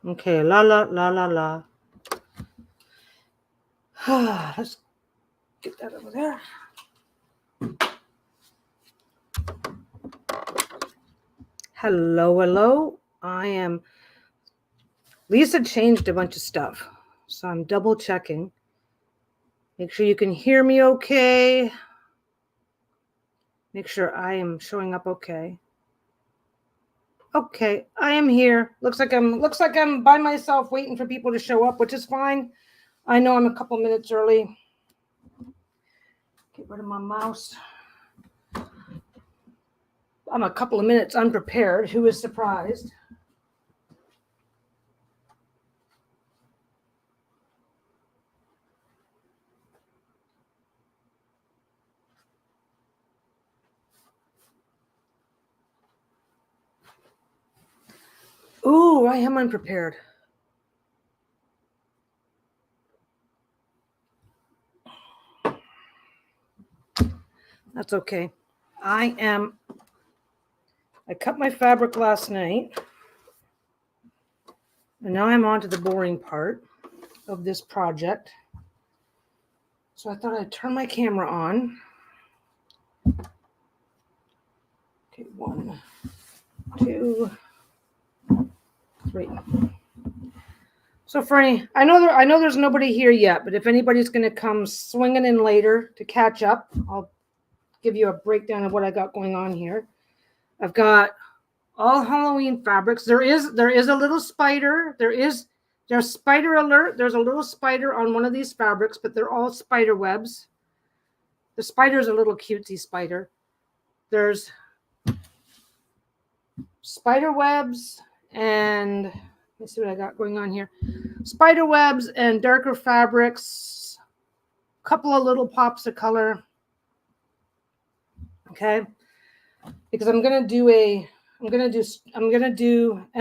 Okay, la la la la la. Let's get that over there. Hello, hello. I am. Lisa changed a bunch of stuff, so I'm double checking. Make sure you can hear me okay. Make sure I am showing up okay. Okay, I am here. Looks like I'm by myself waiting for people to show up, which is fine. I know I'm a couple minutes early. Get rid of my mouse. I'm a couple of minutes unprepared. Who is surprised? Ooh, I am unprepared. That's okay. I cut my fabric last night, and now I'm on to the boring part of this project. So I thought I'd turn my camera on. Okay, 1, 2, 3. So Franny, I know there's nobody here yet, but if anybody's going to come swinging in later to catch up, I'll give you a breakdown of what I got going on here. I've got all Halloween fabrics. There is a little spider. There's spider alert. There's a little spider on one of these fabrics, but they're all spider webs. The spider's a little cutesy spider. There's spider webs and let's see what I got going on here. Spider webs and darker fabrics. A couple of little pops of color. Okay. Because I'm gonna do, and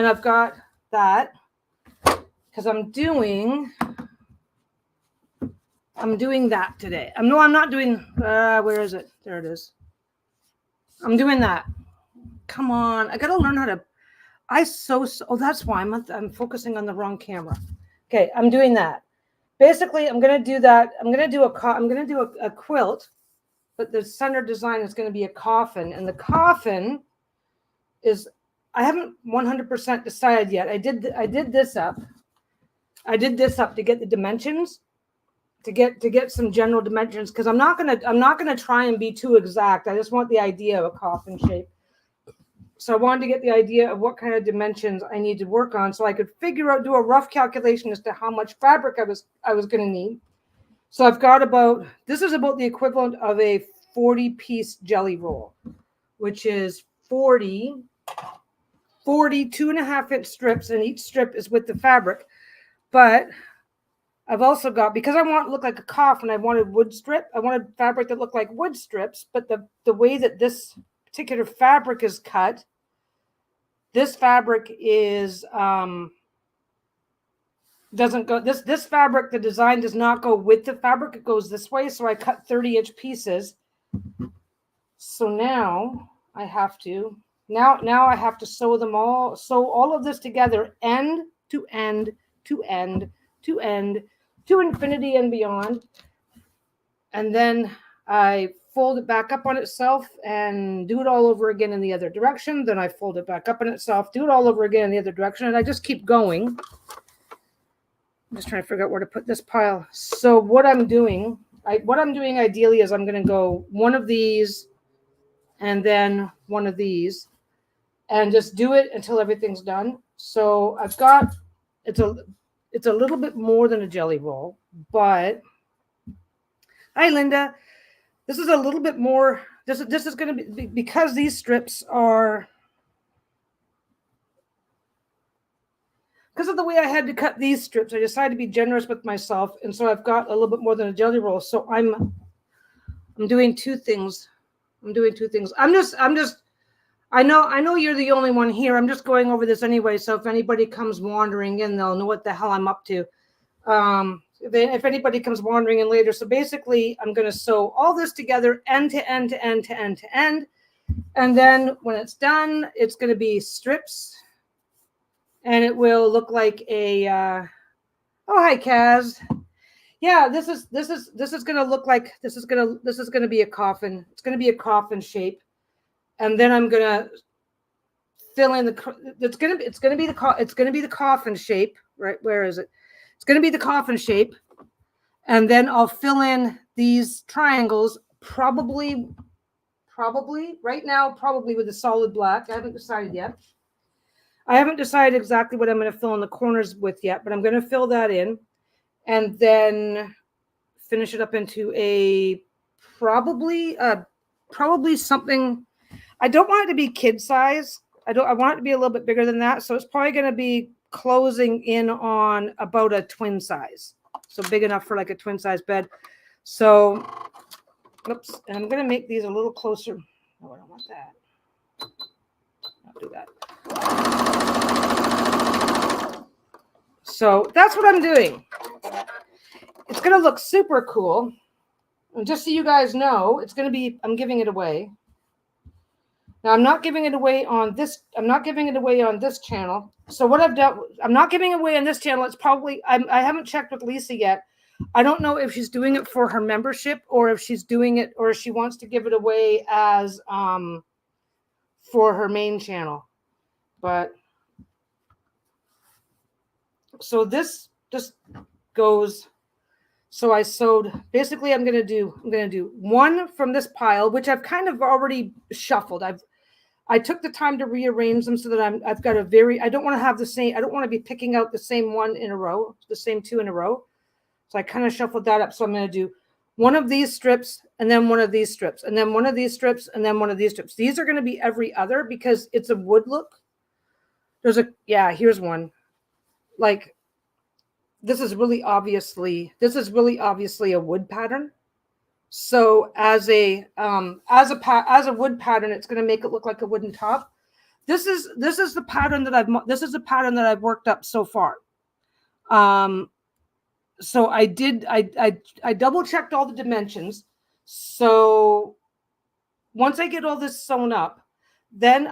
I've got that because I'm doing that today. I'm not doing, where is it? There it is. I'm doing that. Come on. I got to learn how to, oh, that's why I'm focusing on the wrong camera. Okay. I'm doing that. Basically, I'm going to do that. I'm going to do a quilt, but the center design is going to be a coffin. And the coffin is, I haven't 100% decided yet. I did this up. I did this up to get the dimensions, to get some general dimensions, because I'm not gonna try and be too exact. I just want the idea of a coffin shape. So I wanted to get the idea of what kind of dimensions I need to work on, so I could do a rough calculation as to how much fabric I was going to need. So I've got this is about the equivalent of a 40-piece jelly roll, which is 40 2.5-inch strips, and each strip is with the fabric. But I've also got, because I want it to look like a coffin, I wanted wood strip. I wanted fabric that looked like wood strips, but the way that this particular fabric is cut, this fabric is doesn't go, this fabric, the design does not go with the fabric, it goes this way. So I cut 30-inch pieces. So now I have to sew them all, sew all of this together, end to end to end to end to infinity and beyond. And then I fold it back up on itself and do it all over again in the other direction. Then I fold it back up on itself, do it all over again in the other direction. And I just keep going. I'm just trying to figure out where to put this pile. So what I'm doing ideally is I'm going to go one of these and then one of these and just do it until everything's done. So I've got, it's a little bit more than a jelly roll, but hi, Linda. This is a little bit more. This is going to be, because these strips are, because of the way I had to cut these strips, I decided to be generous with myself, and so I've got a little bit more than a jelly roll. So I'm doing two things. I know you're the only one here. I'm just going over this anyway. So if anybody comes wandering in, they'll know what the hell I'm up to. If anybody comes wandering in later. So basically, I'm going to sew all this together end to end to end to end to end. And then when it's done, it's going to be strips and it will look like a, oh, hi, Kaz. Yeah, this is going to look like, this is going to be a coffin. It's going to be a coffin shape. And then I'm going to fill in it's going to be the coffin shape, right? Where is it? It's going to be the coffin shape. And then I'll fill in these triangles, probably right now, probably with a solid black. I haven't decided yet. I haven't decided exactly what I'm going to fill in the corners with yet, but I'm going to fill that in and then finish it up into a probably something. I don't want it to be kid size. I want it to be a little bit bigger than that. So it's probably going to be closing in on about a twin size. So big enough for like a twin size bed. So, oops, and I'm going to make these a little closer. Oh, I don't want that. I'll do that. So that's what I'm doing. It's going to look super cool. And just so you guys know, it's going to be, I'm giving it away. Now I'm not giving it away on this. I'm not giving it away on this channel. So what I've done, I'm not giving it away on this channel. It's probably, I haven't checked with Lisa yet. I don't know if she's doing it for her membership or if she's doing it or if she wants to give it away as for her main channel. But so this just goes. So I sewed, basically I'm going to do one from this pile, which I've kind of already shuffled. I took the time to rearrange them so that I've got I don't want to have the same, I don't want to be picking out the same one in a row, the same two in a row. So I kind of shuffled that up. So I'm going to do one of these strips and then one of these strips and then one of these strips and then one of these strips. These are going to be every other because it's a wood look. Here's one. Like, this is really obviously a wood pattern. So as a wood pattern, it's going to make it look like a wooden top. This is the pattern that I've worked up so far. So I double checked all the dimensions. So once I get all this sewn up, then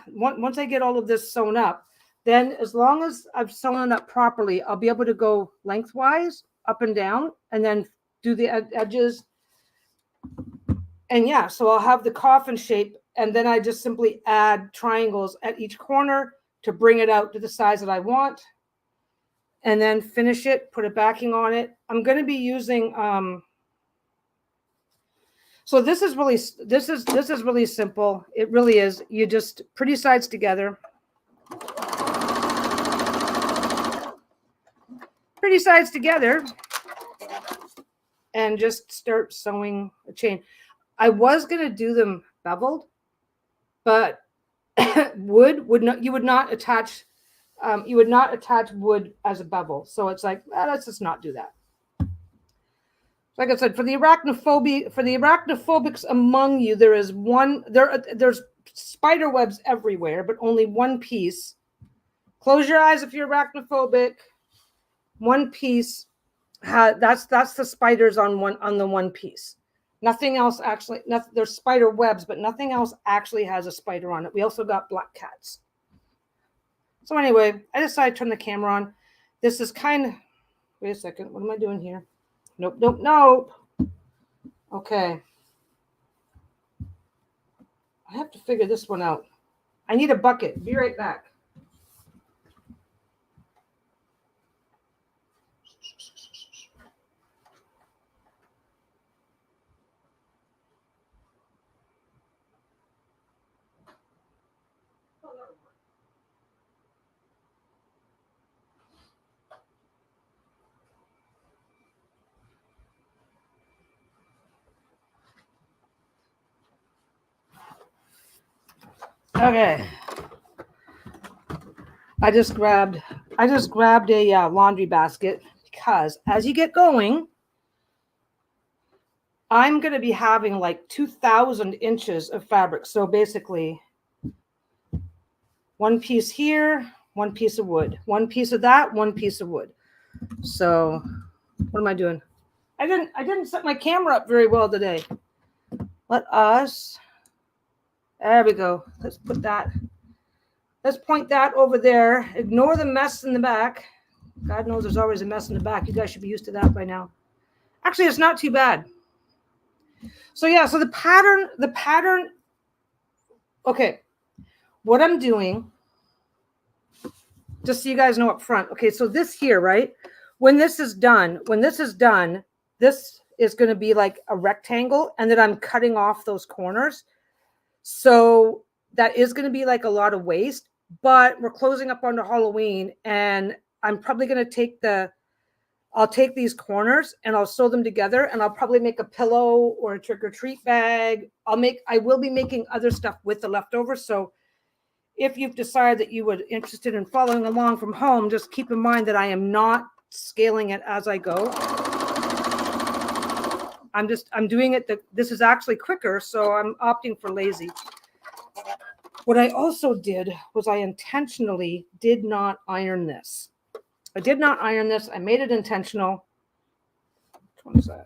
once I get all of this sewn up, then as long as I've sewn it up properly, I'll be able to go lengthwise up and down and then do the edges. And yeah, so I'll have the coffin shape and then I just simply add triangles at each corner to bring it out to the size that I want. And then finish it, put a backing on it. I'm going to be using, so this is really simple. It really is. You just pretty sides together. Pretty sides together and just start sewing a chain. I was going to do them beveled, but you would not attach wood as a bevel. So it's like, let's just not do that. Like I said, for the arachnophobics among you, there's spider webs everywhere, but only one piece. Close your eyes if you're arachnophobic. One piece that's the spiders on the one piece. Nothing else actually. There's spider webs, but nothing else actually has a spider on it. We also got black cats. So anyway, I decided to turn the camera on. This is kind of. Wait a second. What am I doing here? Nope. Okay. I have to figure this one out. I need a bucket. Be right back. Okay. I just grabbed a laundry basket because as you get going, I'm going to be having like 2,000 inches of fabric. So basically, one piece here, one piece of wood, one piece of that, one piece of wood. So what am I doing? I didn't set my camera up very well today. There we go. Let's put that. Let's point that over there. Ignore the mess in the back. God knows there's always a mess in the back. You guys should be used to that by now. Actually, it's not too bad. So yeah, so the pattern, okay. What I'm doing, just so you guys know up front. Okay, so this here, right? When this is done, this is going to be like a rectangle, and then I'm cutting off those corners. So that is going to be like a lot of waste, but we're closing up onto Halloween, and I'm probably going to I'll take these corners and I'll sew them together, and I'll probably make a pillow or a trick or treat bag. I will be making other stuff with the leftovers. So if you've decided that you would interested in following along from home, just keep in mind that I am not scaling it as I go. I'm doing it this is actually quicker, so I'm opting for lazy. What I also did was I intentionally did not iron this. I did not iron this. I made it intentional. Which one is that?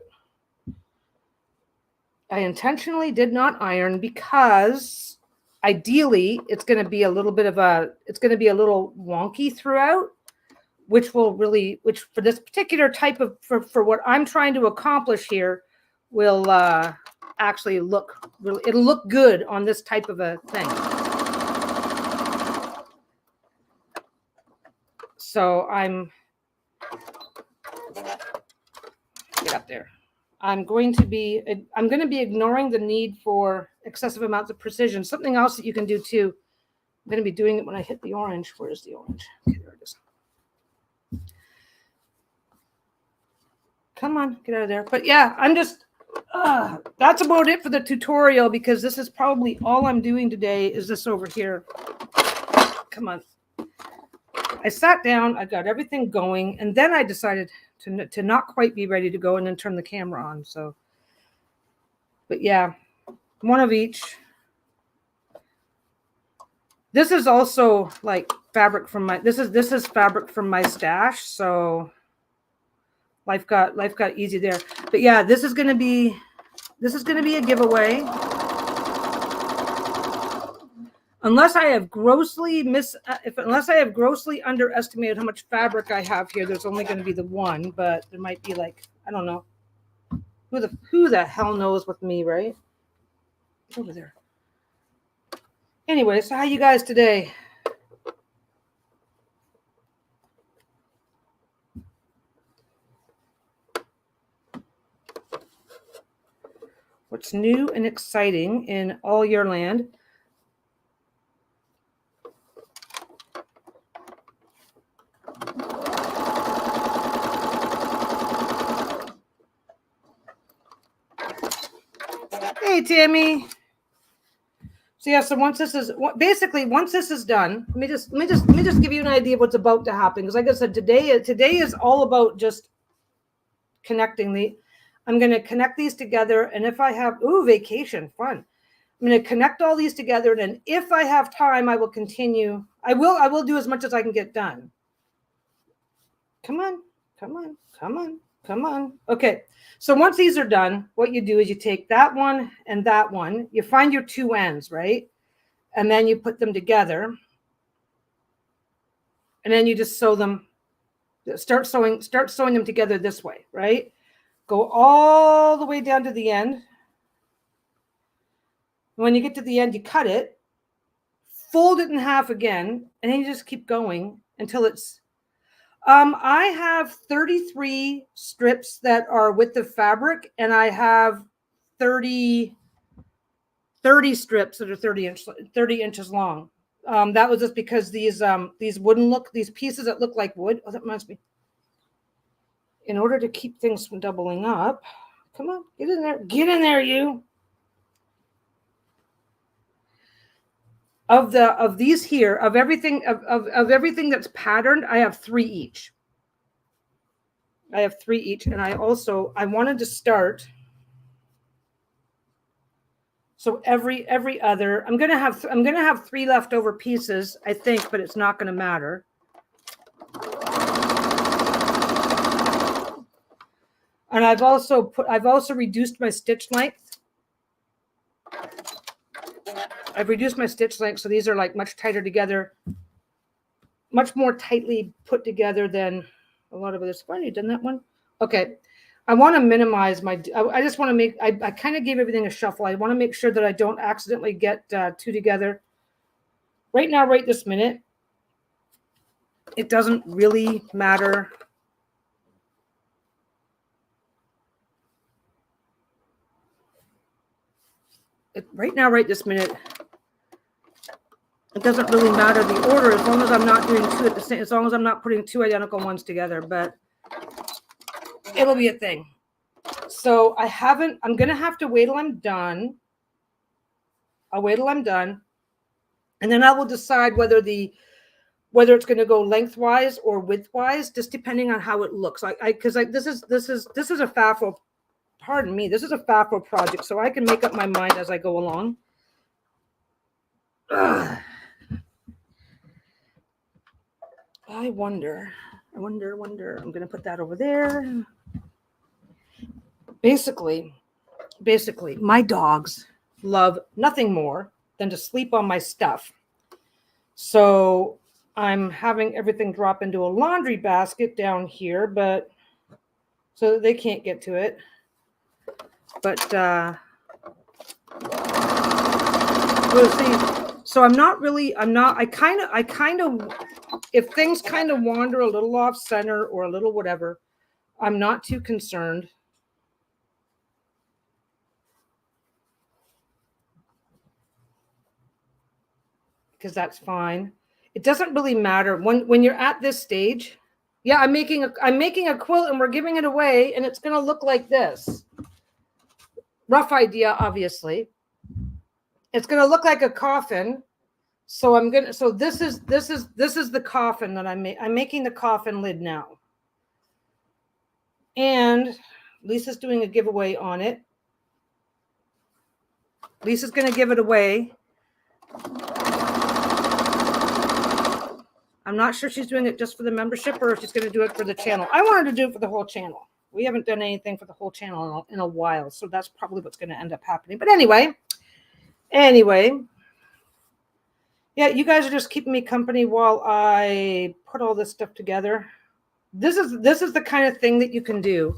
I intentionally did not iron because ideally it's going to be a little wonky throughout, which for this particular type of, for what I'm trying to accomplish here, will actually it'll look good on this type of a thing. So get up there. I'm going to be ignoring the need for excessive amounts of precision. Something else that you can do too. I'm going to be doing it when I hit the orange. Where's the orange? Okay, there it is. Come on, get out of there. But yeah, that's about it for the tutorial, because this is probably all I'm doing today is this over here. Come on. I sat down, I got everything going, and then I decided to not quite be ready to go and then turn the camera on. So, but yeah, one of each. This is also like fabric from this is fabric from my stash. So life got easy there. But yeah, this is gonna be a giveaway. Unless I have grossly underestimated how much fabric I have here, there's only going to be the one, but there might be like, I don't know. Who the hell knows with me, right? It's over there. Anyway, so how you guys today? What's new and exciting in all your land? Hey, Tammy. So yeah, so once this is done, let me just give you an idea of what's about to happen. Because like I said, today is all about just connecting I'm going to connect these together, and if I have vacation fun, I'm going to connect all these together, and then if I have time, I will continue. I will do as much as I can get done. Come on. Okay. So once these are done, what you do is you take that one and that one, you find your two ends, right? And then you put them together, and then you just sew them, start sewing them together this way, right? Go all the way down to the end. When you get to the end, you cut it, fold it in half again, and then you just keep going until it's I have 33 strips that are width of fabric, and I have 30 strips that are 30 inches long. That was just because these pieces that look like wood. Oh, that reminds me. In order to keep things from doubling up, come on, get in there, you. Of everything that's patterned, I have 3 each. And I wanted to start. So every other, I'm gonna have 3 leftover pieces, I think, but it's not gonna matter. And I've also reduced my stitch length. I've reduced my stitch length, so these are like much tighter together, much more tightly put together than a lot of others. Why have you done that one? Okay. I want to minimize my, I just want to make, I kind of gave everything a shuffle. I want to make sure that I don't accidentally get two together. Right now, right this minute, it doesn't really matter. Right now, right this minute, it doesn't really matter the order as long as I'm not doing two at the same, as long as I'm not putting two identical ones together, but it'll be a thing. So I'm going to have to wait till I'm done. I'll wait till I'm done. And then I will decide whether it's going to go lengthwise or widthwise, just depending on how it looks. Because this is a FAFO. Pardon me. This is a FAFO project, so I can make up my mind as I go along. Ugh. I wonder. I'm going to put that over there. Basically, my dogs love nothing more than to sleep on my stuff. So I'm having everything drop into a laundry basket down here, but so that they can't get to it. But we'll see. So I kind of, if things kind of wander a little off center or a little whatever, I'm not too concerned. Because that's fine. It doesn't really matter when you're at this stage. Yeah, I'm making a quilt and we're giving it away, and it's going to look like this. Rough idea, obviously. It's going to look like a coffin. So this is the coffin that I'm making the coffin lid now. And Lisa's doing a giveaway on it. Lisa's going to give it away. I'm not sure she's doing it just for the membership or if she's going to do it for the channel. I wanted to do it for the whole channel. We haven't done anything for the whole channel in a while, so that's probably what's going to end up happening. But anyway, yeah, you guys are just keeping me company while I put all this stuff together. This is the kind of thing that you can do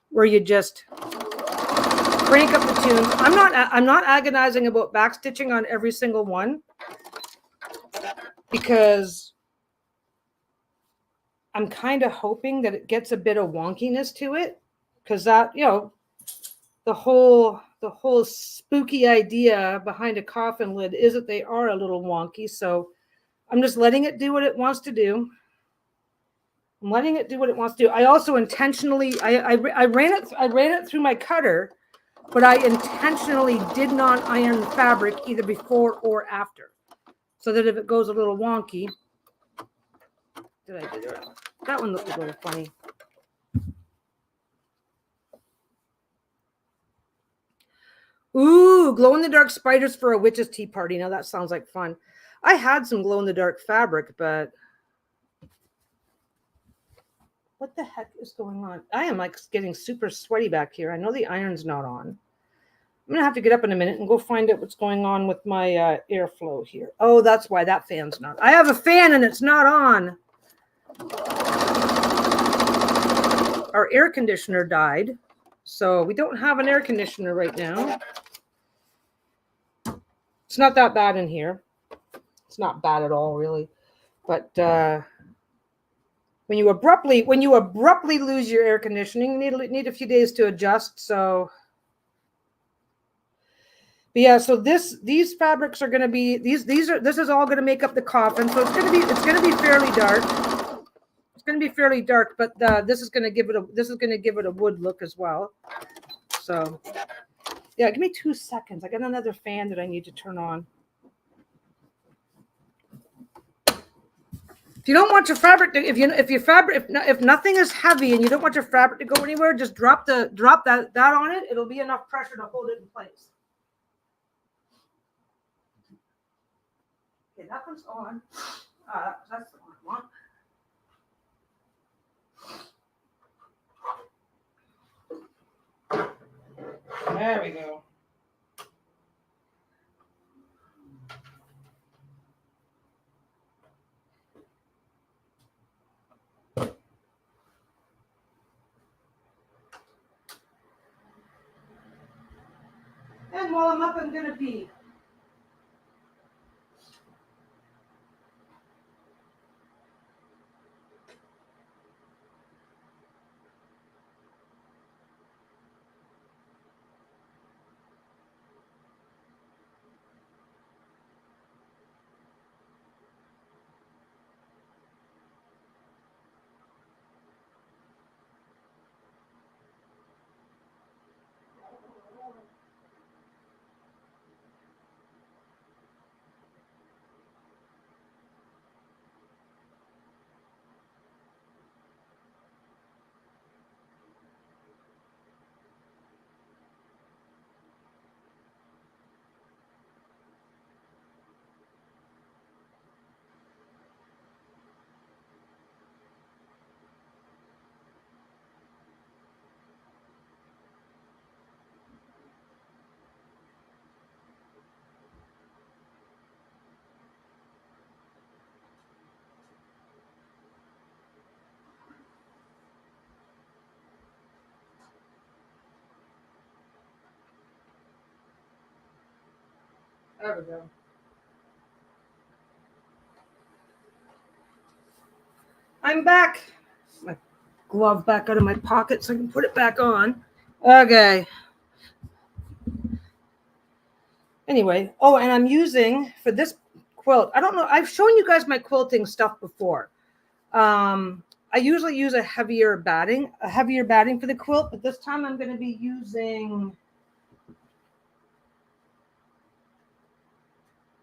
where you just crank up the tunes. I'm not agonizing about backstitching on every single one because I'm kind of hoping that it gets a bit of wonkiness to it, because that, the whole spooky idea behind a coffin lid is that they are a little wonky. So I'm just letting it do what it wants to do. I also intentionally, I ran it through my cutter, but I intentionally did not iron the fabric either before or after, so that if it goes a little wonky, that one looked a little funny. Ooh, glow-in-the-dark spiders for a witch's tea party. Now that sounds like fun. I had some glow-in-the-dark fabric, but what the heck is going on? I am like getting super sweaty back here. I know the iron's not on. I'm going to have to get up in a minute and go find out what's going on with my airflow here. Oh, that's why that fan's not. I have a fan and it's not on. Our air conditioner died, so we don't have an air conditioner right now. It's not that bad in here. It's not bad at all, really. But when you abruptly lose your air conditioning, you need a few days to adjust. So, but yeah. So these fabrics are going to be this is all going to make up the coffin. So it's going to be fairly dark. It's going to be fairly dark, but this is going to give it a wood look as well. So yeah, give me 2 seconds. I got another fan that I need to turn on. If you don't want your fabric to, if nothing is heavy and you don't want your fabric to go anywhere, just drop that on it. It'll be enough pressure to hold it in place. Okay, that one's on. That's the one I want. There we go. then while I'm up, I'm going to pee. There we go. I'm back. My glove back out of my pocket so I can put it back on. Okay. Anyway, oh, and I'm using for this quilt. I don't know. I've shown you guys my quilting stuff before. I usually use a heavier batting for the quilt, but this time I'm going to be using.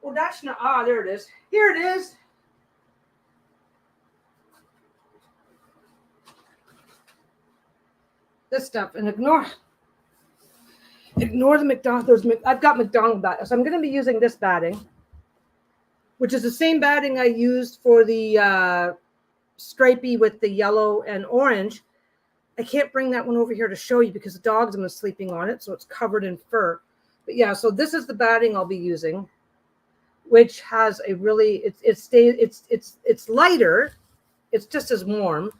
Oh, that's not. Ah, there it is. Here it is. This stuff, and ignore the McDonald's. I've got McDonald batting, so I'm going to be using this batting, which is the same batting I used for the stripey with the yellow and orange. I can't bring that one over here to show you because the dog's been sleeping on it, so it's covered in fur. But yeah, so this is the batting I'll be using, which has a really it's lighter. It's just as warm,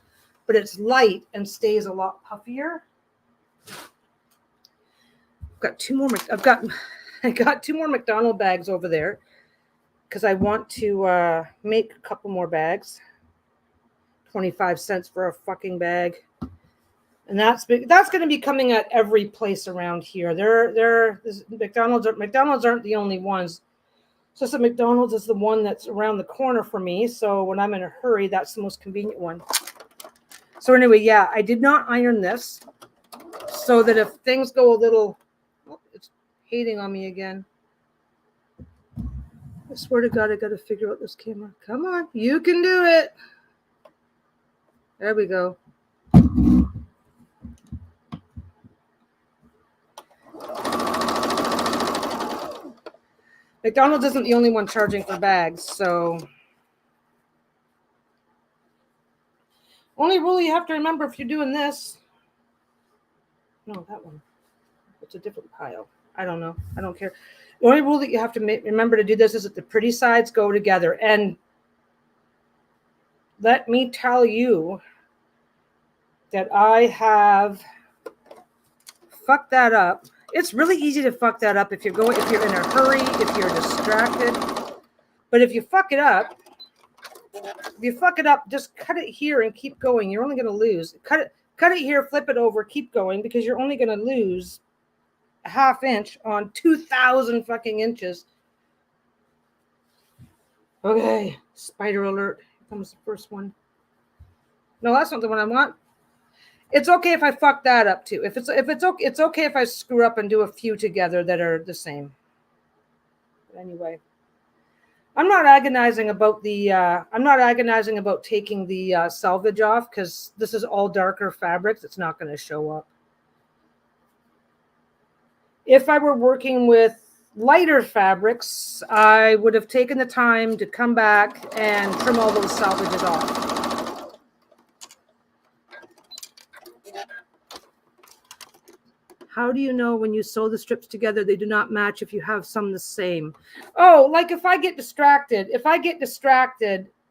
but it's light and stays a lot puffier. I got two more McDonald bags over there because I want to make a couple more bags. 25 cents for a fucking bag. And that's going to be coming at every place around here. McDonald's aren't the only ones. So McDonald's is the one that's around the corner for me. So when I'm in a hurry, that's the most convenient one. So anyway, yeah, I did not iron this so that if things go a little, it's hating on me again. I swear to God, I got to figure out this camera. Come on, you can do it. There we go. McDonald's isn't the only one charging for bags, so only rule you have to remember if you're doing this. No, that one. It's a different pile. I don't know. I don't care. The only rule that you have to remember to do this is that the pretty sides go together. And let me tell you that I have fucked that up. It's really easy to fuck that up if you're in a hurry, if you're distracted. But if you fuck it up, just cut it here and keep going. You're only going to lose. Cut it here, flip it over, keep going, because you're only going to lose a half inch on 2,000 fucking inches. Okay, spider alert. Here comes the first one. No, that's not the one I want. It's okay if I fuck that up too. If it's okay, it's okay if I screw up and do a few together that are the same. But anyway, I'm not agonizing about taking the selvage off because this is all darker fabrics. It's not going to show up. If I were working with lighter fabrics, I would have taken the time to come back and trim all those selvages off. How do you know when you sew the strips together, they do not match if you have some the same? Oh, like if I get distracted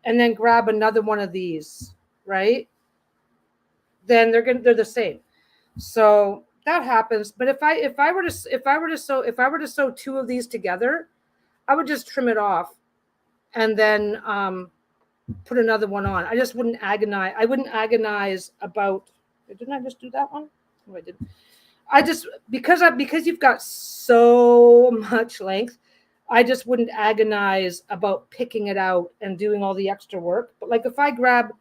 and then grab another one of these, right? Then they're the same. So that happens. But if I were to sew two of these together, I would just trim it off and then put another one on. I just wouldn't agonize. I wouldn't agonize about. Didn't I just do that one? No, I didn't. I just because you've got so much length, I just wouldn't agonize about picking it out and doing all the extra work. But like if I grab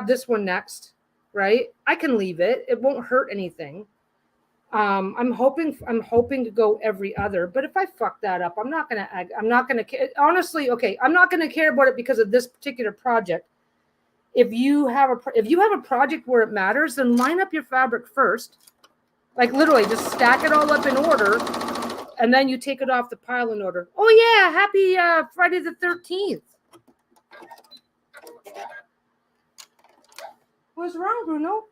this one next, right? I can leave it. It won't hurt anything. I'm hoping to go every other, but if I fuck that up, I'm not gonna honestly. Okay, I'm not gonna care about it because of this particular project. If you have a project where it matters, then line up your fabric first. Like literally, just stack it all up in order, and then you take it off the pile in order. Oh yeah, happy Friday the 13th. What's wrong, Bruno?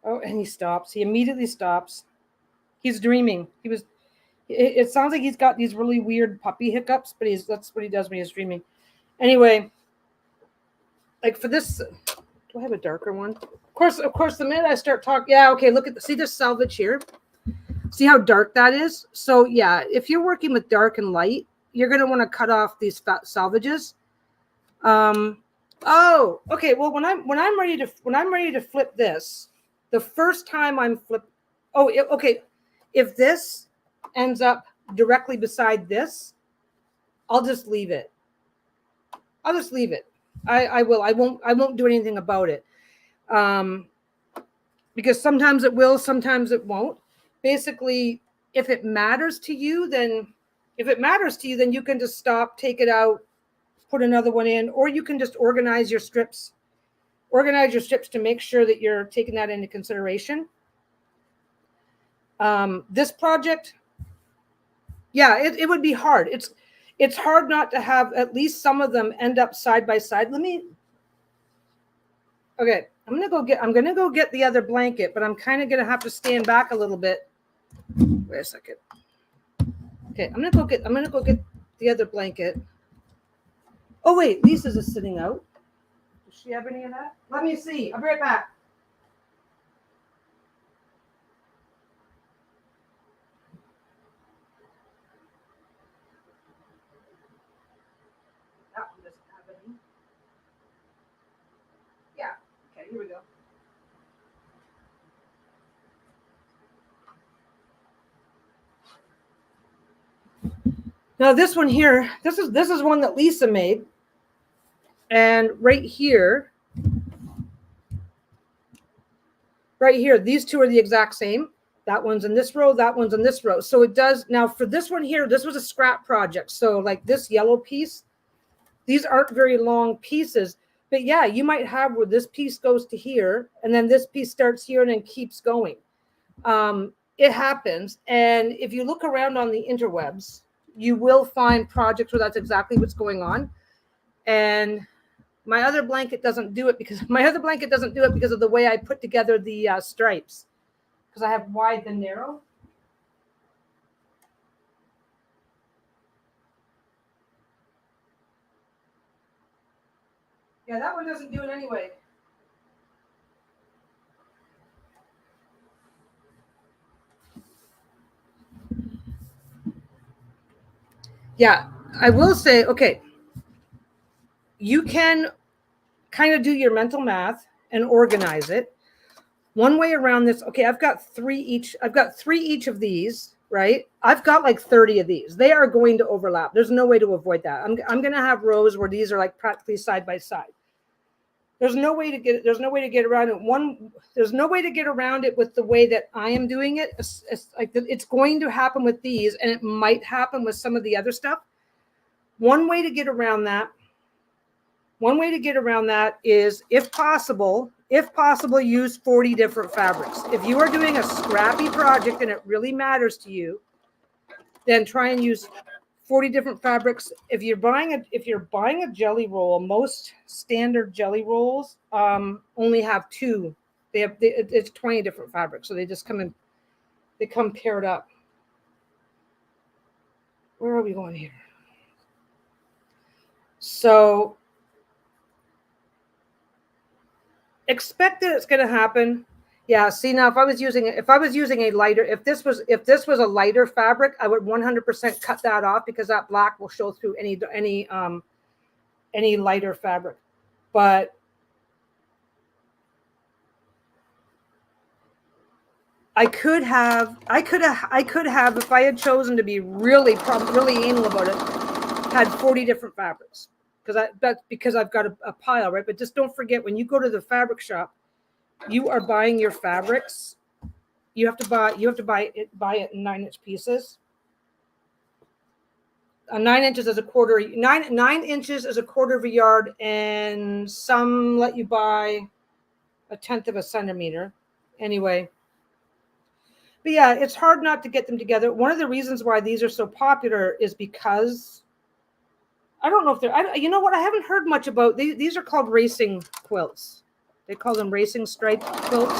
Oh, and he stops. He immediately stops. He's dreaming. It sounds like he's got these really weird puppy hiccups, but that's what he does when he's dreaming. Anyway, like for this, do I have a darker one? Of course, the minute I start talking, yeah, okay, see this selvage here? See how dark that is? So yeah, if you're working with dark and light, you're going to want to cut off these fat selvages. Oh, okay. Well, when I'm ready to flip this, the first time I'm okay. If this ends up directly beside this, I'll just leave it. I will. I won't do anything about it. Because sometimes it will, sometimes it won't. Basically, if it matters to you, then you can just stop, take it out, put another one in, or you can just organize your strips to make sure that you're taking that into consideration. This project, yeah, it would be hard. It's hard not to have at least some of them end up side by side. Okay, I'm gonna go get the other blanket, but I'm kind of gonna have to stand back a little bit. Wait a second. Okay, I'm gonna go get the other blanket. Oh wait, Lisa's is sitting out. Does she have any of that? Let me see. I'll be right back. That one doesn't have any. Yeah. Okay, here we go. Now this one here, this is one that Lisa made. And right here, these two are the exact same. That one's in this row, that one's in this row. So it does, now for this one here, this was a scrap project. So like this yellow piece, these aren't very long pieces. But yeah, you might have where this piece goes to here, and then this piece starts here and then keeps going. It happens. And if you look around on the interwebs, you will find projects where that's exactly what's going on. And my other blanket doesn't do it because of the way I put together the stripes, because I have wide and narrow. Yeah, that one doesn't do it anyway. Yeah, I will say, okay, you can kind of do your mental math and organize it. One way around this, okay, I've got three each of these, right? I've got like 30 of these. They are going to overlap. There's no way to avoid that. I'm going to have rows where these are like practically side by side. There's no way to get around it. There's no way to get around it with the way that I am doing it. It's going to happen with these, and it might happen with some of the other stuff. One way to get around that is, if possible, use 40 different fabrics. If you are doing a scrappy project and it really matters to you, then try and use 40 different fabrics. If you're buying a jelly roll, most standard jelly rolls only have two. It's 20 different fabrics, so they just come paired up. Where are we going here? So expect that it's going to happen. Yeah. See, now if I was using a lighter, if this was a lighter fabric, I would 100% cut that off because that black will show through any lighter fabric. But I could have, if I had chosen to be really anal about it, had 40 different fabrics that's because I've got a pile, right? But just don't forget, when you go to the fabric shop, you are buying your fabrics. You have to buy it in 9-inch pieces. 9 inches is a quarter. 9 inches is a quarter of a yard, and some let you buy 1/10 of a centimeter. Anyway. But yeah, it's hard not to get them together. One of the reasons why these are so popular is because I don't know if they're, you know what? I haven't heard much about these are called racing quilts. They call them racing stripe quilts.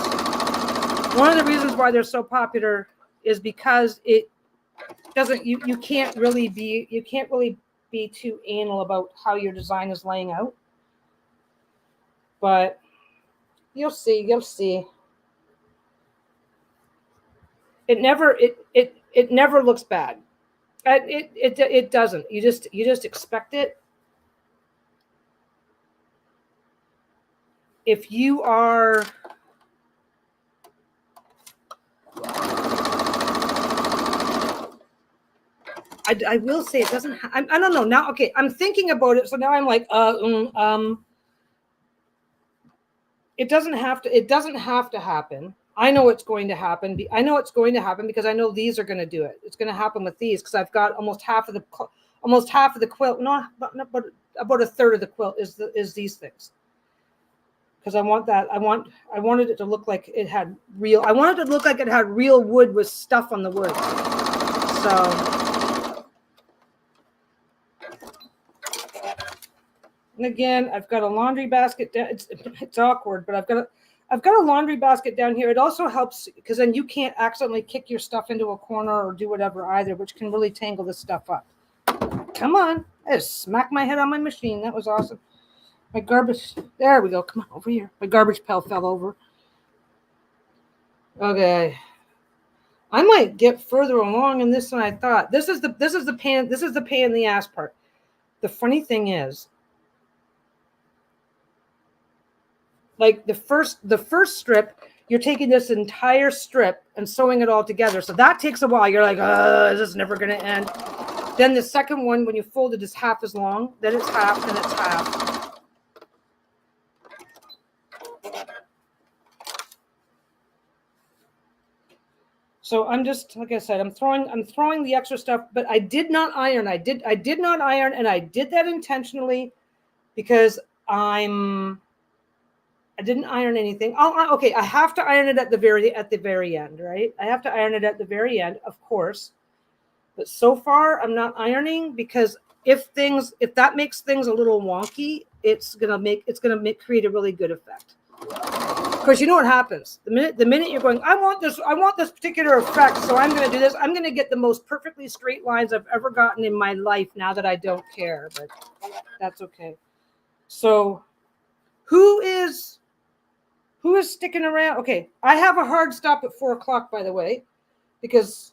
One of the reasons why they're so popular is because it doesn't, you can't really be too anal about how your design is laying out. But you'll see. It never looks bad. It doesn't. You just expect it. If you are I will say it doesn't I don't know now. Okay, I'm thinking about it, so now I'm like it doesn't have to happen. I know it's going to happen. I know it's going to happen because I know these are going to do it. It's going to happen with these because I've got almost half of the quilt. No, but about a third of the quilt is these things. Because I wanted it to look like it had real. I wanted it to look like it had real wood with stuff on the wood. So, and again, I've got a laundry basket. It's awkward, but I've got a laundry basket down here. It also helps because then you can't accidentally kick your stuff into a corner or do whatever either, which can really tangle this stuff up. Come on. I just smacked my head on my machine. That was awesome. My garbage. There we go. Come on over here. My garbage pail fell over. Okay. I might get further along in this than I thought. This is the pain in the ass part. The funny thing is, like the first strip, you're taking this entire strip and sewing it all together. So that takes a while. You're like, is this never going to end? Then the second one, when you fold it, is half as long. Then it's half, then it's half. So I'm just, like I said, I'm throwing the extra stuff, but I did not iron. I did not iron, and I did that intentionally because I didn't iron anything. Okay, I have to iron it at the very end, right? I have to iron it at the very end, of course. But so far, I'm not ironing because if that makes things a little wonky, it's gonna create a really good effect. Of course, you know what happens the minute you're going, I want this particular effect, so I'm gonna do this. I'm gonna get the most perfectly straight lines I've ever gotten in my life. Now that I don't care, but that's okay. So, who is sticking around? Okay, I have a hard stop at 4:00, by the way, because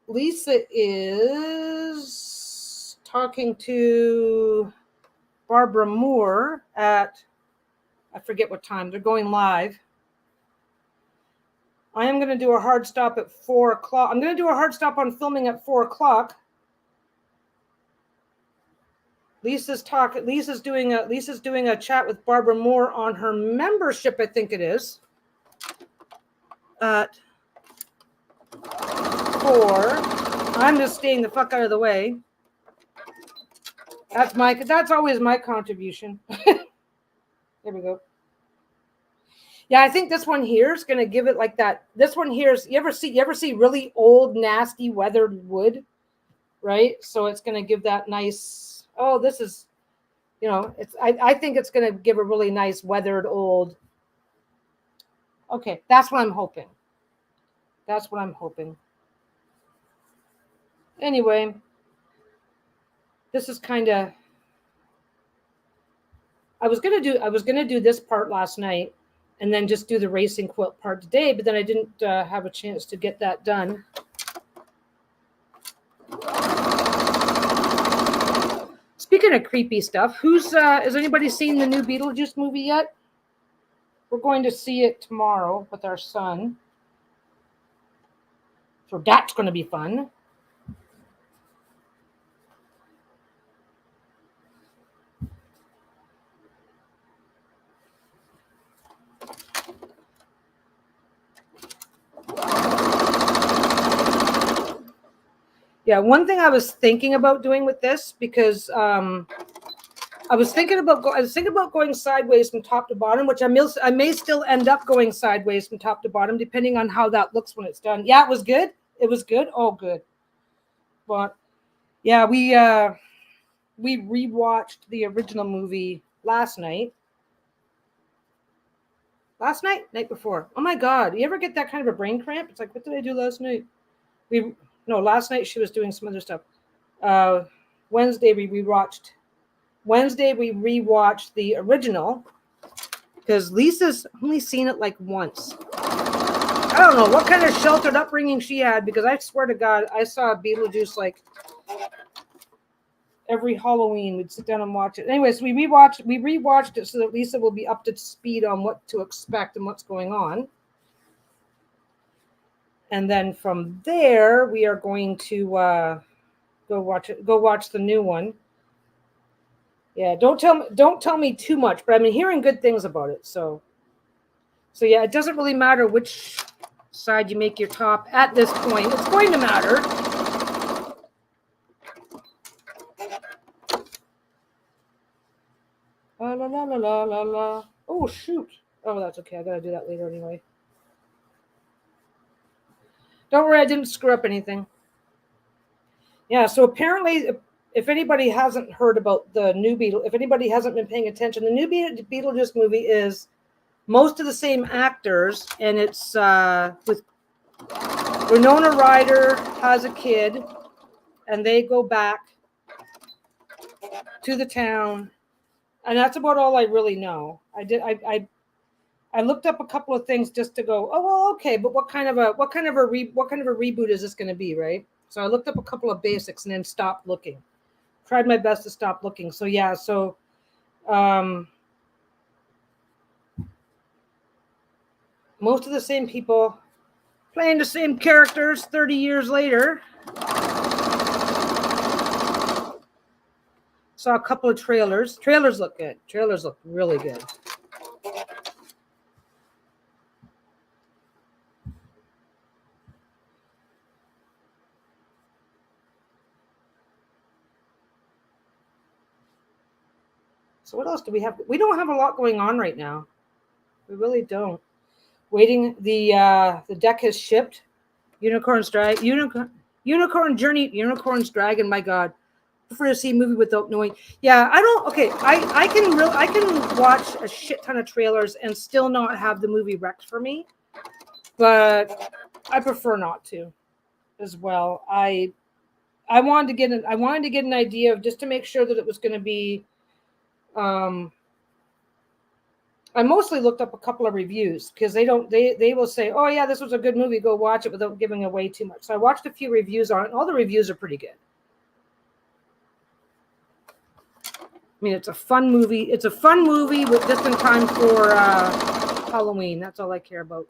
Lisa is talking to Barbara Moore at, I forget what time. They're going live. I am going to do a hard stop at 4:00. I'm going to do a hard stop on filming at 4:00. Lisa's doing a chat with Barbara Moore on her membership, I think it is. At 4. I'm just staying the fuck out of the way. That's always my contribution. There we go. Yeah, I think this one here is going to give it like that. This one here is, you ever see really old, nasty, weathered wood, right? So it's going to give that nice, this is, I think it's going to give a really nice weathered old. Okay, that's what I'm hoping. Anyway, this is kind of, I was gonna do this part last night, and then just do the racing quilt part today. But then I didn't have a chance to get that done. Speaking of creepy stuff, has anybody seen the new Beetlejuice movie yet? We're going to see it tomorrow with our son. So that's going to be fun. Yeah, one thing I was thinking about doing with this, because I was thinking about going sideways from top to bottom, which I may still end up going sideways from top to bottom, depending on how that looks when it's done. Yeah, it was good. It was good. Oh, good. But yeah, we rewatched the original movie last night. Night before. Oh my God! You ever get that kind of a brain cramp? It's like, what did I do last night? Last night she was doing some other stuff. Wednesday we rewatched the original, because Lisa's only seen it like once. I don't know what kind of sheltered upbringing she had, because I swear to God, I saw Beetlejuice like every Halloween. We'd sit down and watch it. Anyways, we rewatched it so that Lisa will be up to speed on what to expect and what's going on. And then from there, we are going to go watch the new one. Yeah, don't tell me too much, but I've been hearing good things about it. So yeah, it doesn't really matter which side you make your top at this point. It's going to matter. La la la la la la. Oh shoot! Oh, that's okay. I gotta do that later anyway. Don't worry, I didn't screw up anything. Yeah, so apparently, if anybody hasn't heard about the new if anybody hasn't been paying attention, the new Beetlejuice movie is most of the same actors, and it's with Winona Ryder has a kid, and they go back to the town, and that's about all I really know. I looked up a couple of things just to go, oh well, okay, but what kind of a reboot is this going to be, right? So I looked up a couple of basics and then stopped looking. Tried my best to stop looking. So yeah, most of the same people playing the same characters 30 years later. Saw a couple of trailers. Trailers look good. Trailers look really good. So what else do we have? We don't have a lot going on right now. We really don't. Waiting. The deck has shipped. Unicorn's Dragon. Unicorn's Dragon. My God. I prefer to see a movie without knowing. Yeah, I don't. Okay, I can watch a shit ton of trailers and still not have the movie wrecked for me. But I prefer not to, as well. I wanted to get an idea of, just to make sure that it was going to be. I mostly looked up a couple of reviews, because they will say, oh yeah, this was a good movie, go watch it, without giving away too much. So I watched a few reviews on it, and all the reviews are pretty good. I mean, it's a fun movie. It's a fun movie with just in time for Halloween. That's all I care about.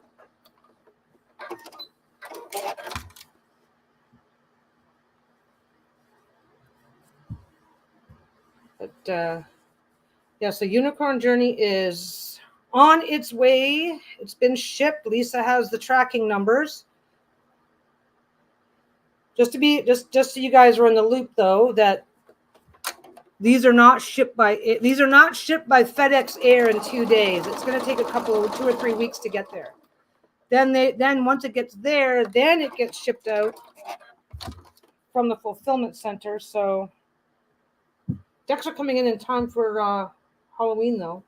But yeah, so Unicorn Journey is on its way. It's been shipped. Lisa has the tracking numbers. Just so you guys are in the loop, though, that these are not shipped by FedEx Air in 2 days. It's going to take 2 or 3 weeks to get there. Then once it gets there, then it gets shipped out from the fulfillment center. So decks are coming in time for Halloween, though,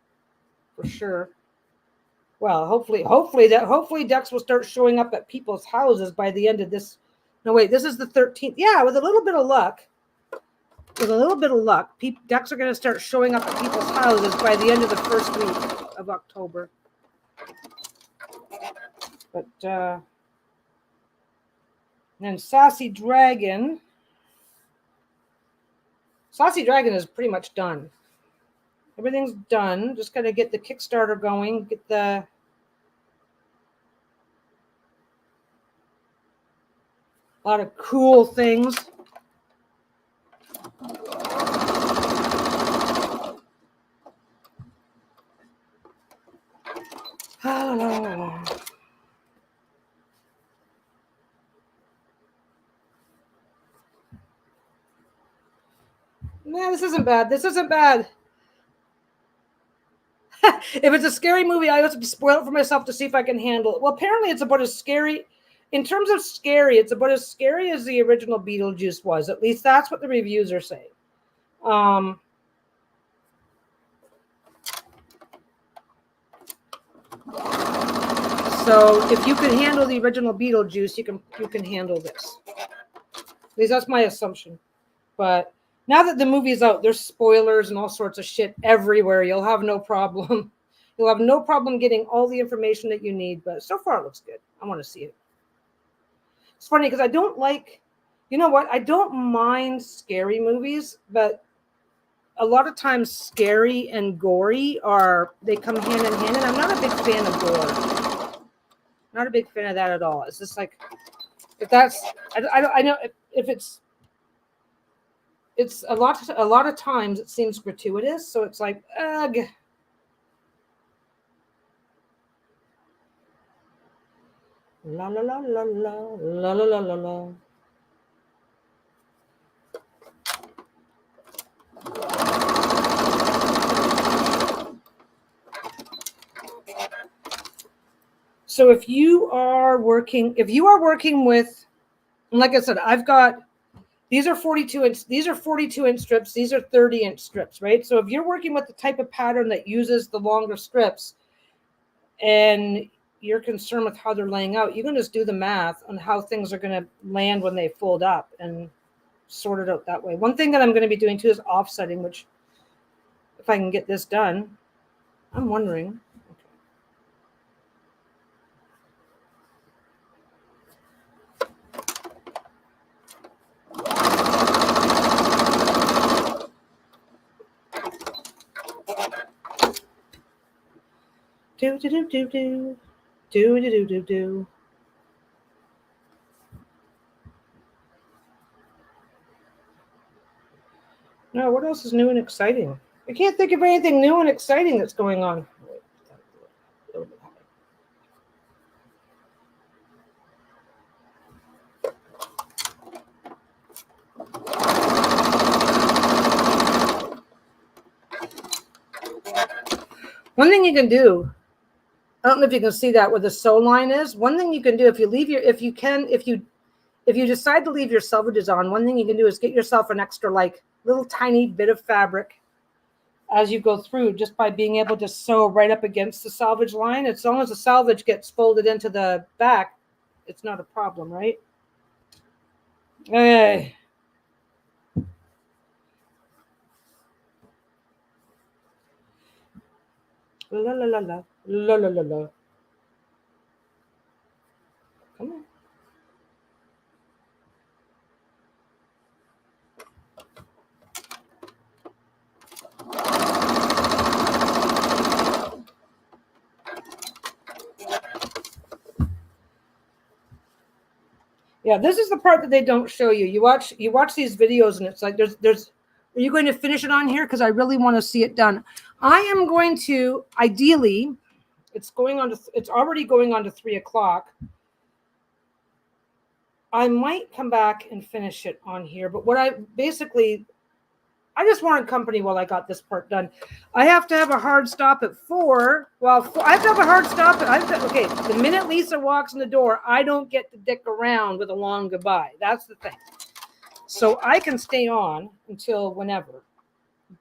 for sure. Well, hopefully decks will start showing up at people's houses by the end of this. No, wait, this is the 13th. Yeah, with a little bit of luck. with a little bit of luck, ducks are going to start showing up at people's houses by the end of the first week of October. But then Sassy Dragon. Sassy Dragon is pretty much done. Everything's done. Just got to get the Kickstarter going, get the a lot of cool things. Man, this isn't bad. This isn't bad. If it's a scary movie, I have to spoil it for myself to see if I can handle it. Well, apparently it's about as scary. In terms of scary, it's about as scary as the original Beetlejuice was. At least that's what the reviews are saying. So if you can handle the original Beetlejuice, you can handle this. At least that's my assumption. But now that the movie is out, there's spoilers and all sorts of shit everywhere. You'll have no problem. You'll have no problem getting all the information that you need. But so far, it looks good. I want to see it. It's funny because I don't like, you know what? I don't mind scary movies, but a lot of times scary and gory they come hand in hand. And I'm not a big fan of gore. Not a big fan of that at all. It's just like, if that's, I know if it's a lot of times it seems gratuitous. So it's like, ugh. La la la la la la la la la la. So if you are working with, like I said, I've got, these are 42 inch strips. These are 30-inch strips, right? So if you're working with the type of pattern that uses the longer strips and you're concerned with how they're laying out, you can just do the math on how things are going to land when they fold up and sort it out that way. One thing that I'm going to be doing too is offsetting, which if I can get this done, I'm wondering. Do do do do do do do do do do. No, what else is new and exciting? I can't think of anything new and exciting that's going on. One thing you can do, I don't know if you can see that where the sew line is. One thing you can do if you decide to leave your selvages on, one thing you can do is get yourself an extra like little tiny bit of fabric as you go through, just by being able to sew right up against the selvage line. As long as the selvage gets folded into the back, it's not a problem, right? Hey. La la la la la la la la. Come on. Yeah, this is the part that they don't show you. You watch these videos and it's like there's are you going to finish it on here? Because I really want to see it done. I am going to, ideally, it's already going on to 3 o'clock. I might come back and finish it on here, but I just wanted company while I got this part done. I have to have a hard stop at 4. Well, I have to have a hard stop. Okay, the minute Lisa walks in the door, I don't get to dick around with a long goodbye. That's the thing. So I can stay on until whenever.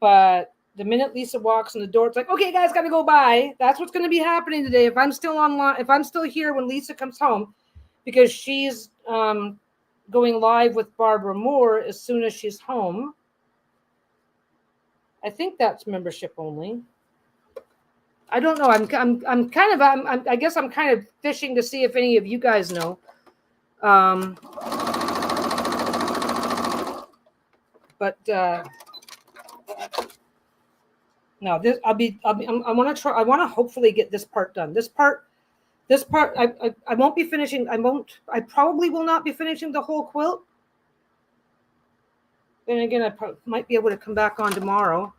But the minute Lisa walks in the door, it's like, okay, guys, got to go by. That's what's going to be happening today. If I'm still online, if I'm still here when Lisa comes home, because she's going live with Barbara Moore as soon as she's home. I think that's membership only. I don't know. I guess I'm kind of fishing to see if any of you guys know. But no, this I want to try. I want to hopefully get this part done. This part, I won't be finishing. I probably will not be finishing the whole quilt. Then again, I might be able to come back on tomorrow.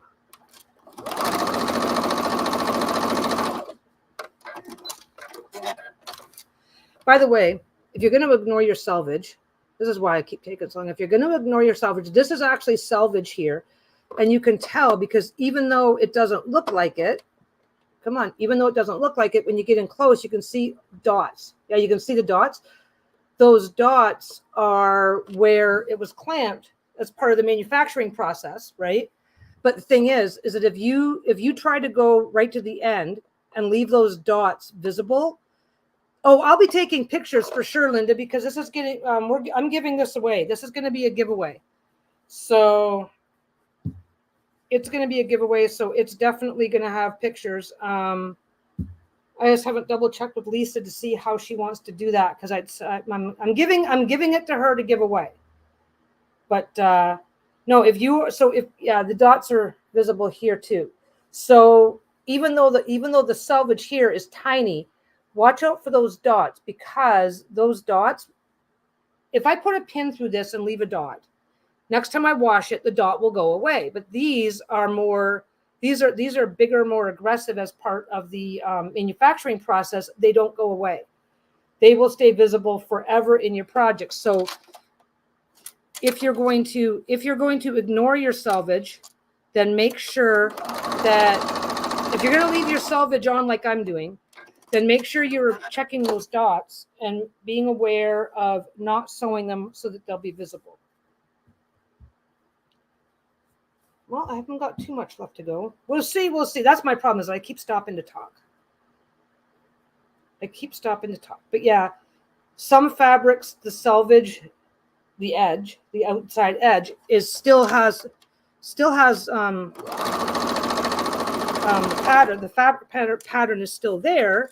By the way, if you're going to ignore your selvage, this is why I keep taking so long. If you're going to ignore your selvage, this is actually selvage here. And you can tell because even though it doesn't look like it, come on, even though it doesn't look like it, when you get in close, you can see dots. Yeah, you can see the dots. Those dots are where it was clamped as part of the manufacturing process, right? But the thing is that if you try to go right to the end and leave those dots visible, oh, I'll be taking pictures for sure, Linda, because this is getting, I'm giving this away. This is going to be a giveaway. So it's going to be a giveaway. So it's definitely going to have pictures. I just haven't double checked with Lisa to see how she wants to do that. Cause I'm giving it to her to give away. But, no, the dots are visible here too. So even though the selvage here is tiny, watch out for those dots because those dots, if I put a pin through this and leave a dot, next time I wash it, the dot will go away. But these are bigger, more aggressive as part of the manufacturing process. They don't go away. They will stay visible forever in your project. So if you're going to ignore your selvage, then make sure that if you're going to leave your selvage on like I'm doing, then make sure you're checking those dots and being aware of not sewing them so that they'll be visible. Well, I haven't got too much left to go. We'll see. That's my problem is I keep stopping to talk. But yeah, some fabrics, the selvage, the edge, the outside edge still has pattern. The fabric pattern is still there.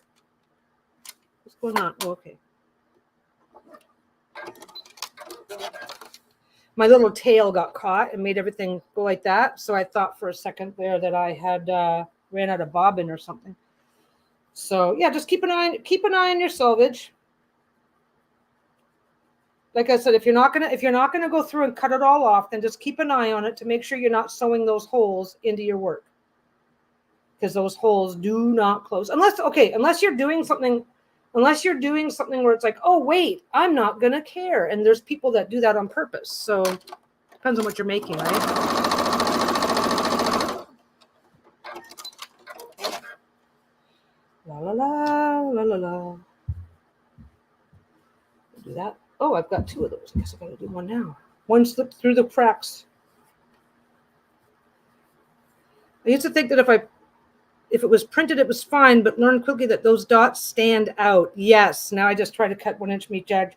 What's going on? Oh, okay. My little tail got caught and made everything go like that. So I thought for a second there that I had ran out of bobbin or something. So yeah, just keep an eye on your selvage. Like I said, if you're not gonna go through and cut it all off, then just keep an eye on it to make sure you're not sewing those holes into your work. Because those holes do not close. Unless you're doing something where it's like, oh wait, I'm not gonna care. And there's people that do that on purpose. So depends on what you're making, right? La la la la la la. Do that. Oh, I've got two of those. I guess I gotta do one now. One slipped through the cracks. I used to think that if it was printed, it was fine, but learned quickly that those dots stand out. Yes. Now I just try to cut 1-inch meat jag.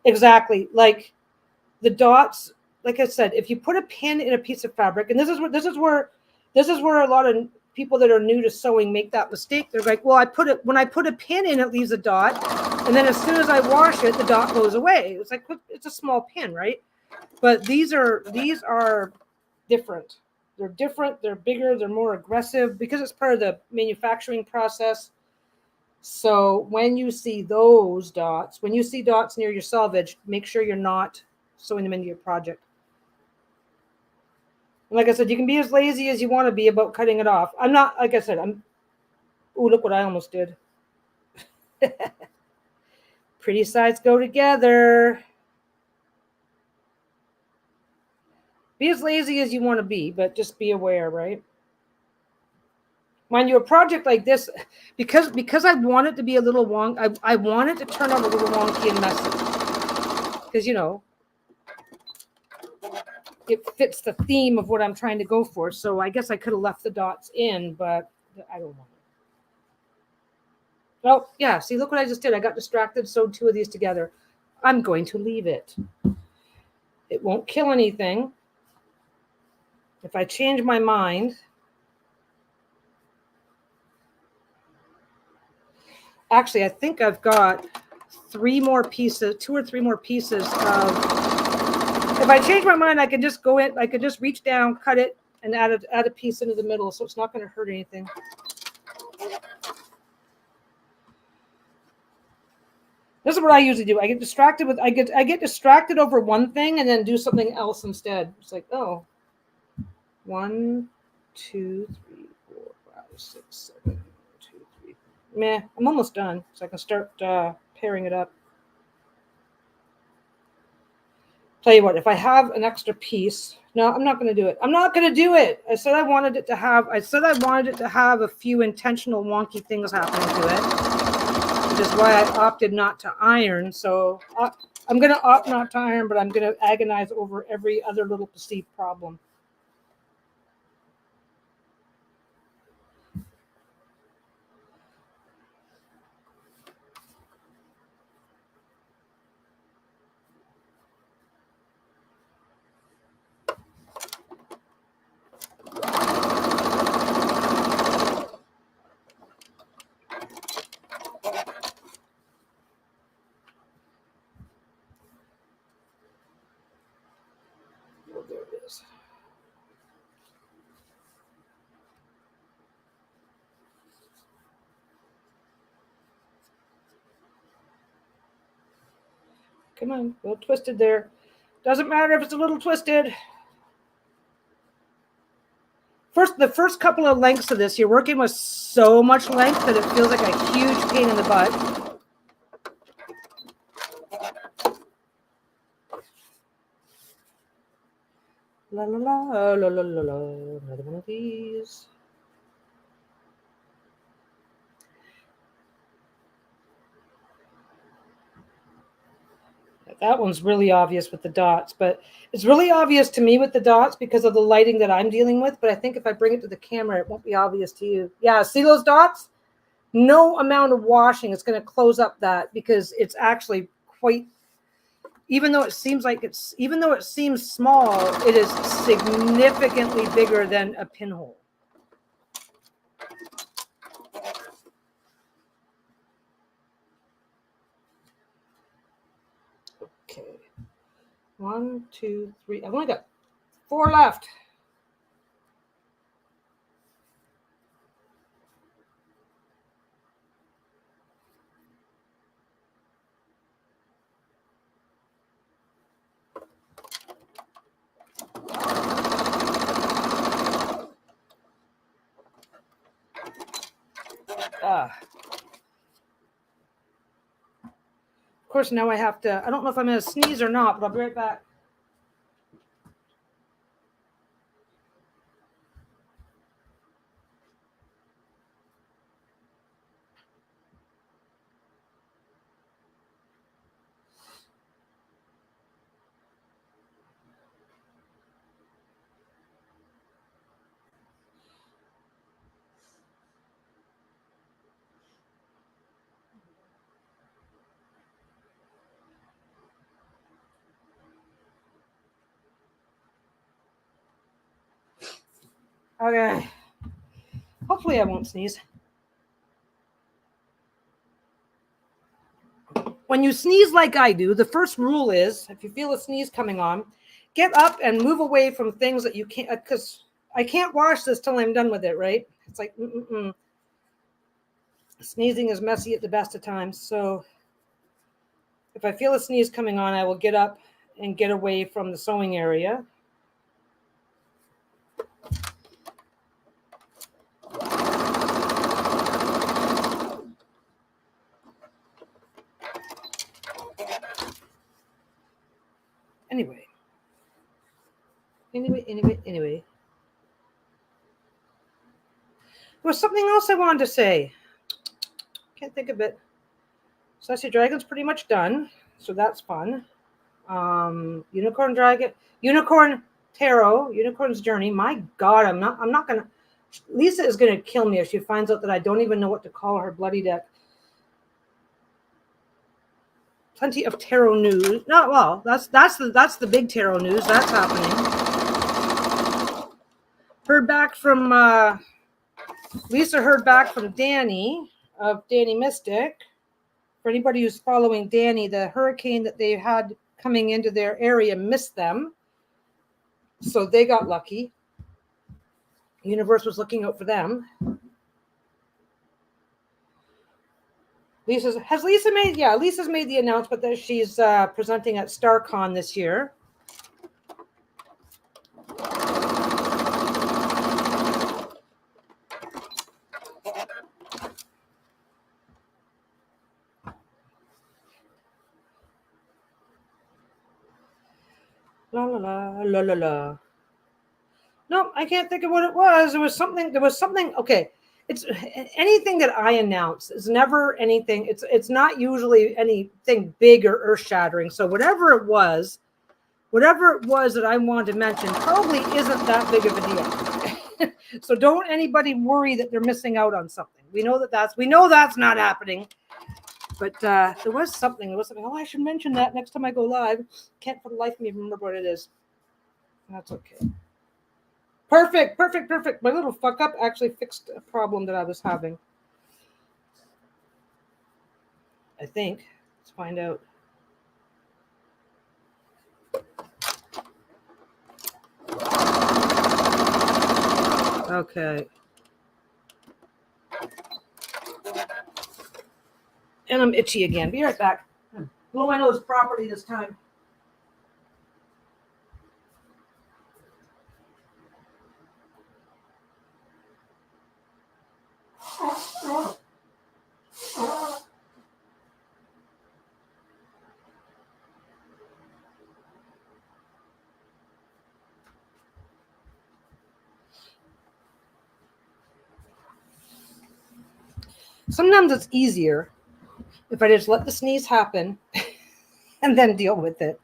Exactly. Like the dots, like I said, if you put a pin in a piece of fabric, and this is where a lot of people that are new to sewing make that mistake. They're like, well, when I put a pin in, it leaves a dot. And then as soon as I wash it, the dot goes away. It's like, it's a small pin, right? But these are different. They're different. They're bigger. They're more aggressive because it's part of the manufacturing process. So when you see those dots, when you see dots near your selvage, make sure you're not sewing them into your project. And like I said, you can be as lazy as you want to be about cutting it off. I'm not, like I said, oh, look what I almost did. Pretty sides go together. Be as lazy as you want to be, but just be aware, right? Mind you, a project like this, because I want it to be a little wonky, I want it to turn out a little wonky and messy. Because, you know, it fits the theme of what I'm trying to go for. So I guess I could have left the dots in, but I don't want it. Oh, yeah. See, look what I just did. I got distracted, sewed two of these together. I'm going to leave it. It won't kill anything. If I change my mind, actually, I think I've got 3 more pieces, 2 or 3 more pieces of, if I change my mind, I can just go in, I could just reach down, cut it, and add a piece into the middle, so it's not going to hurt anything. This is what I usually do. I get distracted with, I get distracted over one thing and then do something else instead. It's like, oh, 1, 2, 3, 4, 5, 6, 7, 2, 3. Meh, I'm almost done, so I can start pairing it up. Tell you what, if I have an extra piece, no, I'm not going to do it. I'm not going to do it. I said I wanted it to have a few intentional wonky things happening to it, which is why I opted not to iron. So I'm going to opt not to iron, but I'm going to agonize over every other little perceived problem. Oh, there it is. Come on, a little twisted there. Doesn't matter if it's a little twisted. The first couple of lengths of this, you're working with so much length that it feels like a huge pain in the butt. La la la la la la la. Another one of these. That one's really obvious with the dots, but it's really obvious to me with the dots because of the lighting that I'm dealing with. But I think if I bring it to the camera, it won't be obvious to you. Yeah, see those dots? No amount of washing is going to close up that because it's actually quite, even though it seems small, it is significantly bigger than a pinhole. Okay. 1, 2, 3. I've only got 4 left. Of course, now I have to, I don't know if I'm going to sneeze or not, but I'll be right back. Okay. Hopefully I won't sneeze. When you sneeze like I do, the first rule is, if you feel a sneeze coming on, get up and move away from things that you can't, because I can't wash this till I'm done with it, right? It's like, Sneezing is messy at the best of times. So if I feel a sneeze coming on, I will get up and get away from the sewing area. Anyway. There was something else I wanted to say. Can't think of it. Sassy Dragon's pretty much done, so that's fun. Unicorn Dragon, Unicorn Tarot, Unicorn's Journey. My God, I'm not gonna. Lisa is gonna kill me if she finds out that I don't even know what to call her bloody deck. Plenty of tarot news. No, well, that's the big tarot news that's happening. Heard back from Lisa heard back from Danny of Danny Mystic. For anybody who's following Danny, the hurricane that they had coming into their area missed them. So they got lucky. The universe was looking out for them. Lisa's made the announcement that she's presenting at StarCon this year. La la la la la la. No, I can't think of what it was. There was something. Okay, it's anything that I announce is never anything. It's not usually anything big or earth shattering. So whatever it was that I wanted to mention probably isn't that big of a deal. So don't anybody worry that they're missing out on something. We know that's not happening. But there was something. Oh, I should mention that next time I go live. Can't for the life of me remember what it is. That's okay. Perfect. My little fuck up actually fixed a problem that I was having. I think. Let's find out. Okay. And I'm itchy again. Be right back. Blow my nose properly this time. Sometimes it's easier if I just let the sneeze happen and then deal with it.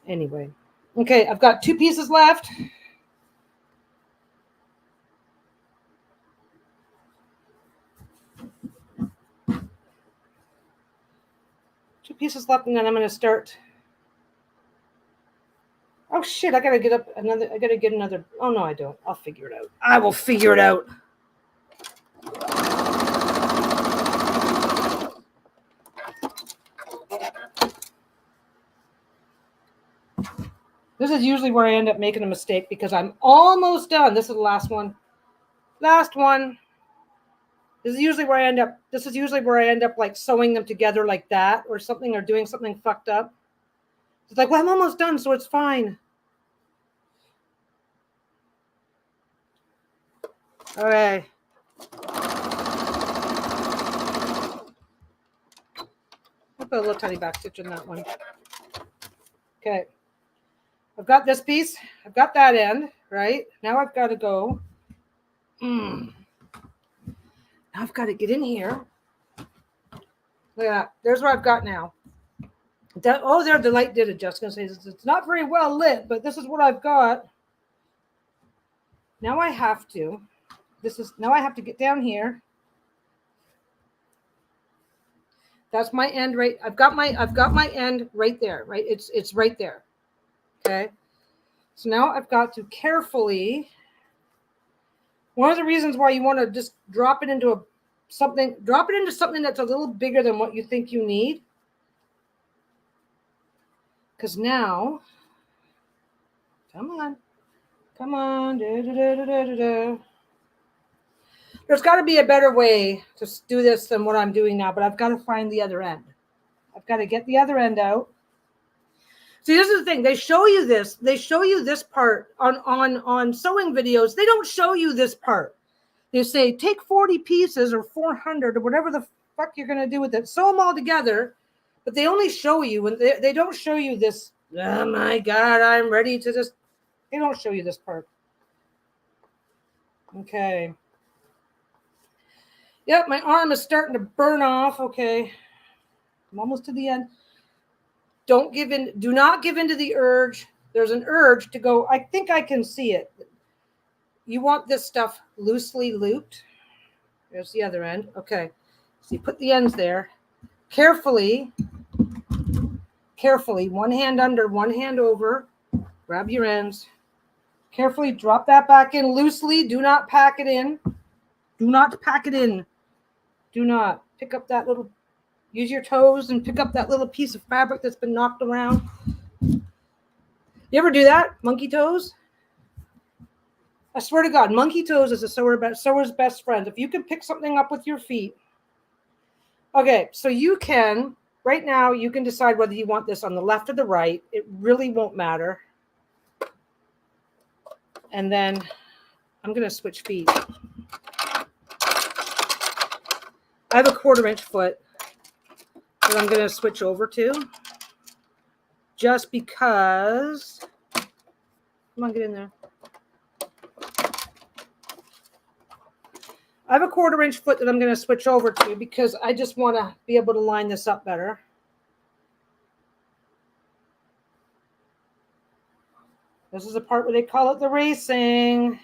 Anyway. Okay, I've got 2 pieces left. Two pieces left, and then I'm going to start. Oh, shit, I got to get another. Oh, no, I don't. I'll figure it out. I will figure it out. This is usually where I end up making a mistake because I'm almost done. This is the last one. Last one. This is usually where I end up like sewing them together like that or something, or doing something fucked up. It's like, well, I'm almost done, so it's fine. All right. I'll put a little tiny back stitch in that one. Okay. I've got this piece. I've got that end, right? Now I've got to go. Now I've got to get in here. Look at that. There's what I've got now. There, the light did adjust. I was going to say, it's not very well lit, but this is what I've got. Now I have to get down here. That's my end right. I've got my end right there, right? It's right there. Okay. So now I've got to carefully. One of the reasons why you want to just drop it into something that's a little bigger than what you think you need. Because now, come on. There's got to be a better way to do this than what I'm doing now, but I've got to find the other end. I've got to get the other end out. See, this is the thing. They show you this. They show you this part on sewing videos. They don't show you this part. They say, take 40 pieces or 400 or whatever the fuck you're going to do with it. Sew them all together. But they only show you, when they don't show you this, oh my God, I'm ready to just, they don't show you this part. Okay. Yep, my arm is starting to burn off. Okay. I'm almost to the end. Don't give in. Do not give in to the urge. There's an urge to go, I think I can see it. You want this stuff loosely looped. There's the other end. Okay. So you put the ends there. Carefully, one hand under, one hand over, grab your ends. Carefully drop that back in loosely. Do not pack it in. Do not pack it in. Do not pick up that little, use your toes and pick up that little piece of fabric that's been knocked around. You ever do that? Monkey toes? I swear to God, monkey toes is a sewer's best friend. If you can pick something up with your feet. Okay, so you can, right now, you can decide whether you want this on the left or the right. It really won't matter. And then I'm going to switch feet. I have a 1/4 inch foot that I'm going to switch over to. Just because, come on, get in there. I have a 1/4 inch foot that I'm going to switch over to because I just want to be able to line this up better. This is the part where they call it the racing.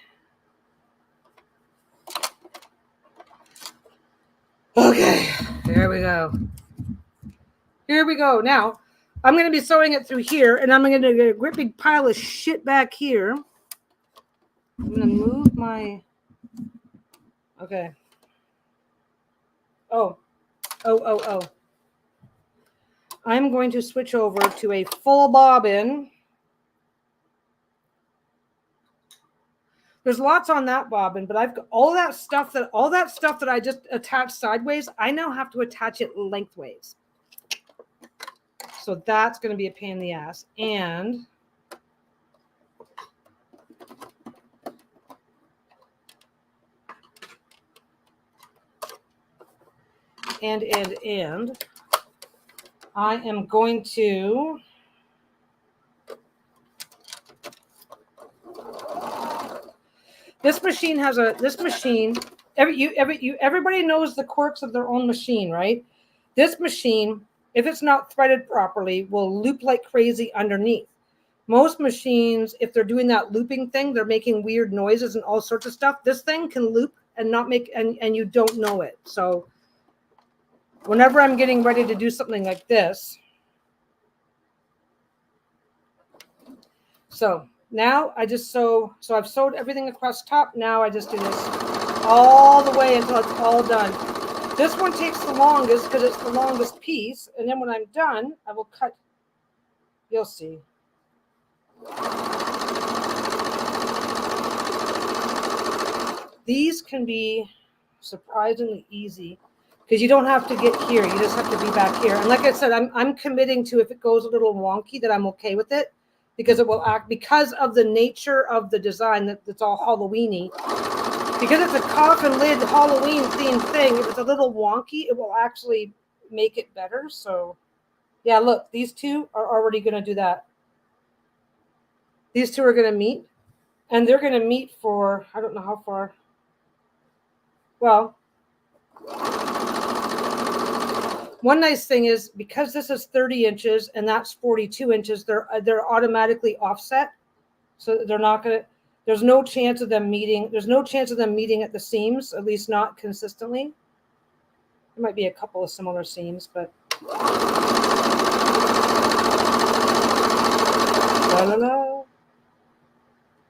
Okay, here we go. Here we go. Now, I'm going to be sewing it through here, and I'm going to get a great big pile of shit back here. I'm going to move my... Okay. Oh. I'm going to switch over to a full bobbin. There's lots on that bobbin, but I've got all that stuff that I just attached sideways. I now have to attach it lengthways. So that's going to be a pain in the ass. And I am going to everybody knows the quirks of their own machine, right? This machine, if it's not threaded properly, will loop like crazy underneath. Most machines, if they're doing that looping thing, they're making weird noises and all sorts of stuff. This thing can loop and not make, and you don't know it. So whenever I'm getting ready to do something like this, so now I just sew, so I've sewed everything across top. Now I just do this all the way until it's all done. This one takes the longest because it's the longest piece. And then when I'm done, I will cut, you'll see. These can be surprisingly easy because you don't have to get here. You just have to be back here. And like I said, I'm committing to, if it goes a little wonky, that I'm okay with it because it will act, because of the nature of the design that's all Halloween-y. Because it's a coffin lid Halloween themed thing, if it's a little wonky, it will actually make it better. So yeah, look, these two are already going to do that. These two are going to meet, and they're going to meet for, I don't know how far. Well, one nice thing is, because this is 30 inches and that's 42 inches, they're automatically offset. So they're not going to, there's no chance of them meeting. There's no chance of them meeting at the seams, at least not consistently. There might be a couple of similar seams, but.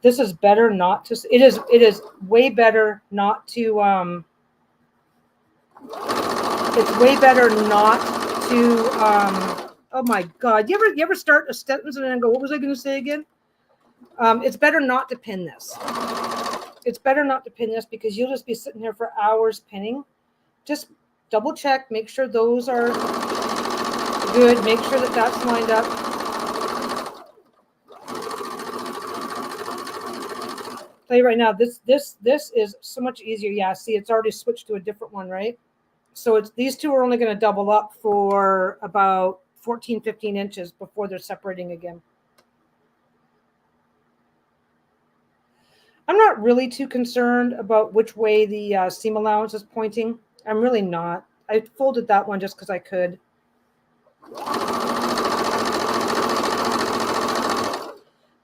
This is better not to, it is way better not to, it's way better not to, oh my God. You ever start a sentence and then go, what was I going to say again? It's better not to pin this. It's better not to pin this because you'll just be sitting here for hours pinning. Just double check, make sure those are good. Make sure that that's lined up. I'll tell you right now, this is so much easier. Yeah, see, it's already switched to a different one, right? So it's, these two are only going to double up for about 14, 15 inches before they're separating again. I'm not really too concerned about which way the seam allowance is pointing. I'm really not. I folded that one just because I could.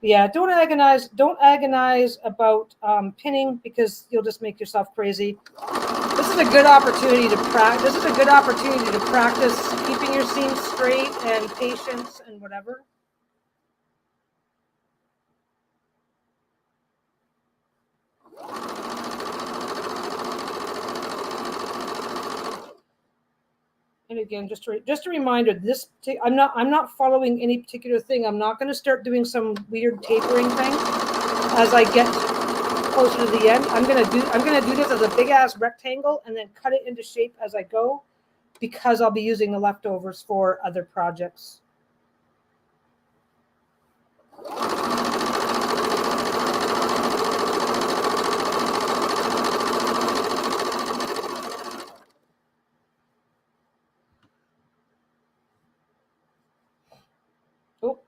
Yeah, don't agonize about pinning because you'll just make yourself crazy. This is a good opportunity to practice. This is a good opportunity to practice keeping your seams straight and patience and whatever. And again, just a reminder, I'm not following any particular thing. I'm not going to start doing some weird tapering thing as I get closer to the end. I'm going to do this as a big ass rectangle and then cut it into shape as I go, because I'll be using the leftovers for other projects. Oh,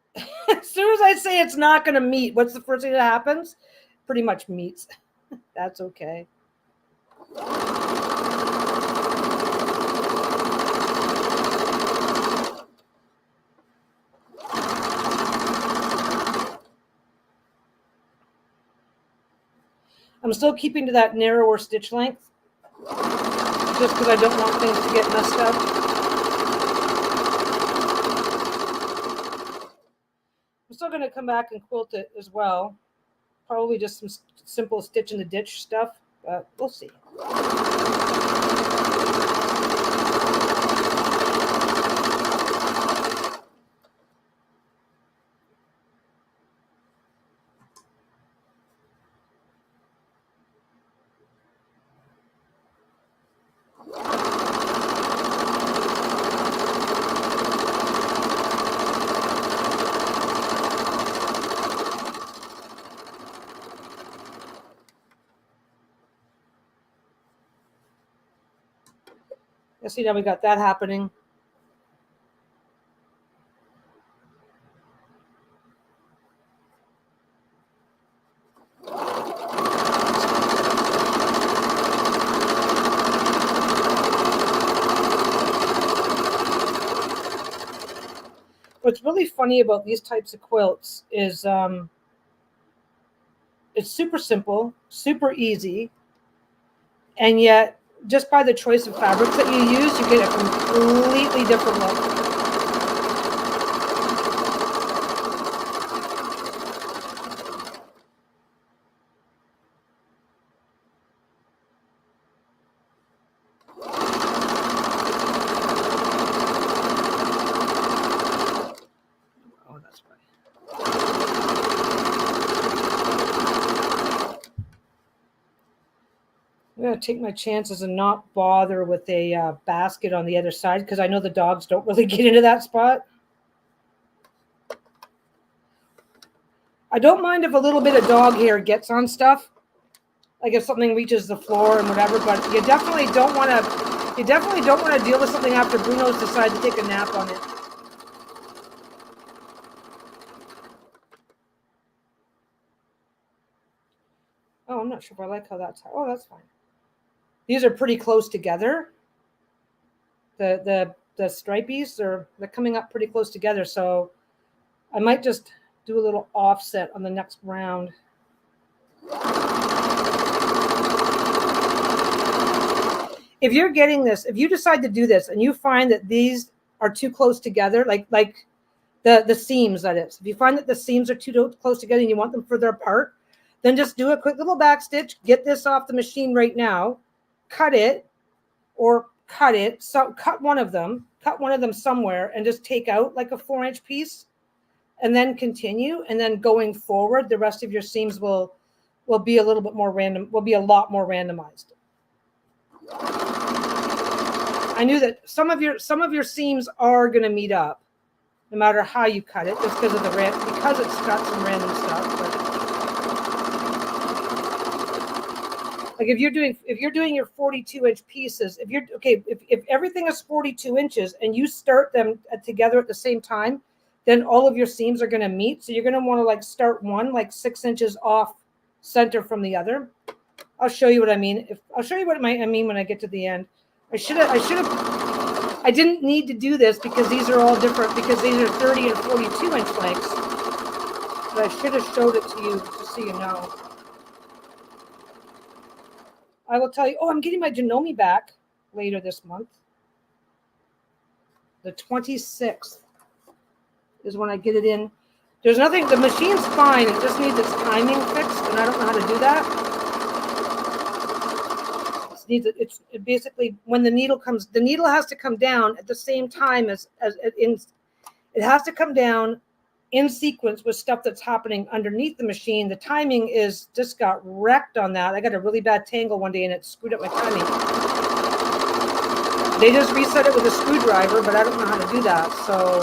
as soon as I say it's not going to meet, what's the first thing that happens? Pretty much meets. That's okay. I'm still keeping to that narrower stitch length, just because I don't want things to get messed up. I'm still going to come back and quilt it as well. Probably just some simple stitch in the ditch stuff, but we'll see. You see, now we got that happening. What's really funny about these types of quilts is it's super simple, super easy, and yet just by the choice of fabrics that you use, you get a completely different look. Oh, that's right. I'm going to take my chances and not bother with a basket on the other side, because I know the dogs don't really get into that spot. I don't mind if a little bit of dog hair gets on stuff, like if something reaches the floor and whatever, but you definitely don't want to deal with something after Bruno's decided to take a nap on it. Oh, I'm not sure if I like how that's. Oh, that's fine. These are pretty close together. The stripies they're coming up pretty close together, so I might just do a little offset on the next round. If you're getting this, if you decide to do this and you find that these are too close together, like the seams, that is, if you find that the seams are too close together and you want them further apart, then just do a quick little back stitch, get this off the machine right now, cut it, so cut one of them somewhere and just take out like a 4-inch piece, and then continue. And then going forward, the rest of your seams will be a little bit more random, will be a lot more randomized. I knew that some of your seams are going to meet up no matter how you cut it, just because of because it's got some random stuff. But like if you're doing your 42-inch pieces, if everything is 42 inches and you start them together at the same time, then all of your seams are going to meet. So you're going to want to like start one like 6 inches off center from the other. I'll show you what I mean. I'll show you what I mean when I get to the end. I didn't need to do this because these are all different, because these are 30 and 42 inch lengths. But I should have showed it to you just so you know. I will tell you, I'm getting my Janome back later this month. The 26th is when I get it in. There's nothing, the machine's fine. It just needs its timing fixed, and I don't know how to do that. it basically, when the needle has to come down at the same time as it has to come down in sequence with stuff that's happening underneath the machine. The timing just got wrecked on that. I got a really bad tangle one day and it screwed up my timing. They just reset it with a screwdriver, but I don't know how to do that. So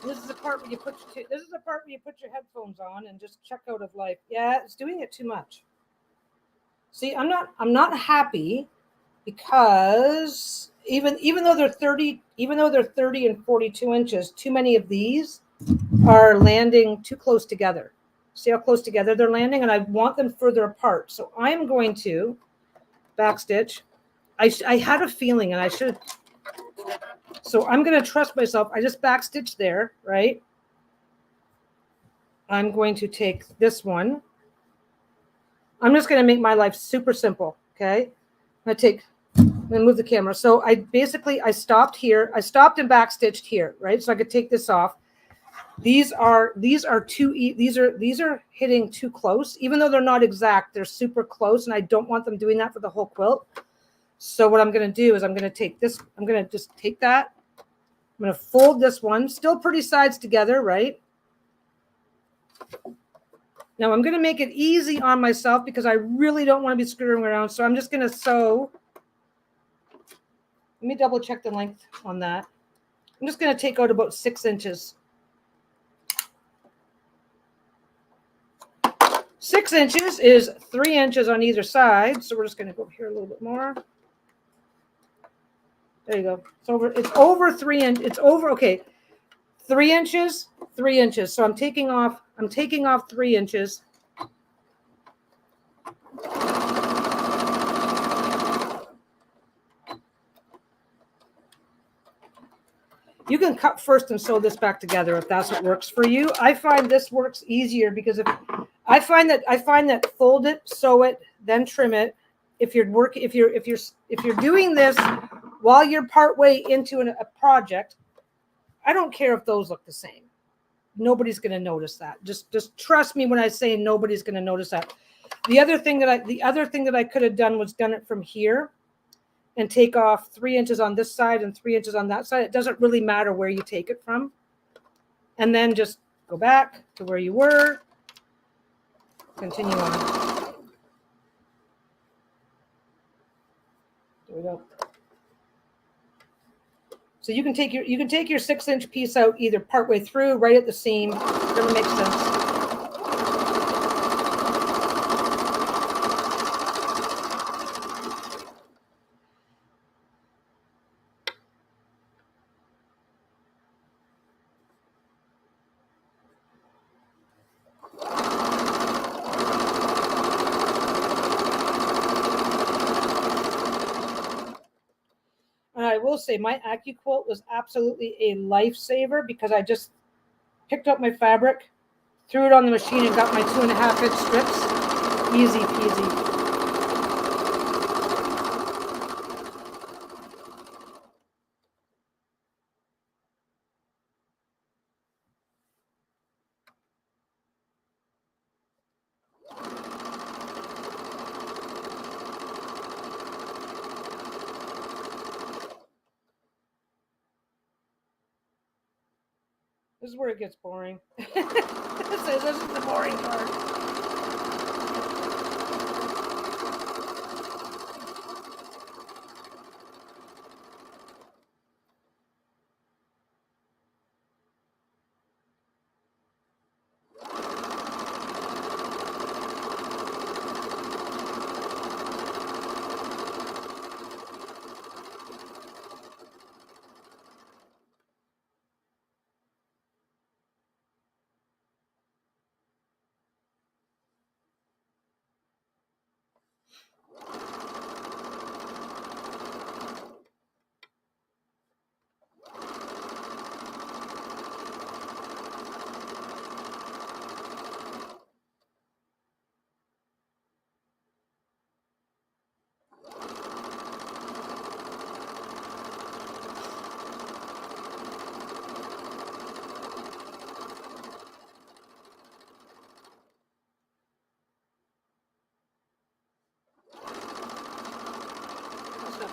this is the part where you put your headphones on and just check out of life. Yeah, it's doing it too much. See, I'm not happy because even though they're 30 and 42 inches, too many of these are landing too close together. See how close together they're landing, and I want them further apart. So I'm going to backstitch. I had a feeling, and I should. So I'm going to trust myself. I just backstitch there, right? I'm going to take this one. I'm just going to make my life super simple, okay? I'm going to move the camera. So I stopped here. I stopped and backstitched here, right? So I could take this off. These are hitting too close. Even though they're not exact, they're super close, and I don't want them doing that for the whole quilt. So what I'm going to do is I'm going to take this. I'm going to just take that. I'm going to fold this one, still pretty sides together, right? Now I'm going to make it easy on myself because I really don't want to be screwing around. So I'm just going to sew. Let me double check the length on that. I'm just going to take out about 6 inches. 6 inches is 3 inches on either side. So we're just going to go here a little bit more. There you go. It's over 3 inches. It's over, okay. 3 inches, 3 inches. So I'm taking off 3 inches. You can cut first and sew this back together if that's what works for you. I find this works easier because I find that fold it, sew it, then trim it. If you're doing this while you're partway into a project, I don't care if those look the same. Nobody's going to notice that. Just trust me when I say nobody's going to notice that. The other thing that I could have done was done it from here and take off 3 inches on this side and 3 inches on that side. It doesn't really matter where you take it from. And then just go back to where you were. Continue on. There we go. So you can take your 6 inch piece out either partway through, right at the seam, whatever makes sense. And I will say my AccuQuilt was absolutely a lifesaver because I just picked up my fabric, threw it on the machine, and got my 2.5 inch strips. Easy peasy. This is where it gets boring. This is the boring part.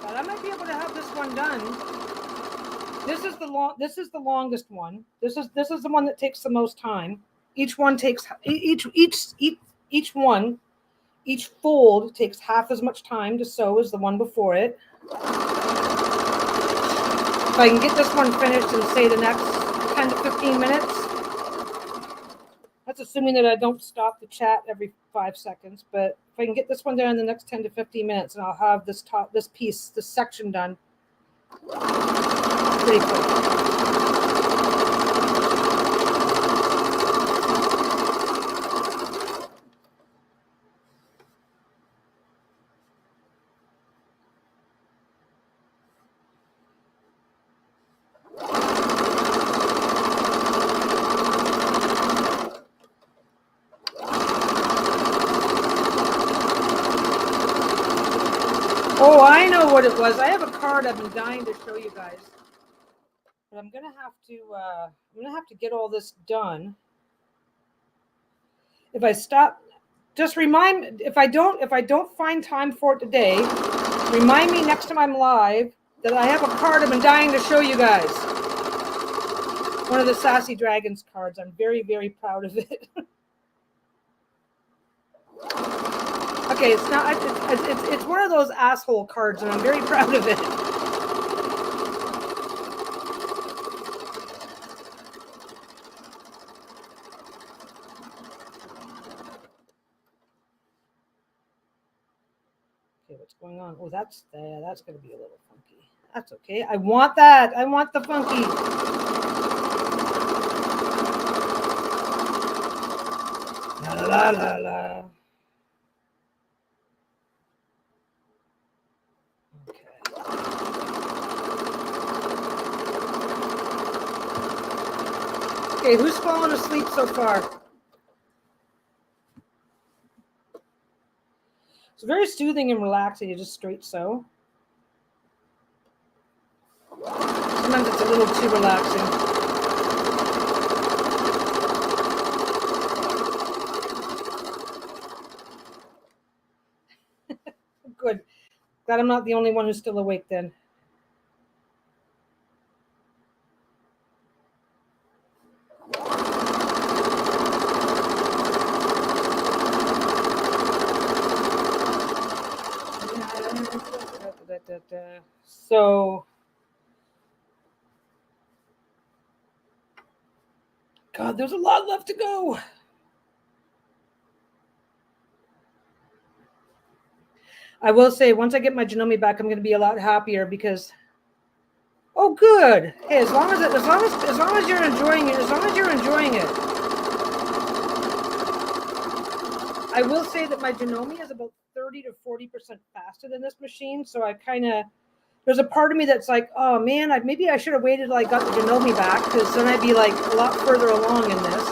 But I might be able to have this one done. This is the longest one. This is the one that takes the most time. Each one takes each fold takes half as much time to sew as the one before it. If I can get this one finished in, say, the next 10 to 15 minutes, that's assuming that I don't stop the chat every 5 seconds, but if I can get this one done in the next 10 to 15 minutes, and I'll have this section done pretty quick. Oh, I know what it was. I have a card I've been dying to show you guys, but I'm gonna have to get all this done. If I stop, just remind, if I don't find time for it today, remind me next time I'm live that I have a card I've been dying to show you guys. One of the Sassy Dragons cards. I'm very, very proud of it. Okay, it's not. It's one of those asshole cards, and I'm very proud of it. Okay, what's going on? Oh, that's going to be a little funky. That's okay. I want that. I want the funky. La la la la. Okay, who's fallen asleep so far? It's very soothing and relaxing. You just straight sew. Sometimes it's a little too relaxing. Good. Glad I'm not the only one who's still awake then. So, God, there's a lot left to go. I will say, once I get my Janome back, I'm going to be a lot happier because, oh, good. Hey, as long as you're enjoying it, I will say that my Janome is about 30 to 40% faster than this machine. So I there's a part of me that's like, oh man, maybe I should have waited till I got the Janome back, because then I'd be like a lot further along in this.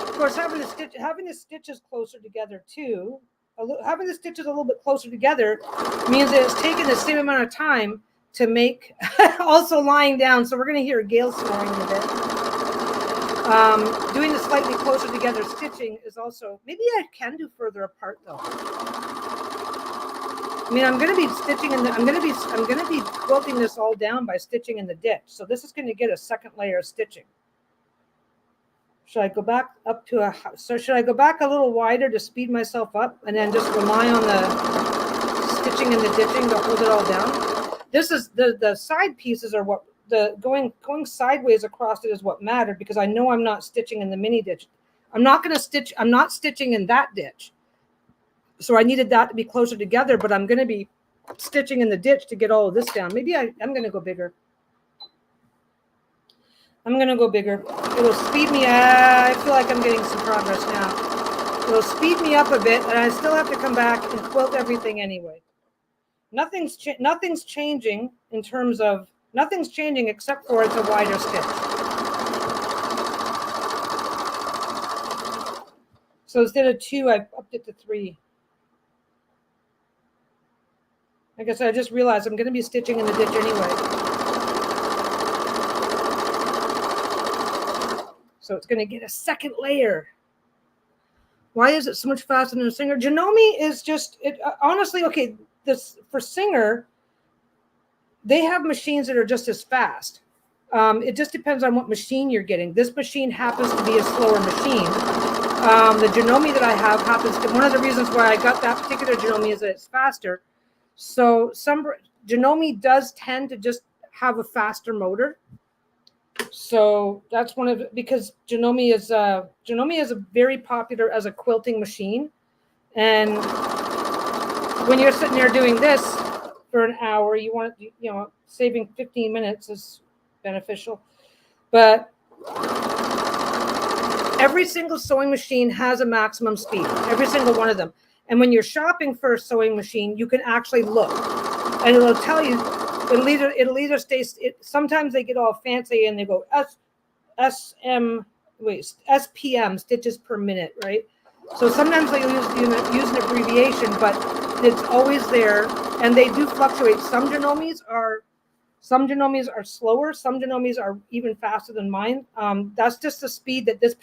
Of course, having the stitches closer together too. Having the stitches a little bit closer together means that it's taking the same amount of time to make. Also lying down, so we're going to hear Gail snoring in a bit. Doing the slightly closer together stitching is also, maybe I can do further apart though. I mean, I'm going to be stitching I'm going to be quilting this all down by stitching in the ditch. So this is going to get a second layer of stitching. Should I go back up to should I go back a little wider to speed myself up and then just rely on the stitching and the ditching to hold it all down? This is the side pieces are what going sideways across it is what mattered, because I know I'm not stitching in the mini ditch. I'm not stitching in that ditch. So I needed that to be closer together, but I'm going to be stitching in the ditch to get all of this down. Maybe I'm going to go bigger. I'm going to go bigger. It'll speed me. I feel like I'm getting some progress now. It'll speed me up a bit, and I still have to come back and quilt everything anyway. Nothing's changing in terms of, nothing's changing except for it's a wider stitch. So instead of 2, I've upped it to 3. Like I said, I just realized I'm going to be stitching in the ditch anyway. So it's going to get a second layer. Why is it so much faster than a Singer? Janome is just, honestly, okay, this for Singer, they have machines that are just as fast. It just depends on what machine you're getting. This machine happens to be a slower machine. The Janome that I have happens to, one of the reasons why I got that particular Janome is that it's faster. So some Janome does tend to just have a faster motor. So that's one of it, because Janome is a very popular as a quilting machine. And when you're sitting there doing this for an hour, you want, saving 15 minutes is beneficial. But every single sewing machine has a maximum speed, every single one of them. And when you're shopping for a sewing machine, you can actually look, and it'll tell you. It'll either stay. Sometimes they get all fancy and they go SPM, stitches per minute, right? So sometimes they use an abbreviation, but it's always there, and they do fluctuate. Some Janomes are slower. Some Janomes are even faster than mine. That's just the speed that this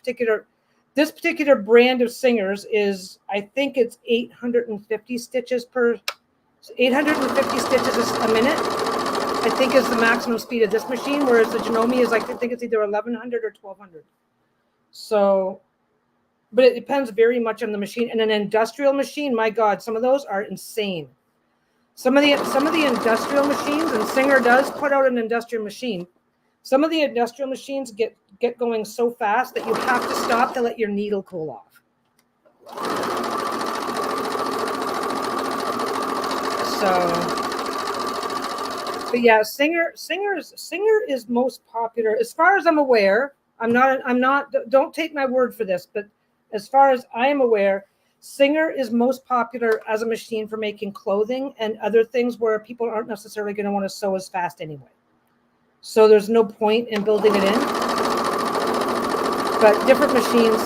particular brand of Singers is. I think it's 850 stitches a minute. I think is the maximum speed of this machine, whereas the Janome is I think it's either 1100 or 1200. So, but it depends very much on the machine. And an industrial machine, my God, some of those are insane. Some of the industrial machines, and Singer does put out an industrial machine. Some of the industrial machines get going so fast that you have to stop to let your needle cool off. So, but yeah, Singer is most popular as far as I'm aware. I'm not. Don't take my word for this, but as far as I am aware, Singer is most popular as a machine for making clothing and other things where people aren't necessarily going to want to sew as fast anyway. So there's no point in building it in. But different machines,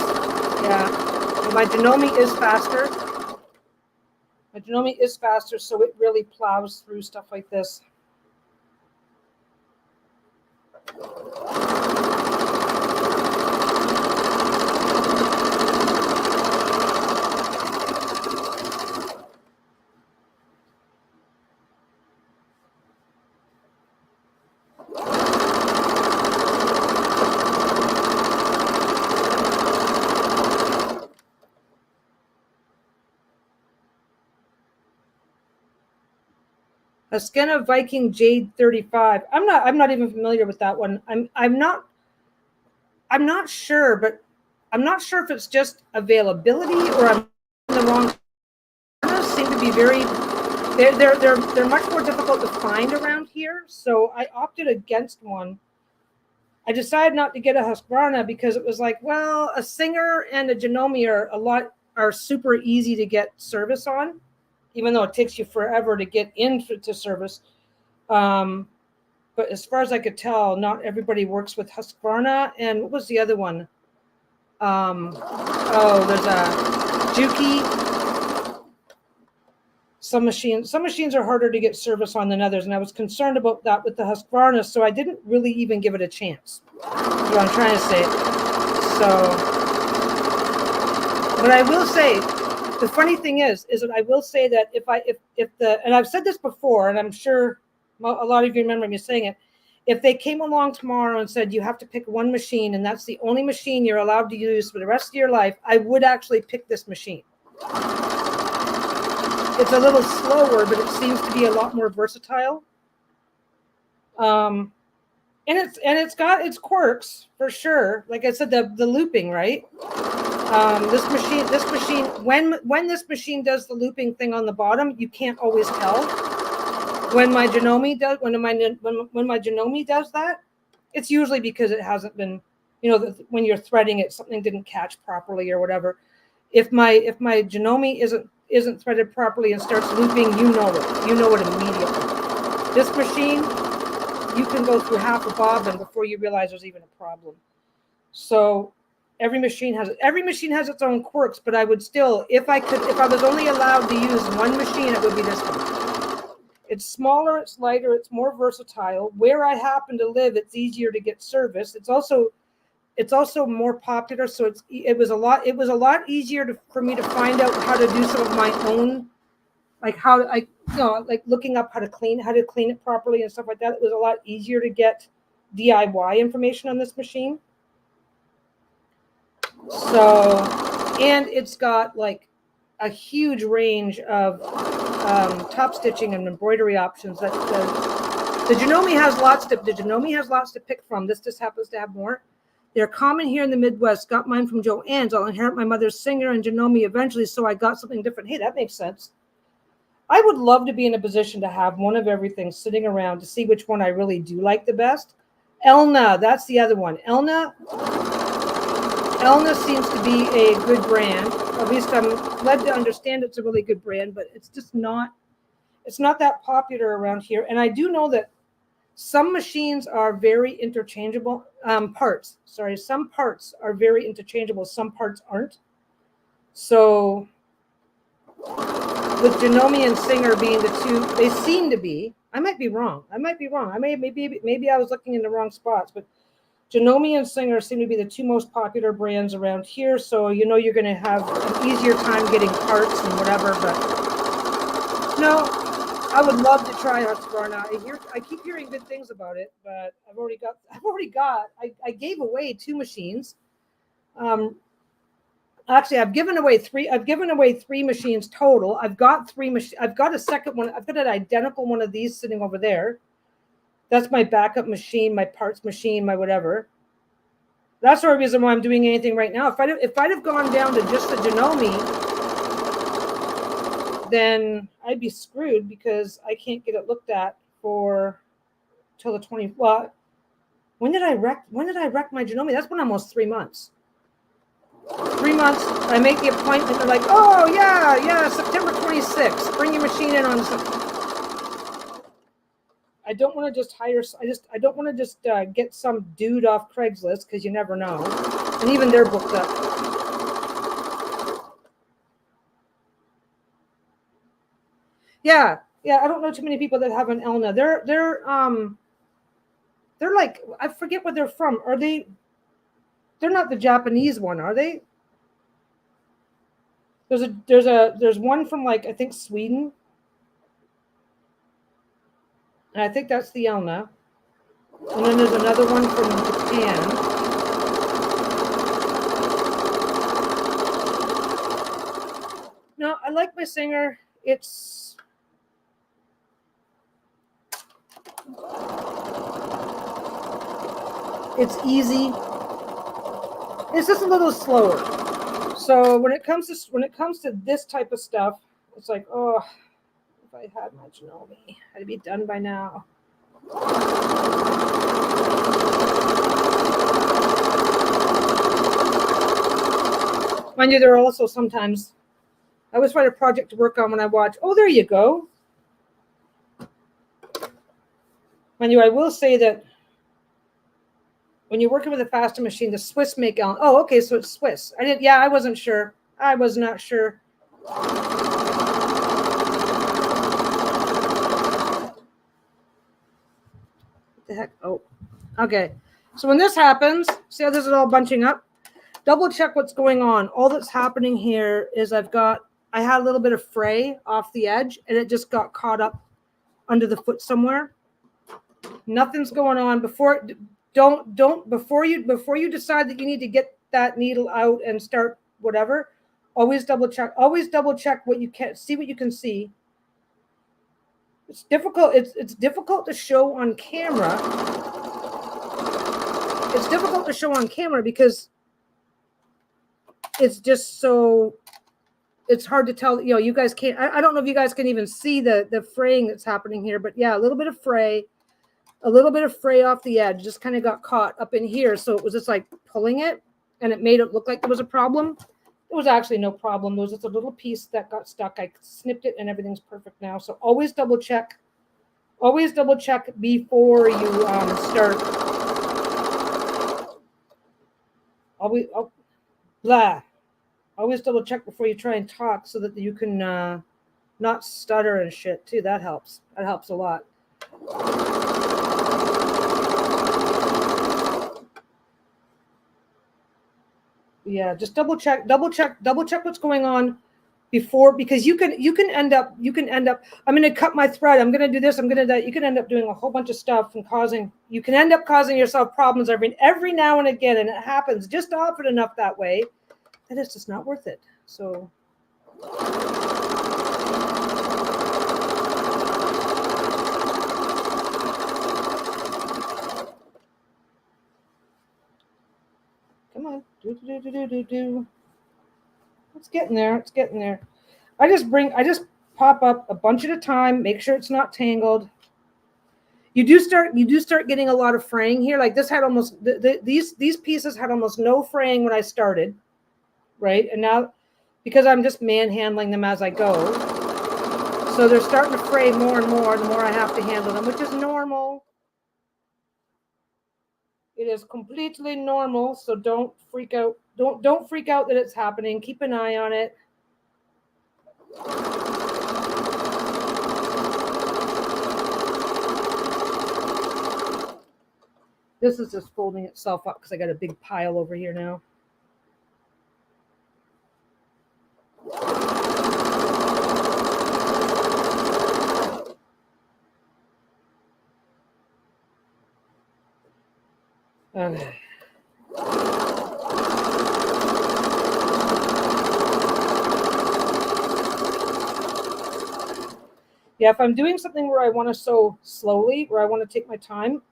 yeah. My Janome is faster. So it really plows through stuff like this. Askena Viking Jade 35. I'm not even familiar with that one. I'm not sure, but I'm not sure if it's just availability or I'm in the wrong. Those seem to be they're much more difficult to find around here. So I opted against one. I decided not to get a Husqvarna because it was like, well, a Singer and a Janome are super easy to get service on, even though it takes you forever to get into service. But as far as I could tell, not everybody works with Husqvarna. And what was the other one? There's a Juki. Some machines are harder to get service on than others, and I was concerned about that with the Husqvarna, so I didn't really even give it a chance. That's what I'm trying to say. So, but I will say, the funny thing is that I will say that and I've said this before, and I'm sure a lot of you remember me saying it, if they came along tomorrow and said you have to pick one machine and that's the only machine you're allowed to use for the rest of your life, I would actually pick this machine. It's a little slower, but it seems to be a lot more versatile. And it's got its quirks for sure. Like I said, the looping, right? This machine, when this machine does the looping thing on the bottom, you can't always tell. When my Janome does that, it's usually because it hasn't been, when you're threading it, something didn't catch properly or whatever. If my Janome isn't threaded properly and starts looping, you know it immediately. This machine, you can go through half a bobbin before you realize there's even a problem. So every machine has its own quirks, but I would still, if I was only allowed to use one machine, it would be this one. It's smaller, it's lighter, it's more versatile. Where I happen to live, it's easier to get service. It's also more popular, so it was a lot easier for me to find out how to do some of my own, like how I like looking up how to clean it properly and stuff like that. It was a lot easier to get DIY information on this machine. So, and it's got like a huge range of top stitching and embroidery options. That the Janome has lots to pick from. This just happens to have more. They're common here in the Midwest. Got mine from Joann's. I'll inherit my mother's Singer and Janome eventually, so I got something different. Hey, that makes sense. I would love to be in a position to have one of everything sitting around to see which one I really do like the best. Elna, that's the other one. Elna seems to be a good brand. At least I'm led to understand it's a really good brand, but it's just not that popular around here. And I do know that some machines are very interchangeable. Some parts are very interchangeable. Some parts aren't. So with Janome and Singer being the two, they seem to be. I might be wrong. Maybe I was looking in the wrong spots, but Janome and Singer seem to be the two most popular brands around here. So you're going to have an easier time getting parts and whatever. But no, I would love to try Husqvarna. I keep hearing good things about it, but I gave away 2 machines. Actually, I've given away 3 machines total. I've got a second one. I've got an identical one of these sitting over there. That's my backup machine, my parts machine, my whatever. That's the reason why I'm doing anything right now. If I'd have gone down to just the Janome, then I'd be screwed because I can't get it looked at till the 20. Well, when did I wreck my Janome? That's been almost 3 months. 3 months. I make the appointment. They're like, oh yeah, September 26th. Bring your machine in on September. I don't want to just I don't want to just get some dude off Craigslist, because you never know. And even they're booked up. Yeah. I don't know too many people that have an Elna. They're like, I forget where they're from. Are they? They're not the Japanese one, are they? There's one from, like, I think Sweden. And I think that's the Elna. And then there's another one from Japan. No, I like my Singer. It's easy. It's just a little slower. So when it comes to this type of stuff, it's like, oh, if I had my Janome, I'd be done by now. Mind you, there are also sometimes I always find a project to work on when I watch. Oh, there you go. Mind you, I will say that when you're working with a faster machine, the Swiss make Elna. Oh, okay, so it's Swiss. I wasn't sure. I was not sure. What the heck? Oh, okay. So when this happens, see how this is all bunching up? Double check what's going on. All that's happening here is I had a little bit of fray off the edge, and it just got caught up under the foot somewhere. Nothing's going on. Before you decide that you need to get that needle out and start whatever, always double check. Always double check what you can see, what you can see. It's difficult. It's difficult to show on camera. It's difficult to show on camera because it's just so. It's hard to tell. You guys can't. I don't know if you guys can even see the fraying that's happening here, but yeah, a little bit of fray off the edge. Just kind of got caught up in here, so it was just like pulling it, and it made it look like there was a problem. There was actually no problem. There was just a little piece that got stuck. I snipped it, and everything's perfect now. So always double check. Always double check before you start. Always double check before you try and talk so that you can not stutter and shit too. That helps. That helps a lot. Yeah, just double check what's going on before, because you can end up I'm going to cut my thread, I'm going to do this, I'm going to that. You can end up doing a whole bunch of stuff and you can end up causing yourself problems every now and again, and it happens just often enough that way that it's just not worth it. So come on, do. It's getting there. It's getting there. I just pop up a bunch at a time. Make sure it's not tangled. You do start getting a lot of fraying here. Like this had almost these pieces had almost no fraying when I started, right? And now, because I'm just manhandling them as I go, so they're starting to fray more and more the more I have to handle them, which is normal. It is completely normal. So don't freak out. Don't freak out that it's happening. Keep an eye on it. This is just folding itself up because I got a big pile over here now. Okay. Yeah, if I'm doing something where I want to sew slowly, where I want to take my time,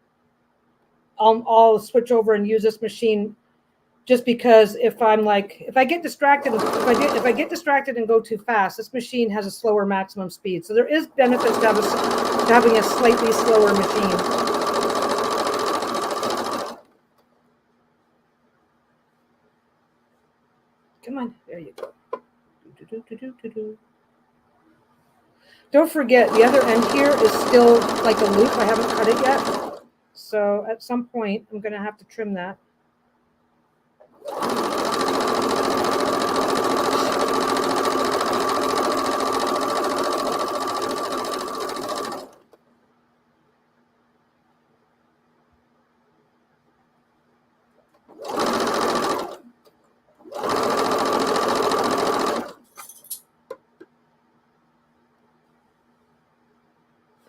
I'll switch over and use this machine, just because if I get distracted, if I get distracted and go too fast, this machine has a slower maximum speed. So there is benefits to having a slightly slower machine. Come on, there you go. Don't forget, the other end here is still like a loop. I haven't cut it yet. So at some point, I'm going to have to trim that.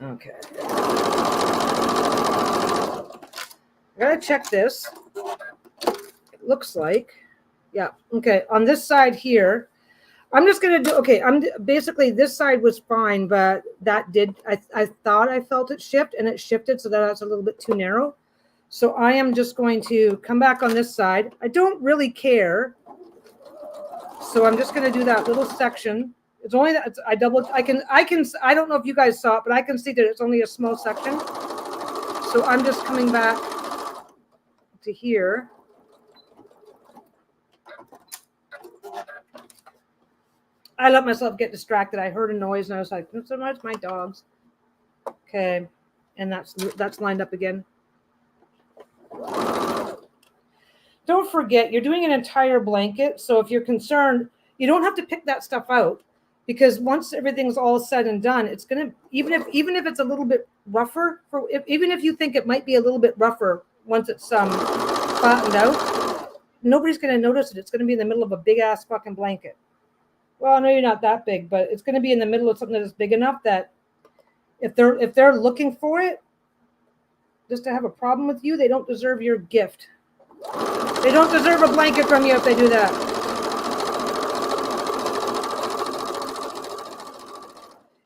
Okay. I gotta check this. It looks like, yeah. Okay, on this side here, I'm just gonna do. Okay, basically this side was fine, but that did. I thought I felt it shift, and it shifted, so that's a little bit too narrow. So I am just going to come back on this side. I don't really care, so I'm just gonna do that little section. It's only that I don't know if you guys saw it, but I can see that it's only a small section. So I'm just coming back to here. I let myself get distracted. I heard a noise and I was like, "It's my dogs." Okay, and that's lined up again. Don't forget, you're doing an entire blanket, so if you're concerned, you don't have to pick that stuff out, because once everything's all said and done, it's gonna, even if it's a little bit rougher, even if you think it might be a little bit rougher once it's flattened out, nobody's gonna notice it. It's gonna be in the middle of a big ass fucking blanket. Well, I know you're not that big, but it's gonna be in the middle of something that is big enough that if they're looking for it, just to have a problem with you, they don't deserve your gift. They don't deserve a blanket from you if they do that.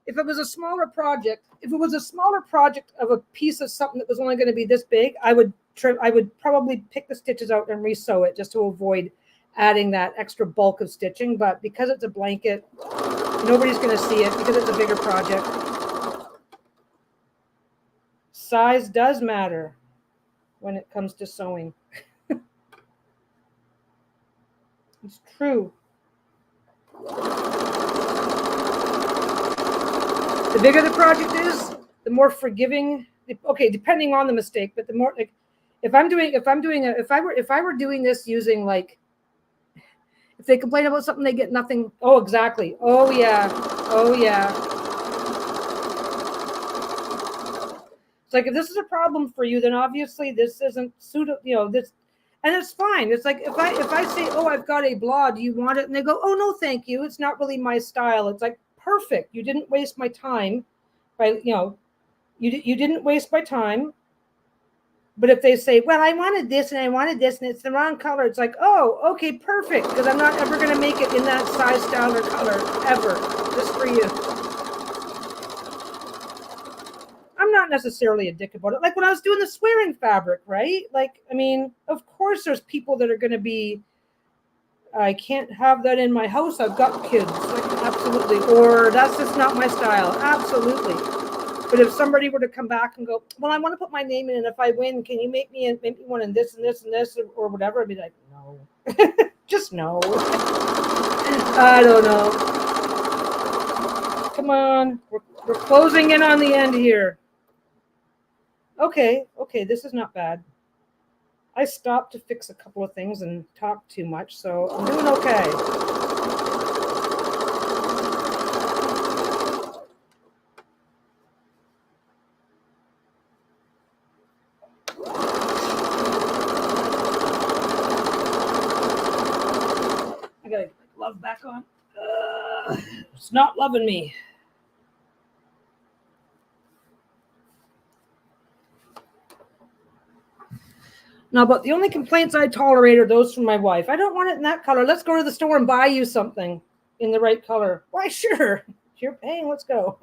If it was a smaller project of a piece of something that was only going to be this big, I would probably pick the stitches out and re-sew it just to avoid adding that extra bulk of stitching. But because it's a blanket, nobody's going to see it because it's a bigger project. Size does matter when it comes to sewing. It's true. The bigger the project is, the more forgiving. Okay, depending on the mistake, but the more, like, if I were doing this using, like, if they complain about something, they get nothing. Oh, exactly. Oh yeah. Oh yeah. It's like if this is a problem for you, then obviously this isn't suitable. You know this, and it's fine. It's like if I say, oh, I've got a blah, do you want it? And they go, oh no, thank you. It's not really my style. It's like perfect. You didn't waste my time, by you didn't waste my time. But if they say, well, I wanted this and I wanted this and it's the wrong color, it's like, oh, okay, perfect. Because I'm not ever going to make it in that size, style, or color ever, just for you. I'm not necessarily a dick about it. Like when I was doing the swearing fabric, right? Like, I mean, of course there's people that are going to be, I can't have that in my house. I've got kids. Like, absolutely. Or that's just not my style. Absolutely. But if somebody were to come back and go, well, I want to put my name in, and if I win, can you make me one in this and this and this or whatever? I'd be like, no, just no. I don't know. Come on, we're closing in on the end here. Okay, this is not bad. I stopped to fix a couple of things and talked too much, so I'm doing okay. I gotta get my glove back on. It's not loving me. No, but the only complaints I tolerate are those from my wife. I don't want it in that color. Let's go to the store and buy you something in the right color. Why, sure. You're paying. Let's go.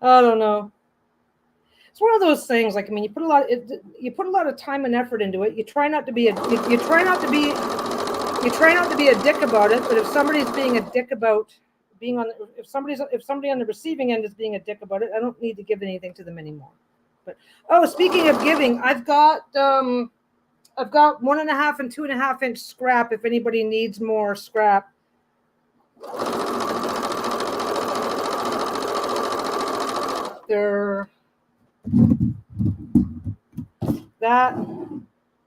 I don't know. It's one of those things. Like, I mean, you put a lot of time and effort into it. You try not to be a dick about it. But if somebody's being a dick about if somebody on the receiving end is being a dick about it, I don't need to give anything to them anymore. But speaking of giving, I've got 1.5 and 2.5 inch scrap. If anybody needs more scrap, that's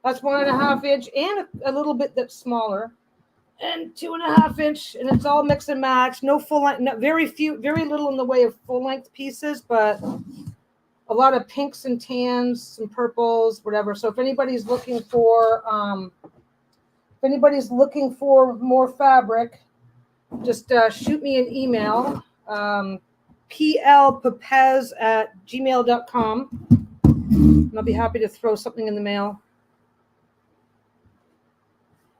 1.5 inch and a little bit that's smaller, and 2.5 inch, and it's all mix and match. No full length, very little in the way of full length pieces, but a lot of pinks and tans, some purples, whatever. So if anybody's looking for more fabric, just shoot me an email, plpapez@gmail.com, and I'll be happy to throw something in the mail.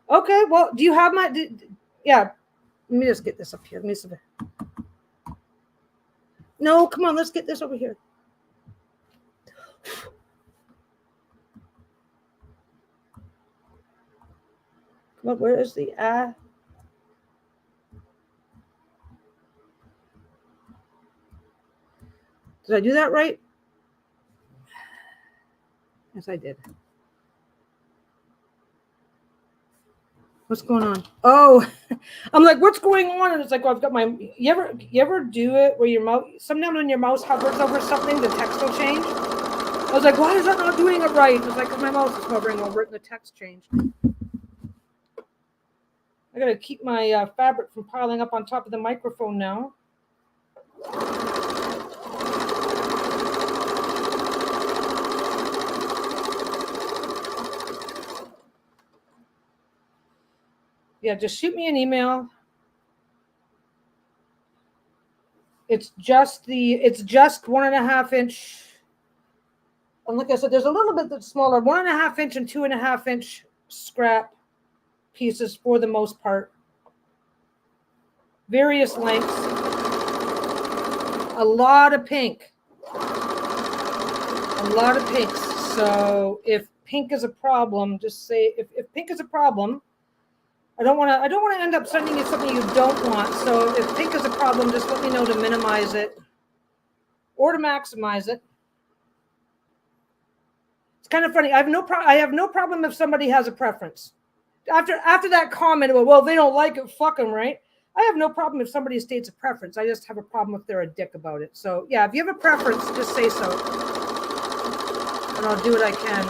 Okay, well, do you have yeah, let me just get this up here. No, come on, let's get this over here. Come on, where is the Did I do that right? Yes, I did. What's going on? Oh, I'm like, what's going on? And it's like, well, I've got my. You ever do it where your mouse? Sometimes when your mouse hovers over something, the text will change. I was like, why is that not doing it right? It was like, because my mouse is hovering over it and the text changed. I gotta keep my fabric from piling up on top of the microphone now. Yeah, just shoot me an email. It's just 1.5 inch. And like I said, there's a little bit that's smaller, 1.5 inch and 2.5 inch scrap pieces for the most part. Various lengths. A lot of pink. A lot of pinks. So if pink is a problem, just say if pink is a problem. I don't want to end up sending you something you don't want. So if pink is a problem, just let me know to minimize it or to maximize it. It's kind of funny. I have no problem if somebody has a preference. After that comment, well, they don't like it, fuck them, right? I have no problem if somebody states a preference. I just have a problem if they're a dick about it. So yeah, if you have a preference, just say so, and I'll do what I can.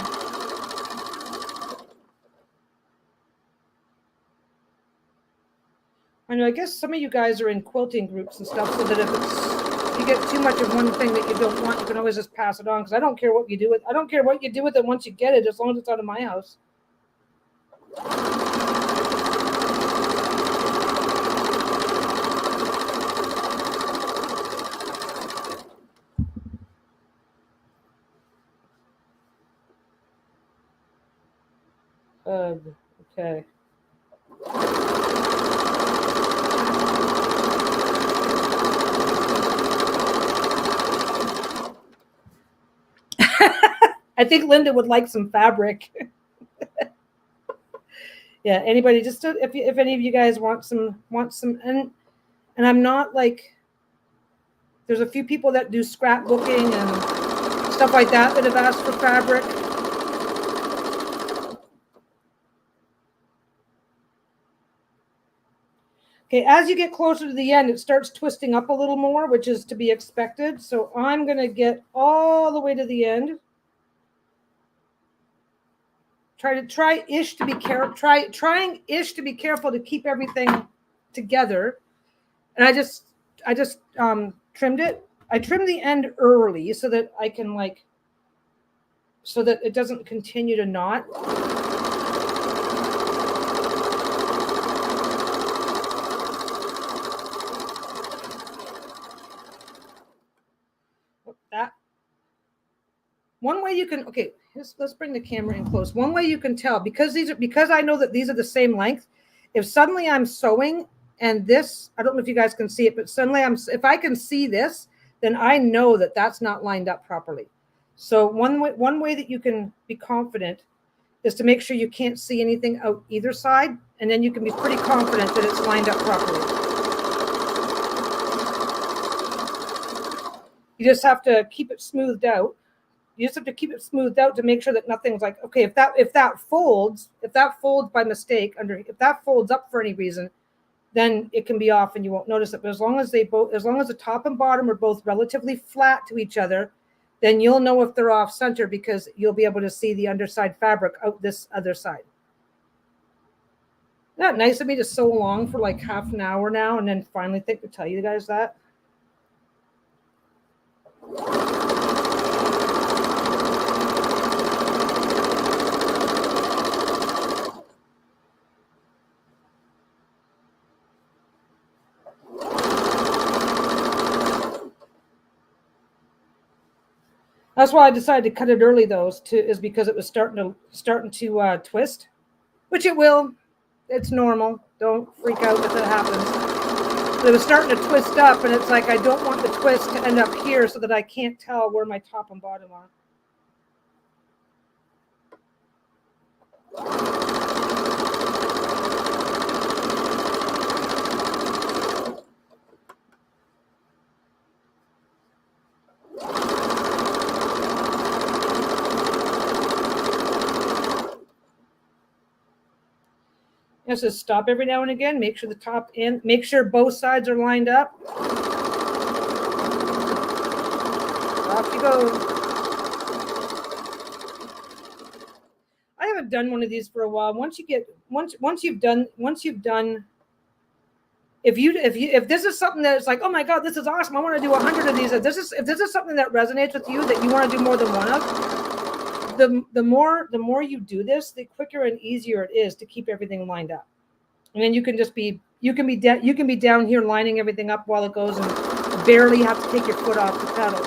I know, I guess some of you guys are in quilting groups and stuff, so that if you get too much of one thing that you don't want, you can always just pass it on. Because I don't care what you do with. I don't care what you do with it once you get it, as long as it's out of my house. Okay. I think Linda would like some fabric. Yeah, anybody, just if any of you guys want some, and I'm not like, there's a few people that do scrapbooking and stuff like that have asked for fabric. Okay, as you get closer to the end, it starts twisting up a little more, which is to be expected. So I'm going to get all the way to the end. Trying-ish to be careful to keep everything together. And I just trimmed it. I trimmed the end early so that I can so that it doesn't continue to knot. That one way you can, okay, let's bring the camera in close. One way you can tell, because I know that these are the same length. If suddenly I'm sewing and this, I don't know if you guys can see it, but suddenly if I can see this, then I know that that's not lined up properly. So one way that you can be confident is to make sure you can't see anything out either side, and then you can be pretty confident that it's lined up properly. You just have to keep it smoothed out. You just have to keep it smoothed out to make sure that nothing's like, okay, if that folds by mistake, if that folds up for any reason, then it can be off and you won't notice it. But as long as the top and bottom are both relatively flat to each other, then you'll know if they're off center, because you'll be able to see the underside fabric out this other side. Isn't that nice of me to sew along for like half an hour now and then finally think to tell you guys that? That's why I decided to cut it early, though, is because it was starting to twist, which it will. It's normal. Don't freak out if it happens. But it was starting to twist up, and it's like I don't want the twist to end up here so that I can't tell where my top and bottom are. Just stop every now and again. Make sure make sure both sides are lined up. Off you go. I haven't done one of these for a while. Once you've done, if this is something that's like, oh my God, this is awesome, I want to do 100 of these. If this is something that resonates with you, that you want to do more than one of, the more you do this, the quicker and easier it is to keep everything lined up. And then you can be down here lining everything up while it goes, and barely have to take your foot off the pedal.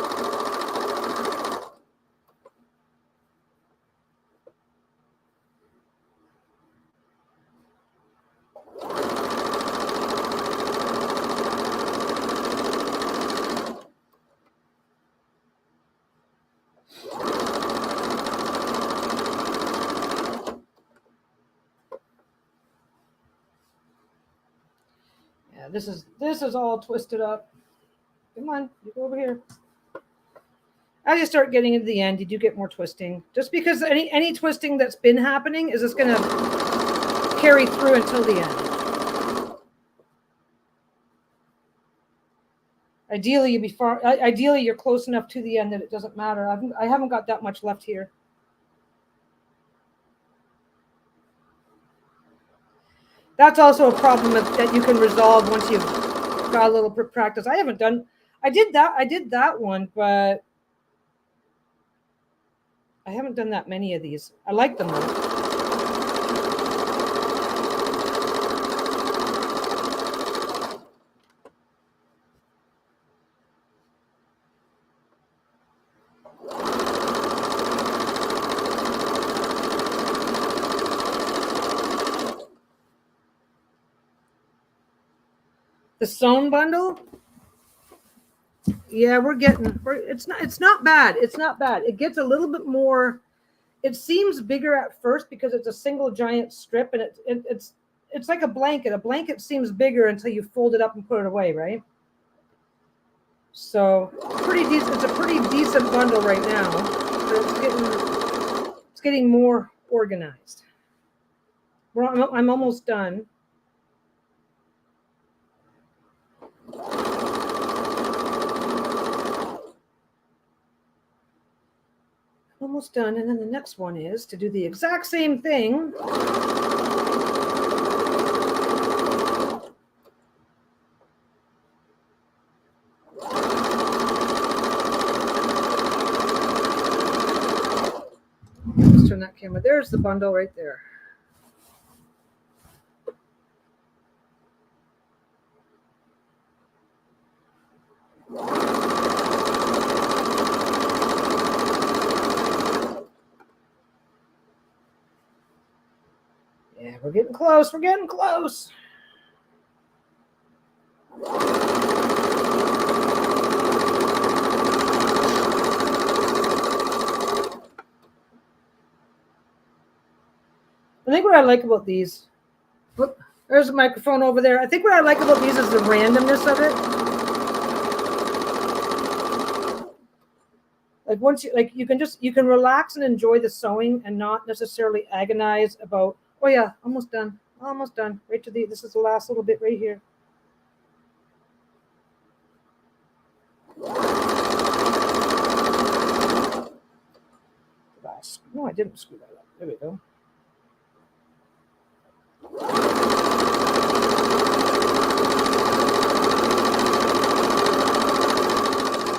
Yeah, this is all twisted up. Come on, you go over here. As you start getting into the end, you do get more twisting. Just because any twisting that's been happening is just going to carry through until the end. Ideally, you're close enough to the end that it doesn't matter. I haven't got that much left here. That's also a problem that you can resolve once you've got a little practice. I did that one, but I haven't done that many of these. I like them though. The sewn bundle, yeah, it's not bad. It's not bad. It gets a little bit more. It seems bigger at first because it's a single giant strip, and it's like a blanket. A blanket seems bigger until you fold it up and put it away, right? So pretty decent. It's a pretty decent bundle right now, but it's getting more organized. I'm almost done. Almost done, and then the next one is to do the exact same thing. Let's turn that camera. There's the bundle right there. Yeah, we're getting close. We're getting close. I think what I like about these, look, there's a microphone over there. I think what I like about these is the randomness of it. Like once you can relax and enjoy the sewing and not necessarily agonize about, oh yeah, almost done. Almost done. Right to this is the last little bit right here. No, I didn't screw that up. There we go.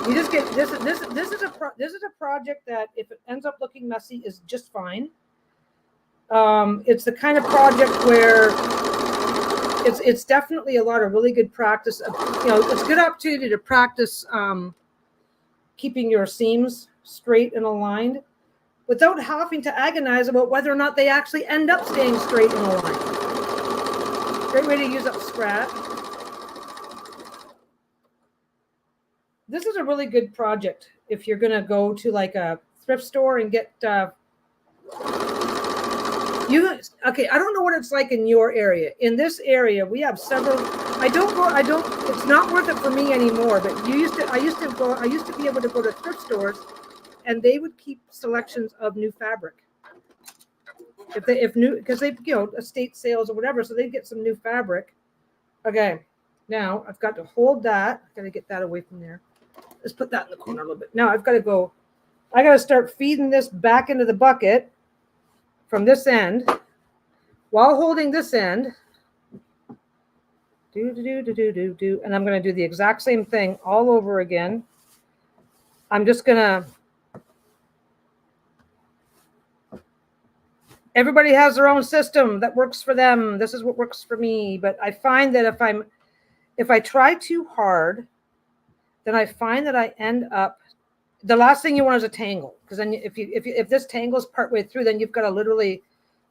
You just get this is a project that if it ends up looking messy is just fine. It's the kind of project where it's definitely a lot of really good practice. It's a good opportunity to practice keeping your seams straight and aligned without having to agonize about whether or not they actually end up staying straight and aligned. Great way to use up scrap. This is a really good project if you're going to go to like a thrift store and get I don't know what it's like in your area. In this area, we have several. It's not worth it for me anymore. But I used to be able to go to thrift stores, and they would keep selections of new fabric. Because they estate sales or whatever, so they'd get some new fabric. Okay, now I've got to hold that. I've got to get that away from there. Let's put that in the corner a little bit. Now I got to start feeding this back into the bucket from this end while holding this end. And I'm going to do the exact same thing all over again. I'm just going to. Everybody has their own system that works for them. This is what works for me. But I find that if I try too hard, then I find that I end up, the last thing you want is a tangle, because then if this tangles partway through, then you've got to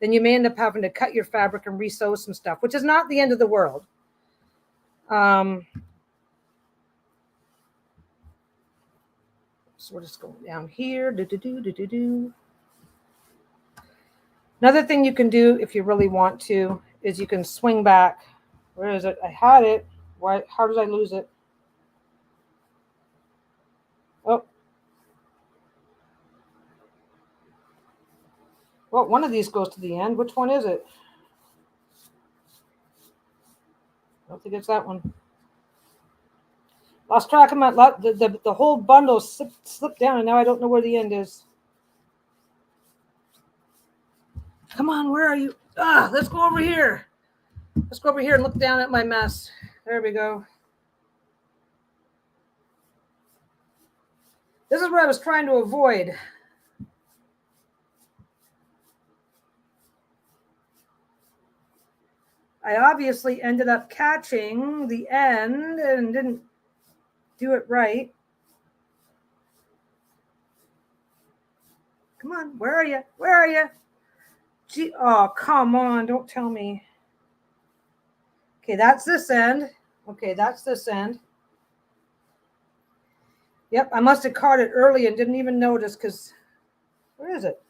then you may end up having to cut your fabric and re-sew some stuff, which is not the end of the world. So we're just going down here. Another thing you can do if you really want to is you can swing back. Where is it? I had it. Why? How did I lose it? Oh. Well, one of these goes to the end. Which one is it? I don't think it's that one. Lost track of the whole bundle slipped down, and now I don't know where the end is. Come on, where are you? Let's go over here. Let's go over here and look down at my mess. There we go. This is what I was trying to avoid. I obviously ended up catching the end and didn't do it right. Come on, where are you? Where are you? Gee, oh, come on, don't tell me. Okay, that's this end. Okay, that's this end. Yep, I must have caught it early and didn't even notice because, where is it?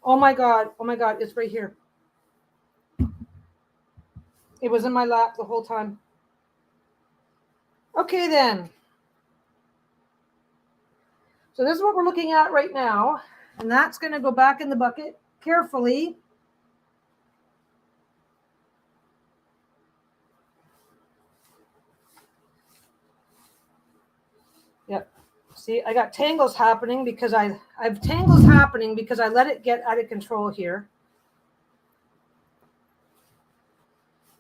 Oh my God, it's right here. It was in my lap the whole time. Okay then. So this is what we're looking at right now. And that's going to go back in the bucket carefully. Yep. See, I got tangles happening because I've tangles happening because I let it get out of control here.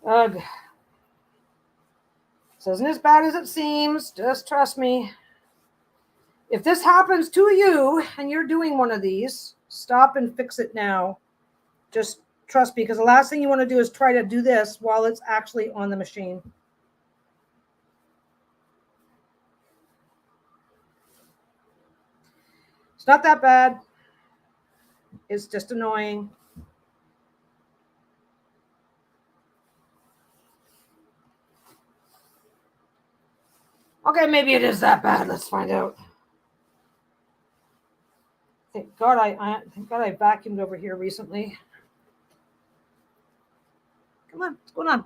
Ugh. This isn't as bad as it seems. Just trust me. If this happens to you and you're doing one of these, stop and fix it now. Just trust me, because the last thing you want to do is try to do this while it's actually on the machine. It's not that bad. It's just annoying. Okay, maybe it is that bad. Let's find out. Thank God I vacuumed over here recently. Come on, what's going on?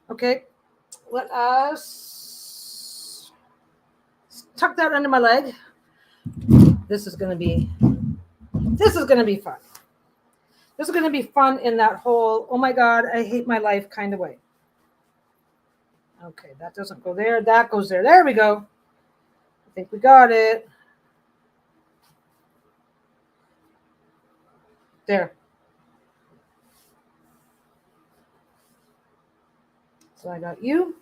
Okay, let us tuck that under my leg. This is going to be fun. This is going to be fun in that whole, oh my God, I hate my life kind of way. Okay, that doesn't go there. That goes there. There we go. I think we got it. There. So I got you.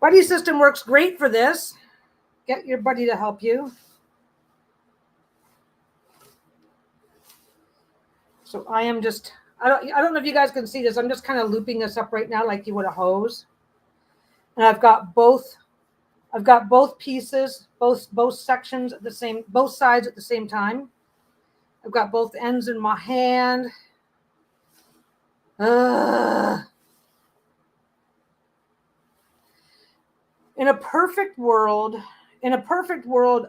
Buddy system works great for this. Get your buddy to help you. So I am just, I don't know if you guys can see this. I'm just kind of looping this up right now like you would a hose. And I've got both pieces, both sections at the same, both sides at the same time. I've got both ends in my hand. In a perfect world,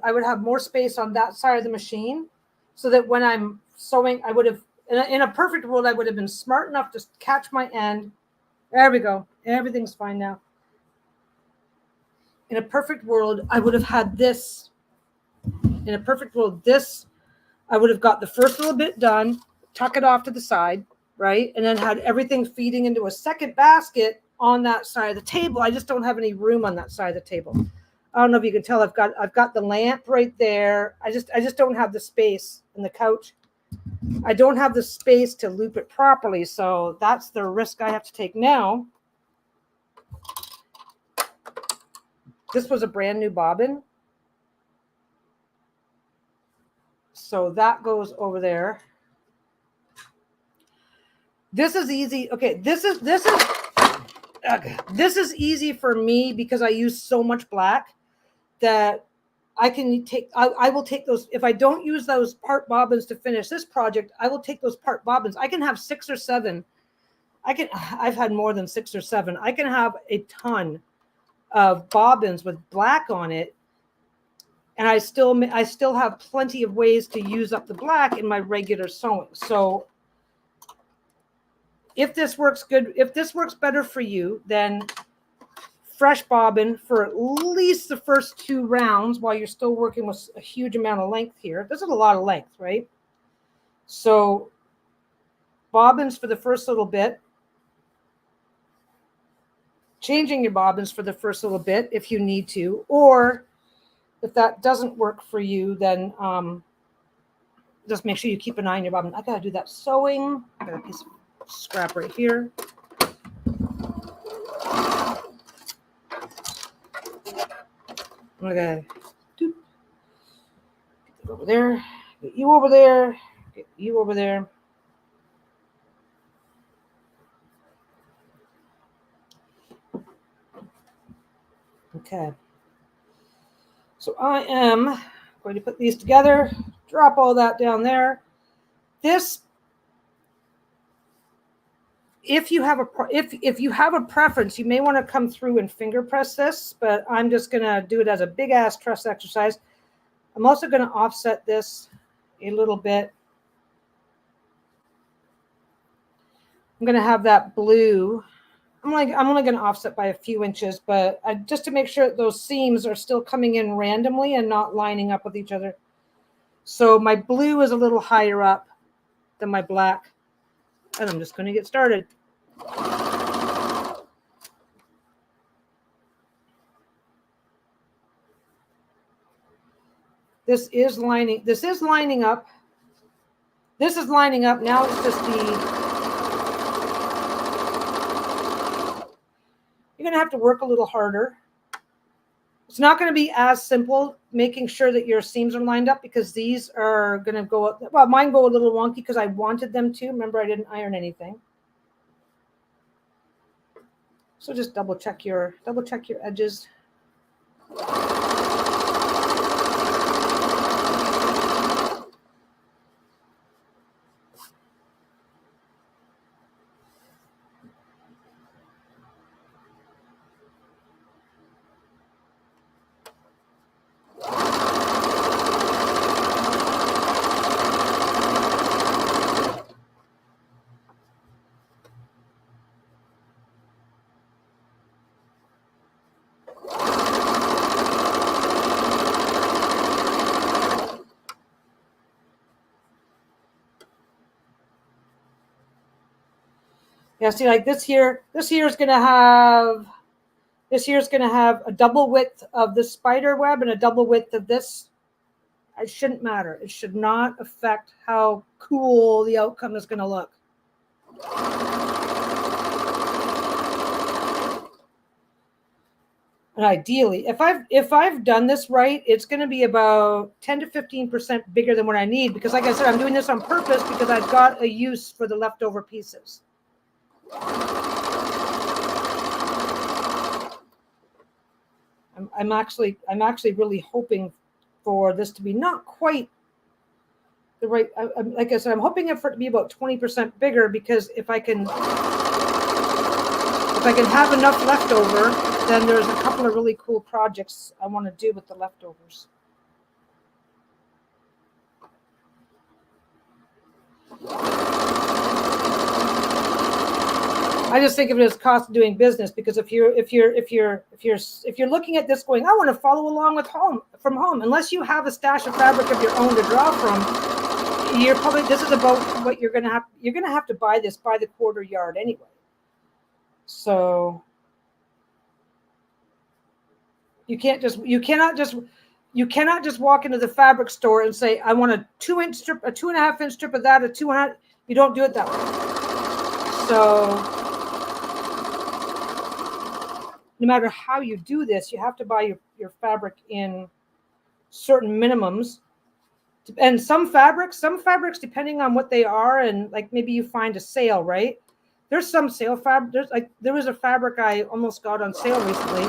I would have more space on that side of the machine so that when I'm sewing, I would have, in a perfect world, I would have been smart enough to catch my end. There we go. Everything's fine now. In a perfect world, I would have had this. In a perfect world, this, I would have got the first little bit done, tuck it off to the side, right? And then had everything feeding into a second basket on that side of the table. I just don't have any room on that side of the table. I don't know if you can tell. I've got the lamp right there. I just don't have the space in the couch. I don't have the space to loop it properly. So that's the risk I have to take now. This was a brand new bobbin. So that goes over there. This is easy. Okay, this is easy for me because I use so much black that I can take, I will take those. If I don't use those part bobbins to finish this project, I will take those part bobbins. I can have 6 or 7. I've had more than 6 or 7. I can have a ton of bobbins with black on it. And I still have plenty of ways to use up the black in my regular sewing. So if this works good, if this works better for you, then fresh bobbin for at least the first 2 rounds while you're still working with a huge amount of length here. This is a lot of length, right? So bobbins for the first little bit. Changing your bobbins for the first little bit if you need to, or If that doesn't work for you, then just make sure you keep an eye on your bobbin. I gotta do that sewing. I got a piece of scrap right here. Okay. Get over there. Get you over there. Get you over there. Okay. So I am going to put these together, drop all that down there. This, if you have a preference, you may want to come through and finger press this, but I'm just going to do it as a big ass truss exercise. I'm also going to offset this a little bit. I'm going to have that blue. I'm only going to offset by a few inches, but just to make sure that those seams are still coming in randomly and not lining up with each other. So my blue is a little higher up than my black, and I'm just going to get started. This is lining up. This is lining up. Now it's just you're going to have to work a little harder. It's not going to be as simple making sure that your seams are lined up, because these are going to go up. Well, mine go a little wonky because I wanted them to. Remember, I didn't iron anything. So just double check your edges. Yeah, see, like this here is going to have a double width of this spider web and a double width of this. It shouldn't matter. It should not affect how cool the outcome is going to look. And ideally, if I've done this right, it's going to be about 10 to 15% bigger than what I need, because like I said, I'm doing this on purpose because I've got a use for the leftover pieces. I'm actually really hoping for this to be not quite the right. Like I said, I'm hoping for it to be about 20% bigger, because if I can have enough leftover, then there's a couple of really cool projects I want to do with the leftovers. I just think of it as cost of doing business, because if you're looking at this going, I want to follow along with from home, unless you have a stash of fabric of your own to draw from, this is about what you're gonna have to buy this by the quarter yard anyway. So you cannot just walk into the fabric store and say, I want a 2-inch strip, a 2.5-inch strip of that, a 200. You don't do it that way. So no matter how you do this, you have to buy your fabric in certain minimums. And some fabrics, depending on what they are, and like maybe you find a sale, right? There's some sale fabric. There was a fabric I almost got on sale recently,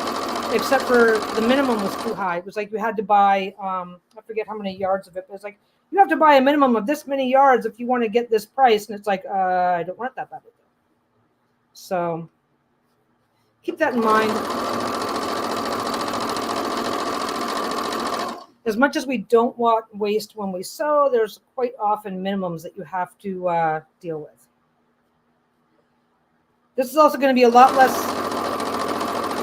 except for the minimum was too high. It was like you had to buy, I forget how many yards of it, but it's like you have to buy a minimum of this many yards if you want to get this price. And it's like, I don't want that fabric. So keep that in mind. As much as we don't want waste when we sew, there's quite often minimums that you have to deal with. This is also going to be a lot less.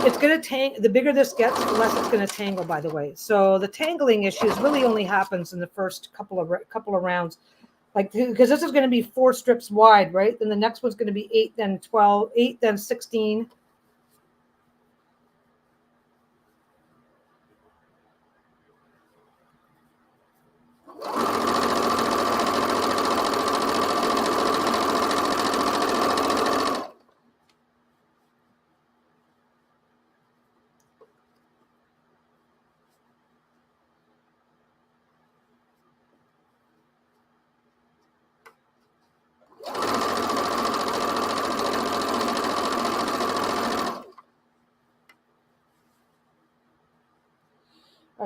It's going to tangle. The bigger this gets, the less it's going to tangle, by the way. So the tangling issues really only happens in the first couple of rounds. Like, because this is going to be 4 strips wide, right? Then the next one's going to be 8, then 12, 8, then 16.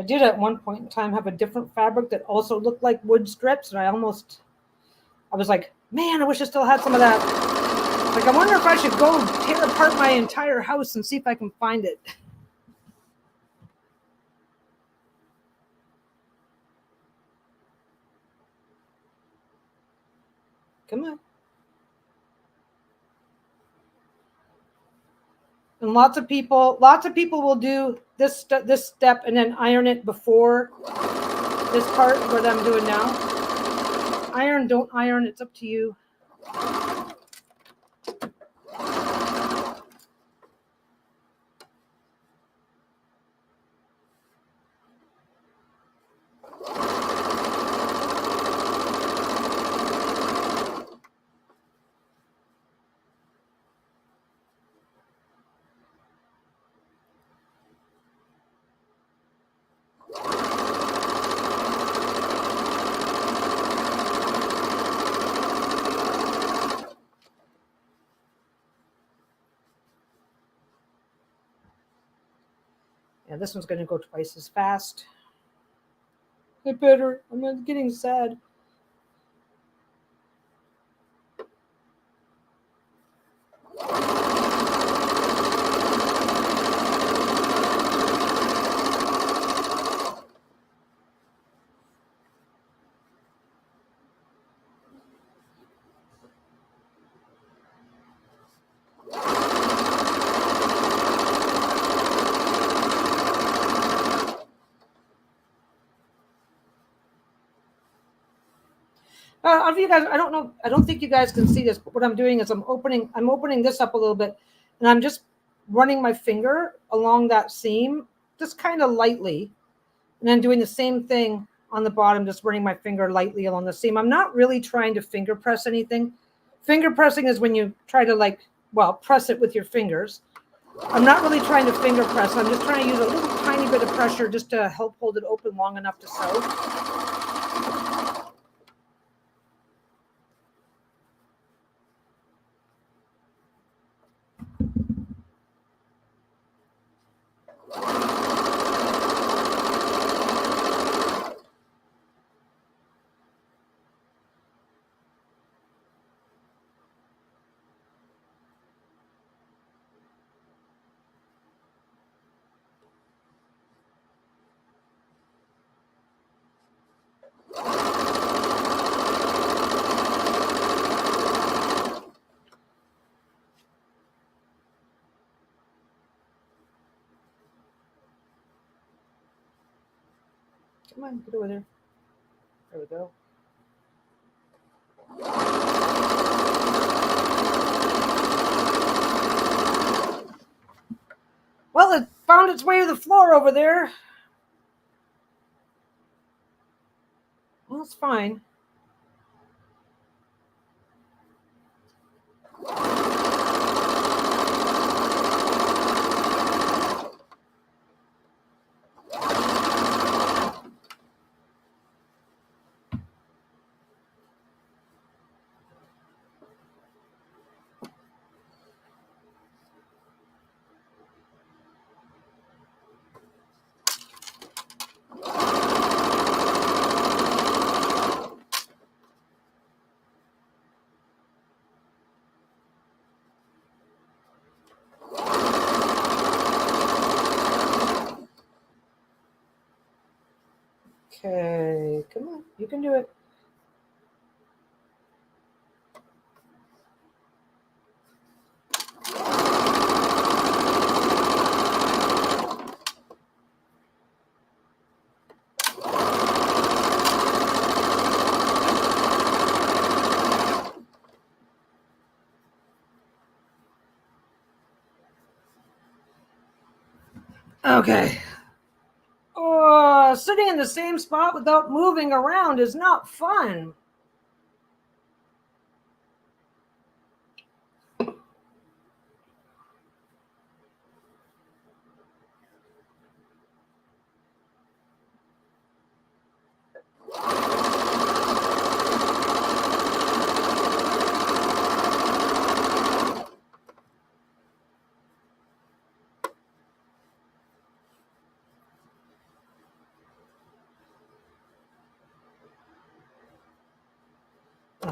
I did at one point in time have a different fabric that also looked like wood strips, and I was like, man, I wish I still had some of that. Like, I wonder if I should go tear apart my entire house and see if I can find it. Come on. And lots of people will do this step and then iron it before this part, what I'm doing now. Iron, don't iron, it's up to you. Yeah, this one's going to go twice as fast. I better. I'm getting sad. You guys, I don't know. I don't think you guys can see this, but what I'm doing is I'm opening this up a little bit, and I'm just running my finger along that seam, just kind of lightly, and then doing the same thing on the bottom, just running my finger lightly along the seam. I'm not really trying to finger press anything. Finger pressing is when you try to press it with your fingers. I'm not really trying to finger press. I'm just trying to use a little tiny bit of pressure just to help hold it open long enough to sew. Come on, get over there. There we go. Well, it found its way to the floor over there. Well, it's fine. Okay, come on, you can do it. Okay. Sitting in the same spot without moving around is not fun.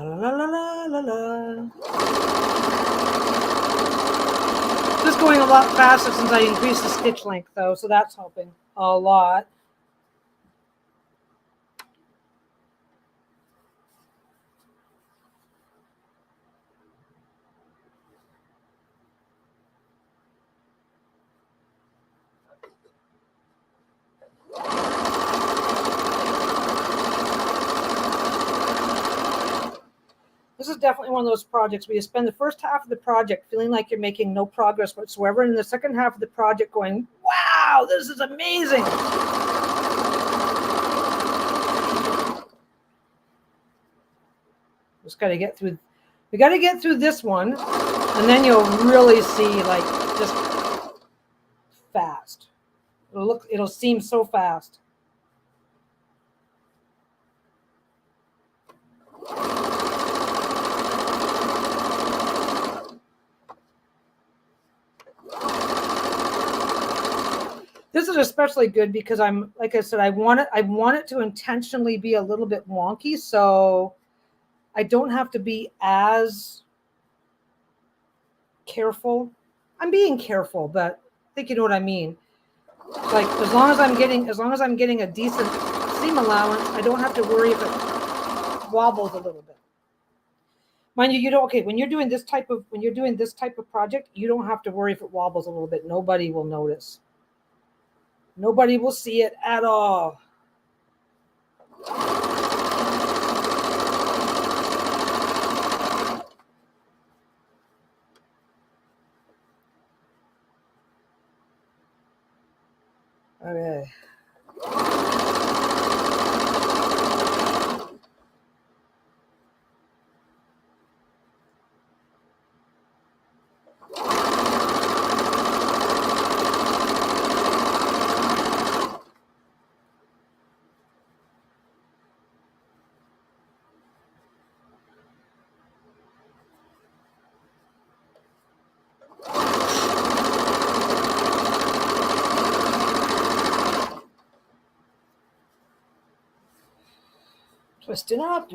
La, la, la, la, la. Just going a lot faster since I increased the stitch length though, so that's helping a lot. This is definitely one of those projects where you spend the first half of the project feeling like you're making no progress whatsoever, and in the second half of the project going, wow, this is amazing. Just got to get through. We got to get through this one, and then you'll really see like just fast. It'll seem so fast. This is especially good because I'm, like I said, I want it to intentionally be a little bit wonky, so I don't have to be as careful. I'm being careful, but I think you know what I mean. Like as long as I'm getting a decent seam allowance, I don't have to worry if it wobbles a little bit. Mind you, okay, when you're doing this type of project, you don't have to worry if it wobbles a little bit. Nobody will notice. Nobody will see it at all. Okay. Twisting up.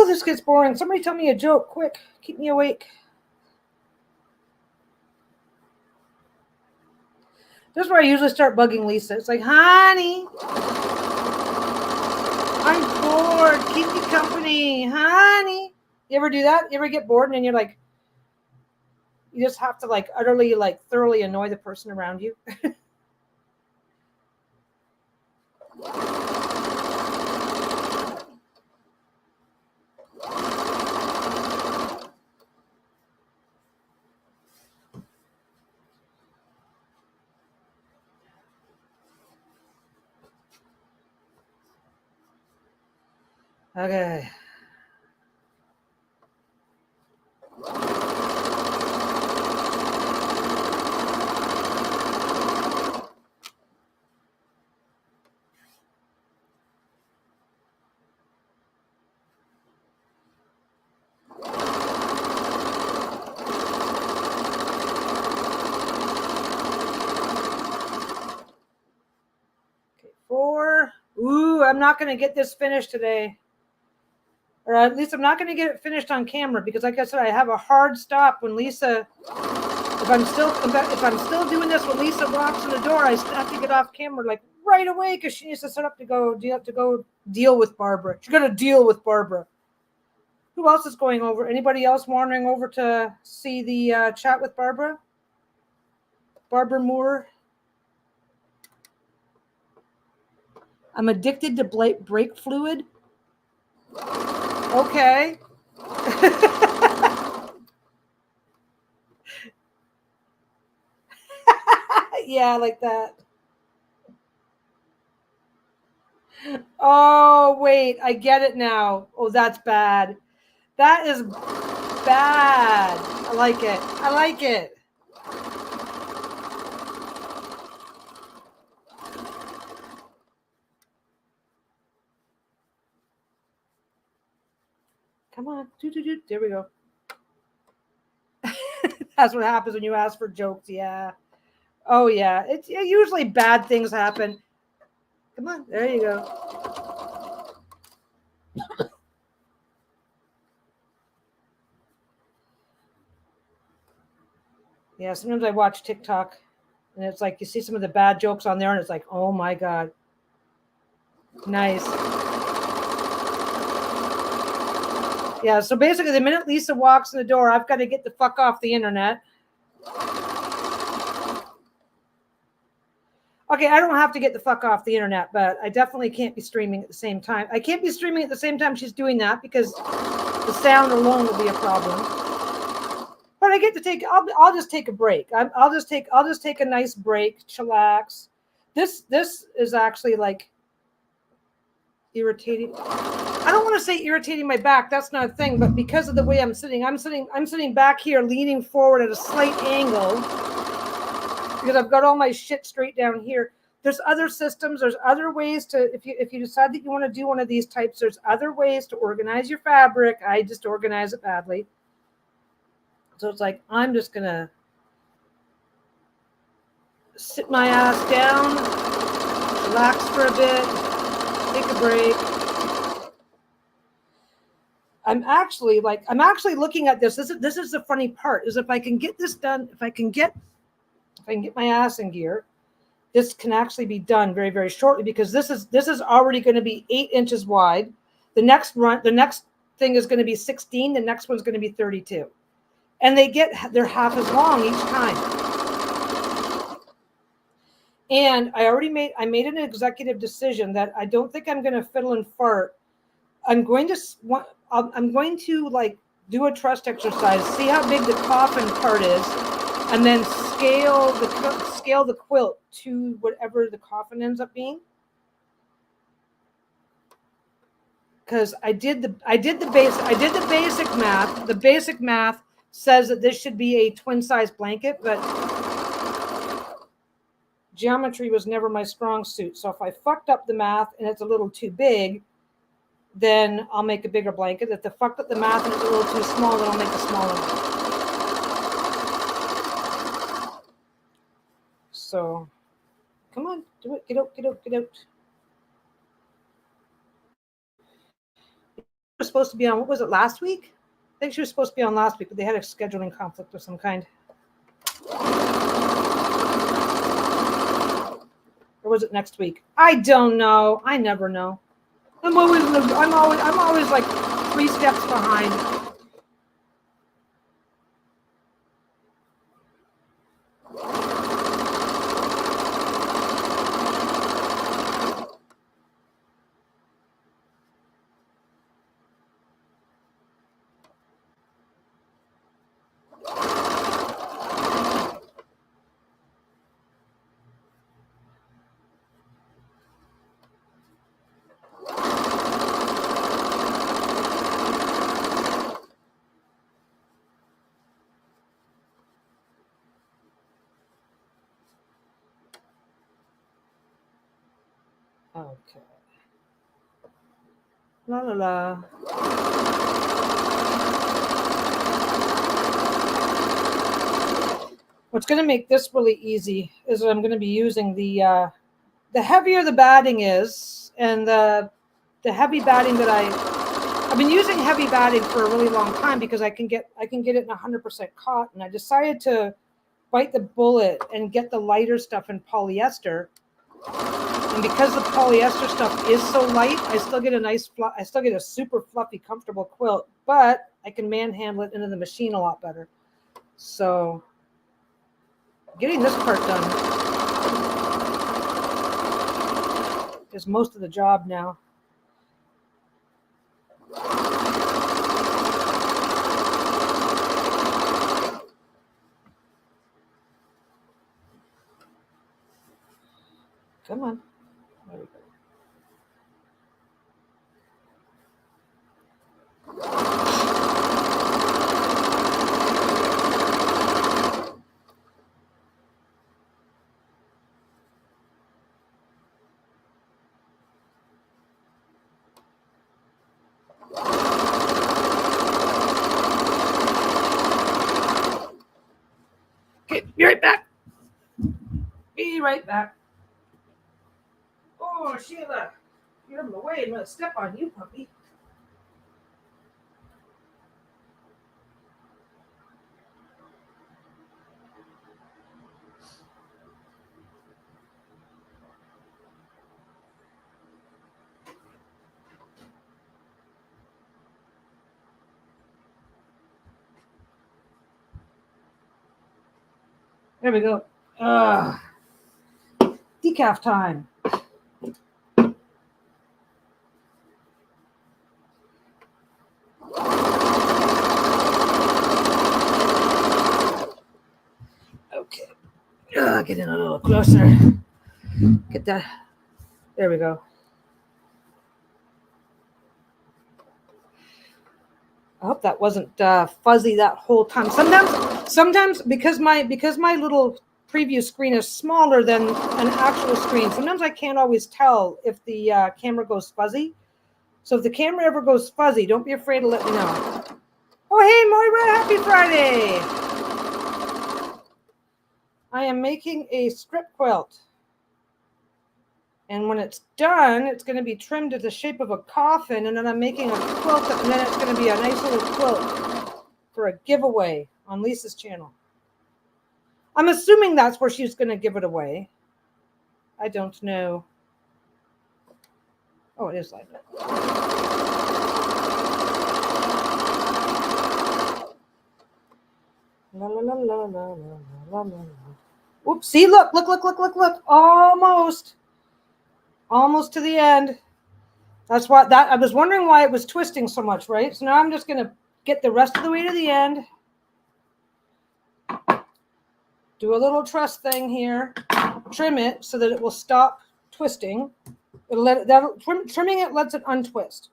This gets boring. Somebody tell me a joke, quick. Keep me awake. This is where I usually start bugging Lisa. It's like, honey, I'm bored. Keep me company, honey. You ever do that? You ever get bored and then you're like, you just have to like utterly, like thoroughly annoy the person around you? Okay. Okay, 4. Ooh, I'm not going to get this finished today. Or at least I'm not going to get it finished on camera because, like I said, I have a hard stop when Lisa. If I'm still doing this when Lisa walks in the door, I have to get off camera like right away because she needs to set up to go deal with Barbara. She's got to deal with Barbara. Who else is going over? Anybody else wandering over to see the chat with Barbara? Barbara Moore. I'm addicted to brake fluid. Okay. Yeah, like that. Oh, wait, I get it now. Oh, that's bad. That is bad. I like it. I like it. Come on. There we go. That's what happens when you ask for jokes. Yeah. Oh, yeah. It's usually bad things happen. Come on. There you go. Yeah. Sometimes I watch TikTok and it's like you see some of the bad jokes on there and it's like, oh my God. Nice. Yeah. So basically, the minute Lisa walks in the door, I've got to get the fuck off the internet. Okay, I don't have to get the fuck off the internet, but I definitely can't be streaming at the same time. I can't be streaming at the same time she's doing that because the sound alone will be a problem. But I get to take. I'll just take a break. I'll just take a nice break, chillax. This is actually like irritating. I don't want to say irritating my back. That's not a thing. But because of the way I'm sitting back here, leaning forward at a slight angle. Because I've got all my shit straight down here. There's other systems. There's other ways to, if you decide that you want to do one of these types, there's other ways to organize your fabric. I just organize it badly. So it's like, I'm just going to sit my ass down, relax for a bit, take a break. I'm actually looking at this. This is the funny part, is if I can get this done, if I can get my ass in gear, this can actually be done very, very shortly because this is already going to be 8 inches wide. The next thing is going to be 16. The next one's going to be 32, and they're half as long each time. And I made an executive decision that I don't think I'm going to fiddle and fart. I'm going to like do a trust exercise, see how big the coffin part is, and then scale the quilt to whatever the coffin ends up being. Because I did the basic math. The basic math says that this should be a twin size blanket, but geometry was never my strong suit. So if I fucked up the math and it's a little too big, then I'll make a bigger blanket. If I fucked up the math and it's a little too small, then I'll make a smaller one. So, come on, do it. Get out. She was supposed to be on, what was it, last week? I think she was supposed to be on last week, but they had a scheduling conflict of some kind. Or was it next week? I don't know. I never know. I'm always like 3 steps behind. Okay. La la la. What's going to make this really easy is I'm going to be using the heavier the batting is, and the heavy batting that I've been using heavy batting for a really long time because I can get it in 100% cotton. I decided to bite the bullet and get the lighter stuff in polyester. And because the polyester stuff is so light, I still get a super fluffy, comfortable quilt, but I can manhandle it into the machine a lot better. So getting this part done is most of the job now. Come on. There we go. Okay, be right back. Be right back. Oh, Sheila, get out of the way. I'm going to step on you, puppy. There we go. Decaf time. Okay. Get in a little closer. Get that. There we go. I hope that wasn't fuzzy that whole time. Sometimes because my little preview screen is smaller than an actual screen, sometimes I can't always tell if the camera goes fuzzy. So if the camera ever goes fuzzy, don't be afraid to let me know. Oh, hey, Moira, happy Friday. I am making a strip quilt. And when it's done, it's going to be trimmed to the shape of a coffin. And then I'm making a quilt, and then it's going to be a nice little quilt for a giveaway on Lisa's channel. I'm assuming that's where she's going to give it away. I don't know. Oh, it is like that. La, la, la, la, la, la, la, la. Oops, see, look. Almost to the end. That's why I was wondering why it was twisting so much, right? So now I'm just going to get the rest of the way to the end. Do a little truss thing here. Trim it so that it will stop twisting. Trimming it lets it untwist.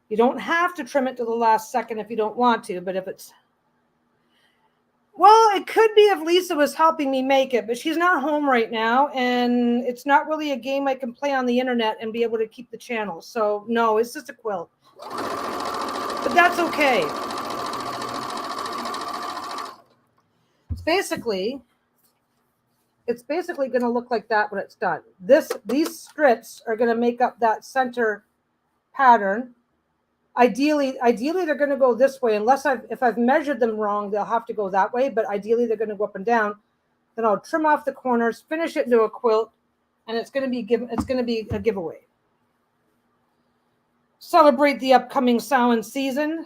You don't have to trim it to the last second if you don't want to, but if it's... Well, it could be if Lisa was helping me make it, but she's not home right now, and it's not really a game I can play on the internet and be able to keep the channel. So, no, it's just a quilt. But that's okay. It's basically going to look like that when it's done. These strips are going to make up that center pattern. Ideally, they're going to go this way, unless if I've measured them wrong, they'll have to go that way. But ideally, they're going to go up and down. Then I'll trim off the corners, finish it into a quilt, and it's going to be a giveaway. Celebrate the upcoming Samhain season.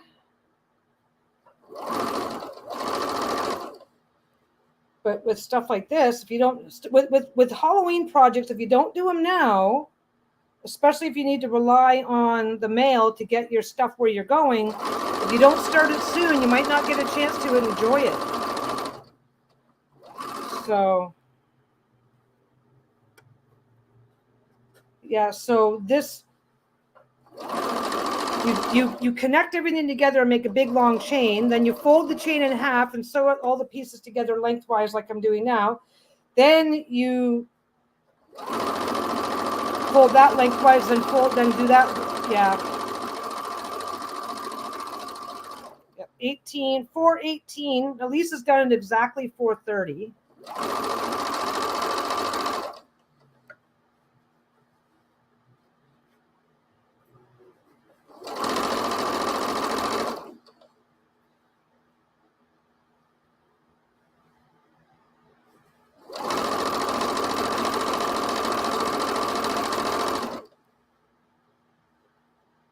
But with stuff like this, if you don't with Halloween projects, if you don't do them now, especially if you need to rely on the mail to get your stuff where you're going, if you don't start it soon, you might not get a chance to enjoy it. So, yeah, so this, you connect everything together and make a big long chain. Then you fold the chain in half and sew all the pieces together lengthwise like I'm doing now. Then you fold that lengthwise, then do that. Yeah. 4:18. Lisa's done it exactly 4:30.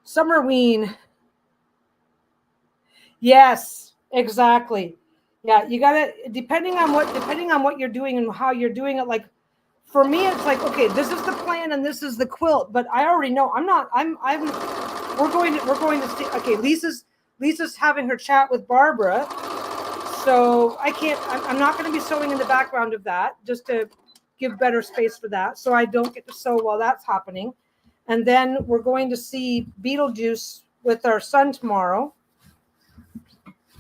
Summerween. Yes, exactly. Yeah, you gotta depending on what you're doing and how you're doing it. Like for me, it's like, okay, this is the plan and this is the quilt, but I already know we're going to see, okay, Lisa's having her chat with Barbara. So I'm not going to be sewing in the background of that, just to give better space for that. So I don't get to sew while that's happening. And then we're going to see Beetlejuice with our son tomorrow.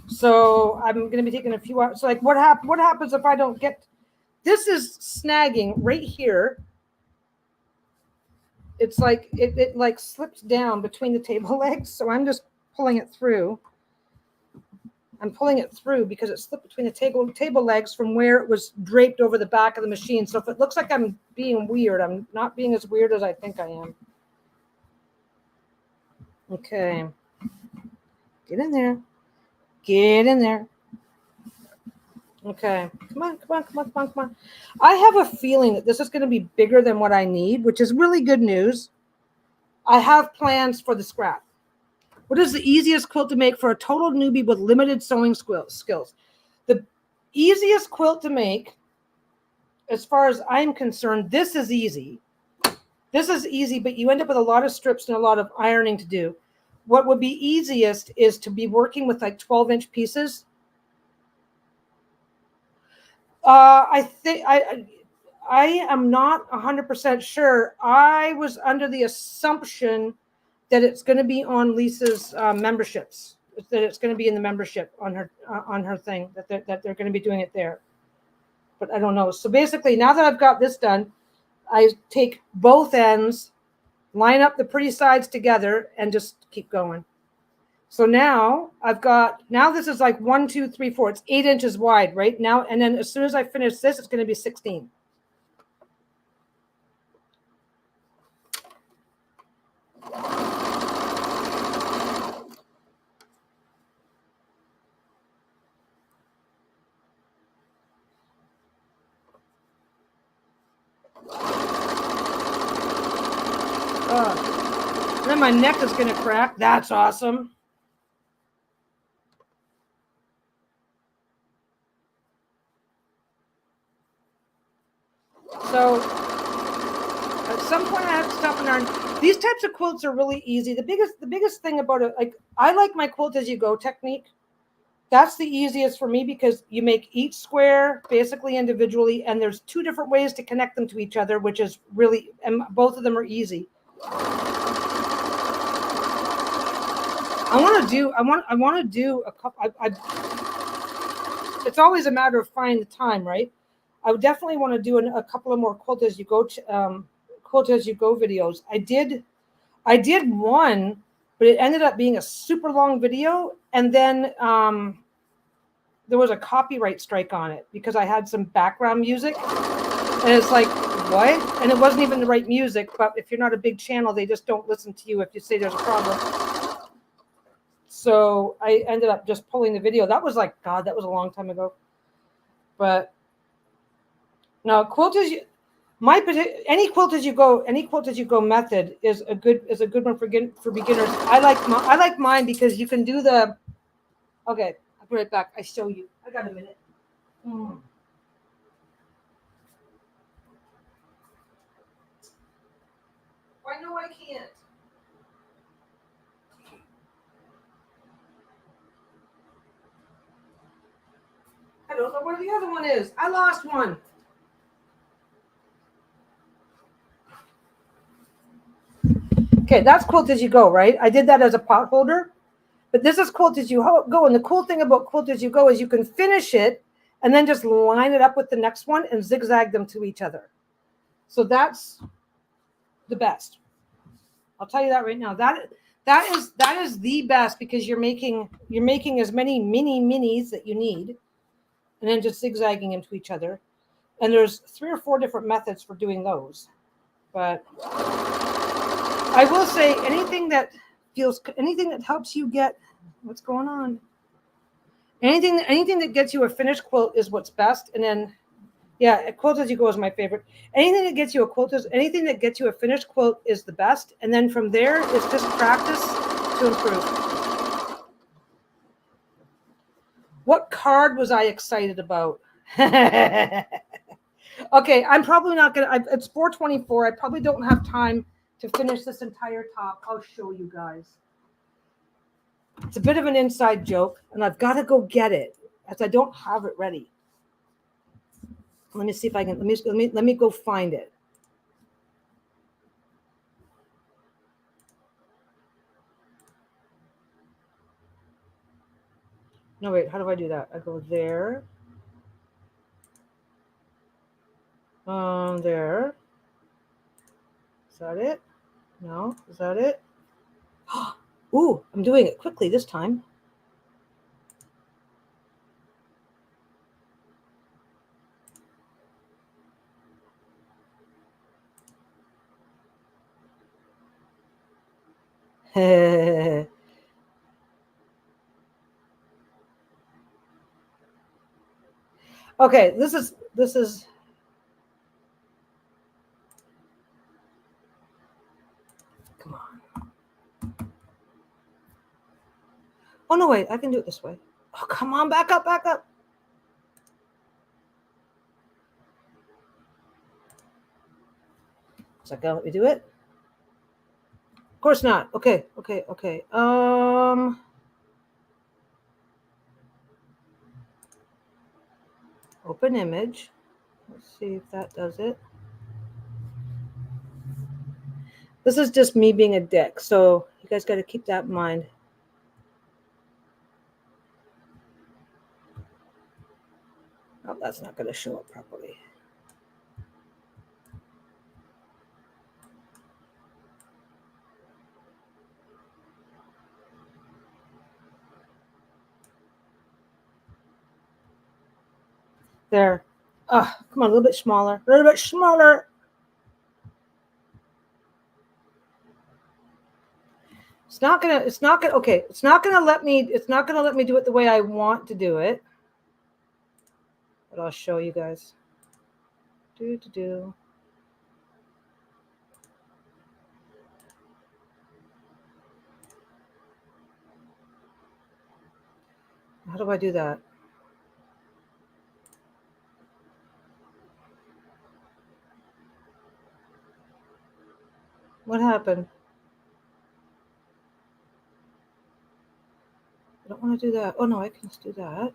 So I'm going to be taking a few hours. So like what happens if I don't get, this is snagging right here. It's like, it like slips down between the table legs. So I'm just pulling it through. I'm pulling it through because it slipped between the table legs from where it was draped over the back of the machine. So if it looks like I'm being weird, I'm not being as weird as I think I am. Okay. Get in there. Get in there. Okay. Come on. I have a feeling that this is going to be bigger than what I need, which is really good news. I have plans for the scrap. What is the easiest quilt to make for a total newbie with limited sewing skills? The easiest quilt to make, as far as I'm concerned, this is easy. This is easy, but you end up with a lot of strips and a lot of ironing to do. What would be easiest is to be working with like 12-inch pieces. I think I am not 100% sure. I was under the assumption that it's going to be on Lisa's memberships, that it's going to be in the membership on her thing, that they're going to be doing it there. But I don't know. So basically, now that I've got this done, I take both ends, line up the pretty sides together, and just keep going. So now this is like 1, 2, 3, 4. It's 8 inches wide right now. And then as soon as I finish this, it's going to be 16. Then my neck is going to crack. That's awesome. So at some point I have to stop and learn. These types of quilts are really easy. The biggest thing about it, like I like my quilt as you go technique. That's the easiest for me because you make each square basically individually, and there's 2 different ways to connect them to each other, which is really, and both of them are easy. I want to do a couple. It's always a matter of finding the time, right? I would definitely want to do a couple of more quilt as you go videos. I did one, but it ended up being a super long video, and then there was a copyright strike on it because I had some background music, and it's like, what? And it wasn't even the right music. But if you're not a big channel, they just don't listen to you if you say there's a problem. So I ended up just pulling the video. That was like, God, that was a long time ago. But no, any quilt as you go method is a good one for beginners. I like mine because you can do the. Okay, I'll be right back. I show you. I got a minute. I know I can't. I don't know where the other one is. I lost one. Okay, that's quilt as you go, right? I did that as a pot holder, but this is quilt as you go. And the cool thing about quilt as you go is you can finish it and then just line it up with the next one and zigzag them to each other. So that's the best. I'll tell you that right now. That is the best because you're making as many minis that you need, and then just zigzagging into each other. And there's 3 or 4 different methods for doing those. But I will say anything that helps you get what's going on. Anything that gets you a finished quilt is what's best. And then, yeah, a quilt as you go is my favorite. Anything that gets you a finished quilt is the best. And then from there, it's just practice to improve. What card was I excited about? Okay, I'm probably not gonna. It's 4:24. I probably don't have time to finish this entire top. I'll show you guys. It's a bit of an inside joke, and I've got to go get it as I don't have it ready. Let me see if I can. Let me go find it. No, wait. How do I do that? I go there. There. Is that it? No. Is that it? Ooh, I'm doing it quickly this time. Okay, this is. Come on. Oh no, wait. I can do it this way. Oh, come on, back up, back up. Second, let me do it. Of course not. Okay, okay, okay. Open image. Let's see if that does it. This is just me being a dick, so you guys got to keep that in mind. Oh, that's not going to show up properly. There. Oh, come on, a little bit smaller. A little bit smaller. It's not gonna okay, it's not gonna let me do it the way I want to do it. But I'll show you guys. Do. How do I do that? What happened? I don't want to do that. Oh no, I can just do that.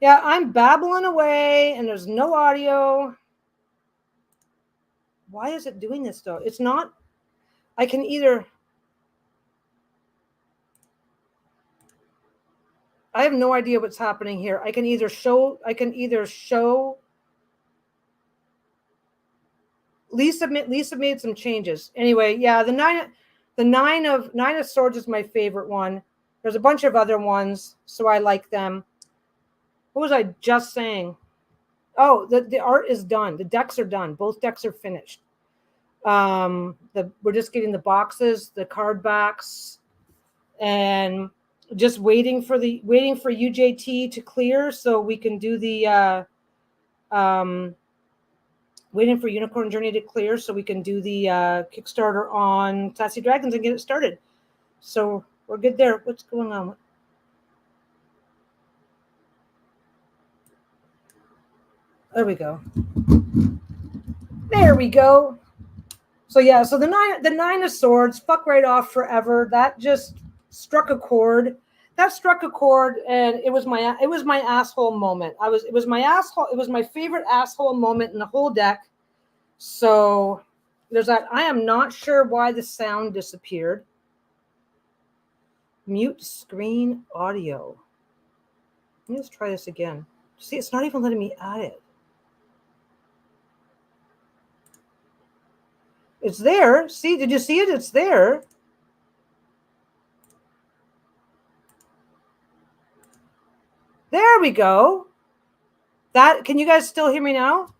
Yeah, I'm babbling away and there's no audio. Why is it doing this though? It's not, I can either, I have no idea what's happening here. I can either show, Lisa made some changes. Anyway, yeah, the nine of swords is my favorite one. There's a bunch of other ones, so I like them. What was I just saying? Oh, the art is done. The decks are done. Both decks are finished. We're just getting the boxes, the card backs, and just waiting for UJT to clear so we can do the waiting for Unicorn Journey to clear so we can do the Kickstarter on Sassy Dragons and get it started. So we're good there. What's going on? There we go. There we go. So yeah, so the nine of swords, fuck right off forever. That just struck a chord. That struck a chord, and it was my asshole moment. It was my favorite asshole moment in the whole deck. So there's that. I am not sure why the sound disappeared. Mute screen audio. Let's try this again. See, it's not even letting me add it. It's there. See, did you see it? It's there. There we go. Can you guys still hear me now?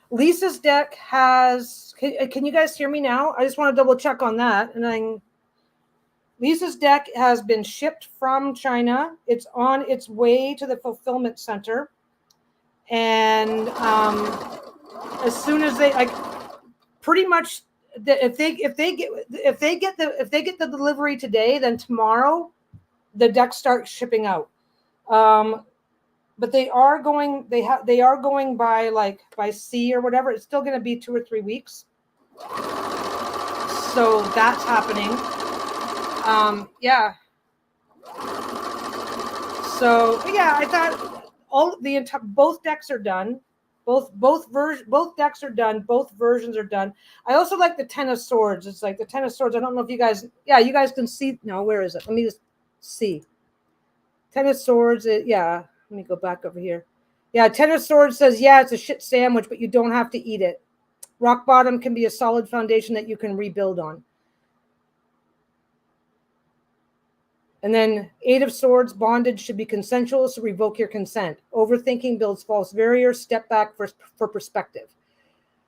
Lisa's deck has, can you guys hear me now? I just want to double check on that. And then Lisa's deck has been shipped from China. It's on its way to the fulfillment center. And as soon as they, like, pretty much, if they get the delivery today, then tomorrow the decks start shipping out. But they are going by sea or whatever. It's still going to be 2 or 3 weeks. So that's happening. Yeah. So yeah, I thought both decks are done. Both decks are done. Both versions are done. I also like the Ten of Swords. It's like the Ten of Swords. I don't know if you guys, you guys can see. No, where is it? Let me just see. Ten of Swords. Yeah. Let me go back over here. Yeah, Ten of Swords says, yeah, it's a shit sandwich, but you don't have to eat it. Rock bottom can be a solid foundation that you can rebuild on. And then Eight of Swords, bondage should be consensual, so revoke your consent. Overthinking builds false barriers. Step back for perspective.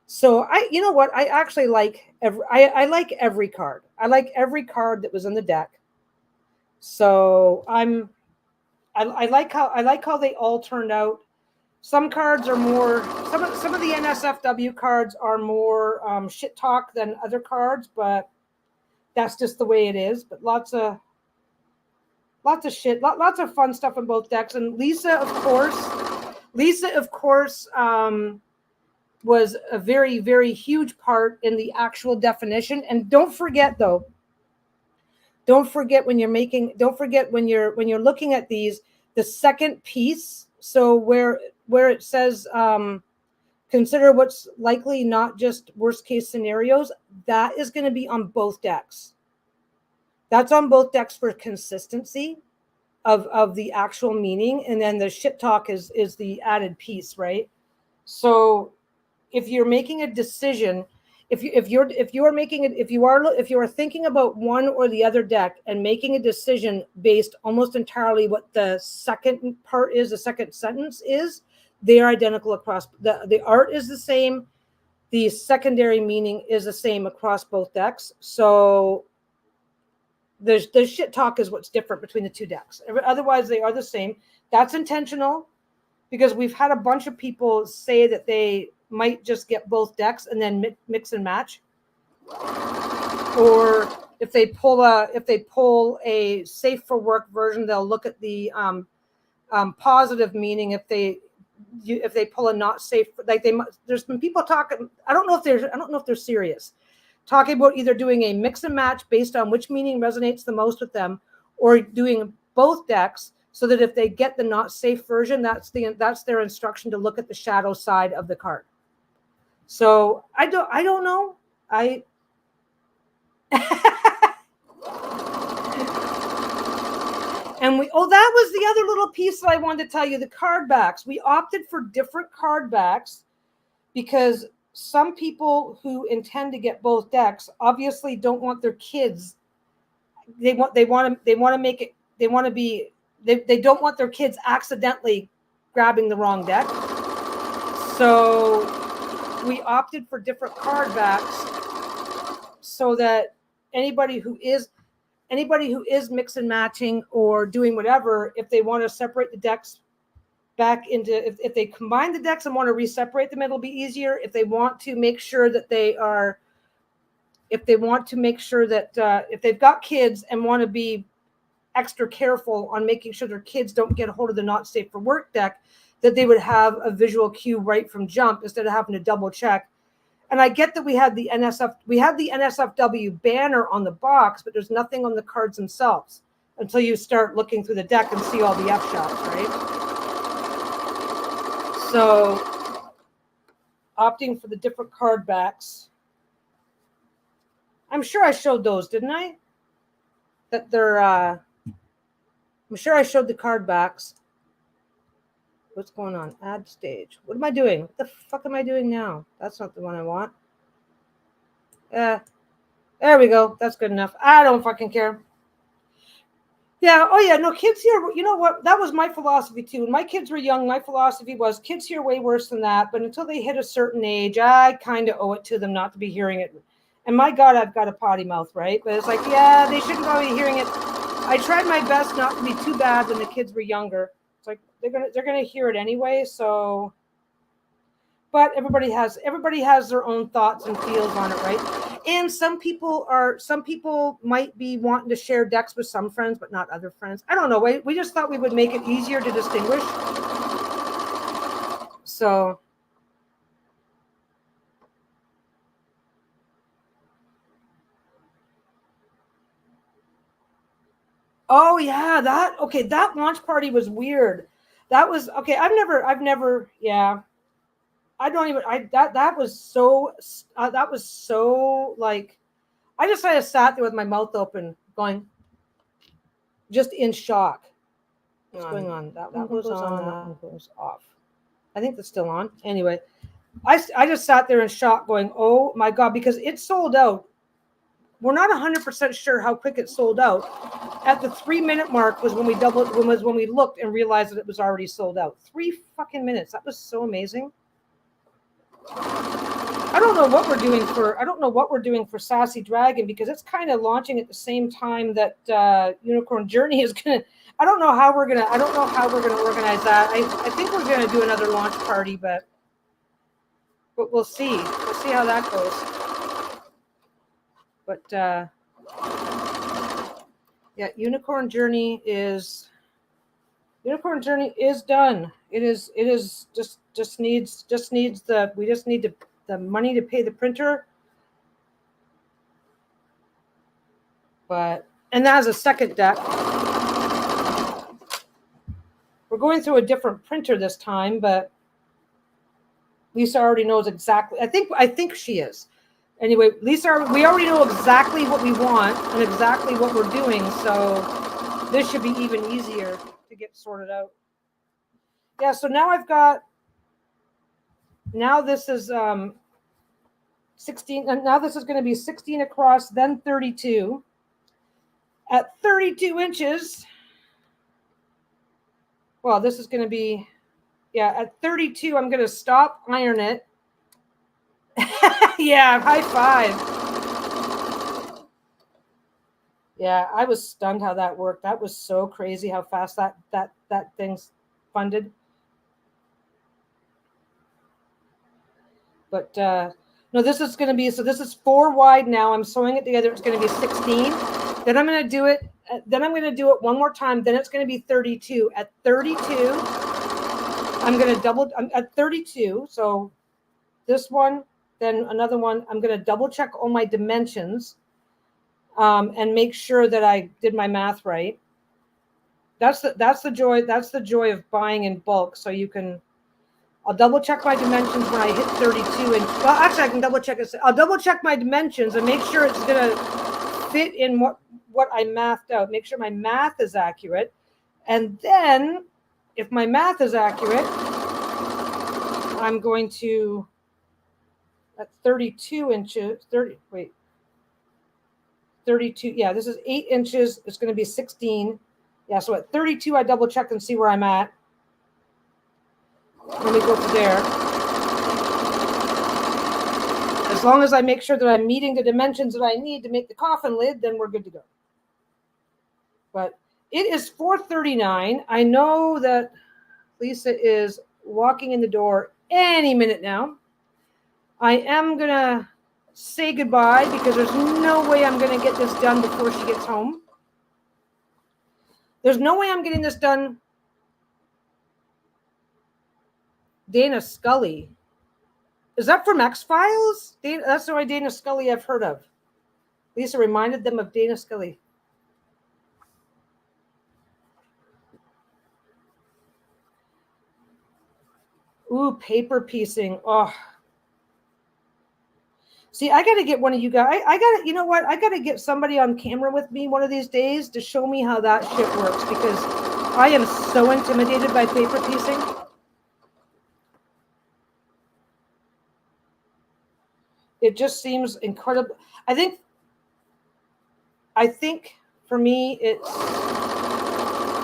So you know what? I actually like I like every card. I like every card that was in the deck. So I like how they all turned out. Some cards are more, some of the NSFW cards are more shit talk than other cards, but that's just the way it is. But lots of shit, lots of fun stuff in both decks. And Lisa, of course, was a very, very huge part in the actual definition. And don't forget when you're looking at these, the second piece. So where it says, consider what's likely, not just worst case scenarios, that is going to be on both decks. That's on both decks for consistency of the actual meaning. And then the shit talk is the added piece, right? So if you're making a decision, if you are thinking about one or the other deck and making a decision based almost entirely what the second part is, the second sentence is, they are identical across the art is the same, the secondary meaning is the same across both decks. So the shit talk is what's different between the two decks. Otherwise, they are the same. That's intentional, because we've had a bunch of people say that they might just get both decks and then mix and match. Or if they pull a safe for work version, they'll look at the positive meaning. If they pull a not safe, like there's been people talking. I don't know if they're serious, talking about either doing a mix and match based on which meaning resonates the most with them, or doing both decks, so that if they get the not safe version, that's their instruction to look at the shadow side of the card. So I don't know. And that was the other little piece that I wanted to tell you, the card backs. We opted for different card backs because some people who intend to get both decks obviously don't want their kids. They don't want their kids accidentally grabbing the wrong deck. So we opted for different card backs so that anybody who is mix and matching or doing whatever, if they want to separate the decks back into, if they combine the decks and want to re-separate them, it'll be easier. If they want to make sure that if they've got kids and want to be extra careful on making sure their kids don't get a hold of the not safe for work deck, that they would have a visual cue right from jump instead of having to double check. And I get that we had the NSFW banner on the box, but there's nothing on the cards themselves until you start looking through the deck and see all the F shots, right? So opting for the different card backs. I'm sure I showed those, didn't I? That they're, I'm sure I showed the card backs. What's going on? Add stage. What am I doing? What the fuck am I doing now? That's not the one I want. There we go. That's good enough. I don't fucking care. Yeah. Oh, yeah. No, kids here, you know what? That was my philosophy, too. When my kids were young, my philosophy was kids here way worse than that. But until they hit a certain age, I kind of owe it to them not to be hearing it. And my God, I've got a potty mouth, right? But it's like, yeah, they shouldn't probably be hearing it. I tried my best not to be too bad when the kids were younger. It's like they're gonna hear it anyway. So, but everybody has their own thoughts and feels on it, right? And some people might be wanting to share decks with some friends, but not other friends. I don't know. We just thought we would make it easier to distinguish. So. Oh yeah, that launch party was weird. That was okay. I've never, yeah. That was so like, I just kind of sat there with my mouth open, going, just in shock. What's going on? That one goes on, that one goes off. I think that's still on. Anyway, I just sat there in shock, going, oh my God, because it sold out. We're not 100% sure how quick it sold out. At the 3-minute mark was when we looked and realized that it was already sold out. 3 fucking minutes. That was so amazing. I don't know what we're doing for Sassy Dragon, because it's kind of launching at the same time that Unicorn Journey is gonna. I don't know how we're gonna organize that. I think we're gonna do another launch party, but we'll see. We'll see how that goes. But yeah, Unicorn Journey is done. It is just needs the money to pay the printer. And that is a second deck. We're going through a different printer this time, but Lisa already knows exactly. I think she is. Anyway, Lisa, we already know exactly what we want and exactly what we're doing, so this should be even easier to get sorted out. Yeah, so now this is 16, and now this is going to be 16 across, then 32. At 32 inches, well, this is going to be, yeah, at 32, I'm going to stop iron it. Yeah, high five. Yeah, I was stunned how that worked. That was so crazy how fast that thing's funded. But no, this is going to be, so this is 4 wide now. I'm sewing it together. It's going to be 16. Then I'm going to do it. Then I'm going to do it one more time. Then it's going to be 32. At 32, I'm going to double. I'm at 32. So this one, then another one. I'm going to double check all my dimensions and make sure that I did my math right. That's the joy. That's the joy of buying in bulk. So you can. I'll double check my dimensions when I hit 32 inch. Well, actually, I can double check it. I'll double check my dimensions and make sure it's going to fit in what I mathed out. Make sure my math is accurate. And then if my math is accurate, I'm going to, at 32 inches, 32. Yeah, this is 8 inches. It's going to be 16. Yeah, so at 32, I double check and see where I'm at. Let me go to there. As long as I make sure that I'm meeting the dimensions that I need to make the coffin lid, then we're good to go. But it is 4:39. I know that Lisa is walking in the door any minute now. I am going to say goodbye because there's no way I'm going to get this done before she gets home. There's no way I'm getting this done. Dana Scully. Is that from X-Files? That's the only Dana Scully I've heard of. Lisa reminded them of Dana Scully. Ooh, paper piecing. Oh. See, I got to get one of you guys. I got to, you know what? I got to get somebody on camera with me one of these days to show me how that shit works because I am so intimidated by paper piecing. It just seems incredible. I think for me, it's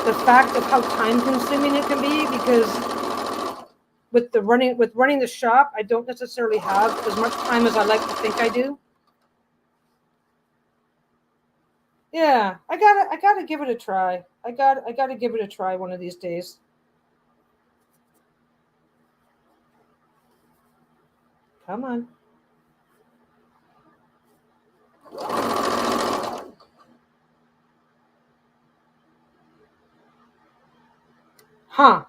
the fact of how time consuming it can be because with running the shop, I don't necessarily have as much time as I like to think I do. Yeah, I gotta give it a try. I gotta give it a try one of these days. Come on. Huh.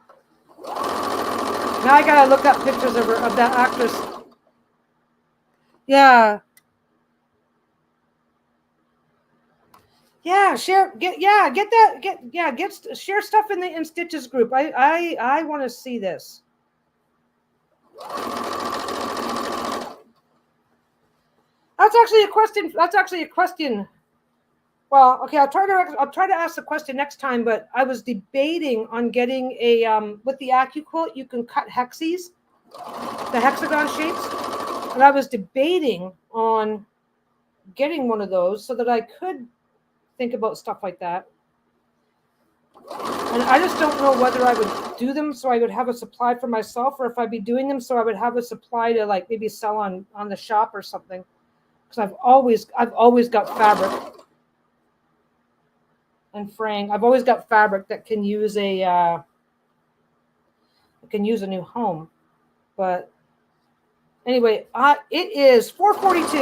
Now I gotta look up pictures of her, of that actress. Yeah. Yeah, share share stuff in Stitches group. I want to see this. That's actually a question. Well, okay, I'll try to ask the question next time, but I was debating on getting a with the AccuQuilt, you can cut hexes, the hexagon shapes. And I was debating on getting one of those so that I could think about stuff like that. And I just don't know whether I would do them so I would have a supply for myself or if I'd be doing them so I would have a supply to like maybe sell on the shop or something. Because I've always got fabric and fraying. I've always got fabric that can use a new home. But anyway, it is 4:42,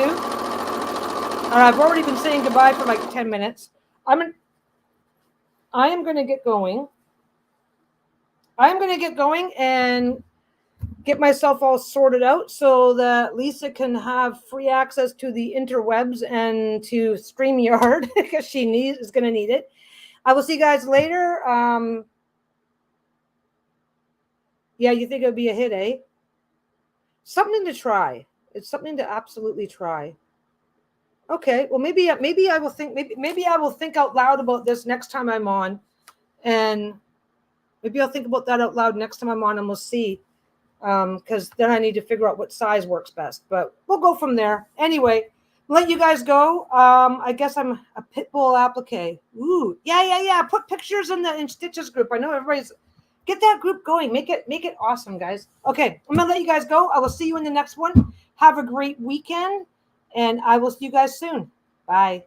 and I've already been saying goodbye for like 10 minutes. I am going to get going. I'm going to get going and get myself all sorted out so that Lisa can have free access to the interwebs and to StreamYard because she is going to need it. I will see you guys later. Yeah, you think it would be a hit, eh? Something to try. It's something to absolutely try. Okay, well maybe I will think maybe I will think out loud about this next time I'm on, and maybe I'll think about that out loud next time I'm on, and we'll see. Because then I need to figure out what size works best. But we'll go from there. Anyway, let you guys go. I guess I'm a Pitbull applique. Ooh, yeah. Put pictures in Stitches group. I know everybody's get that group going. Make it awesome, guys. Okay, I'm gonna let you guys go. I will see you in the next one. Have a great weekend, and I will see you guys soon. Bye.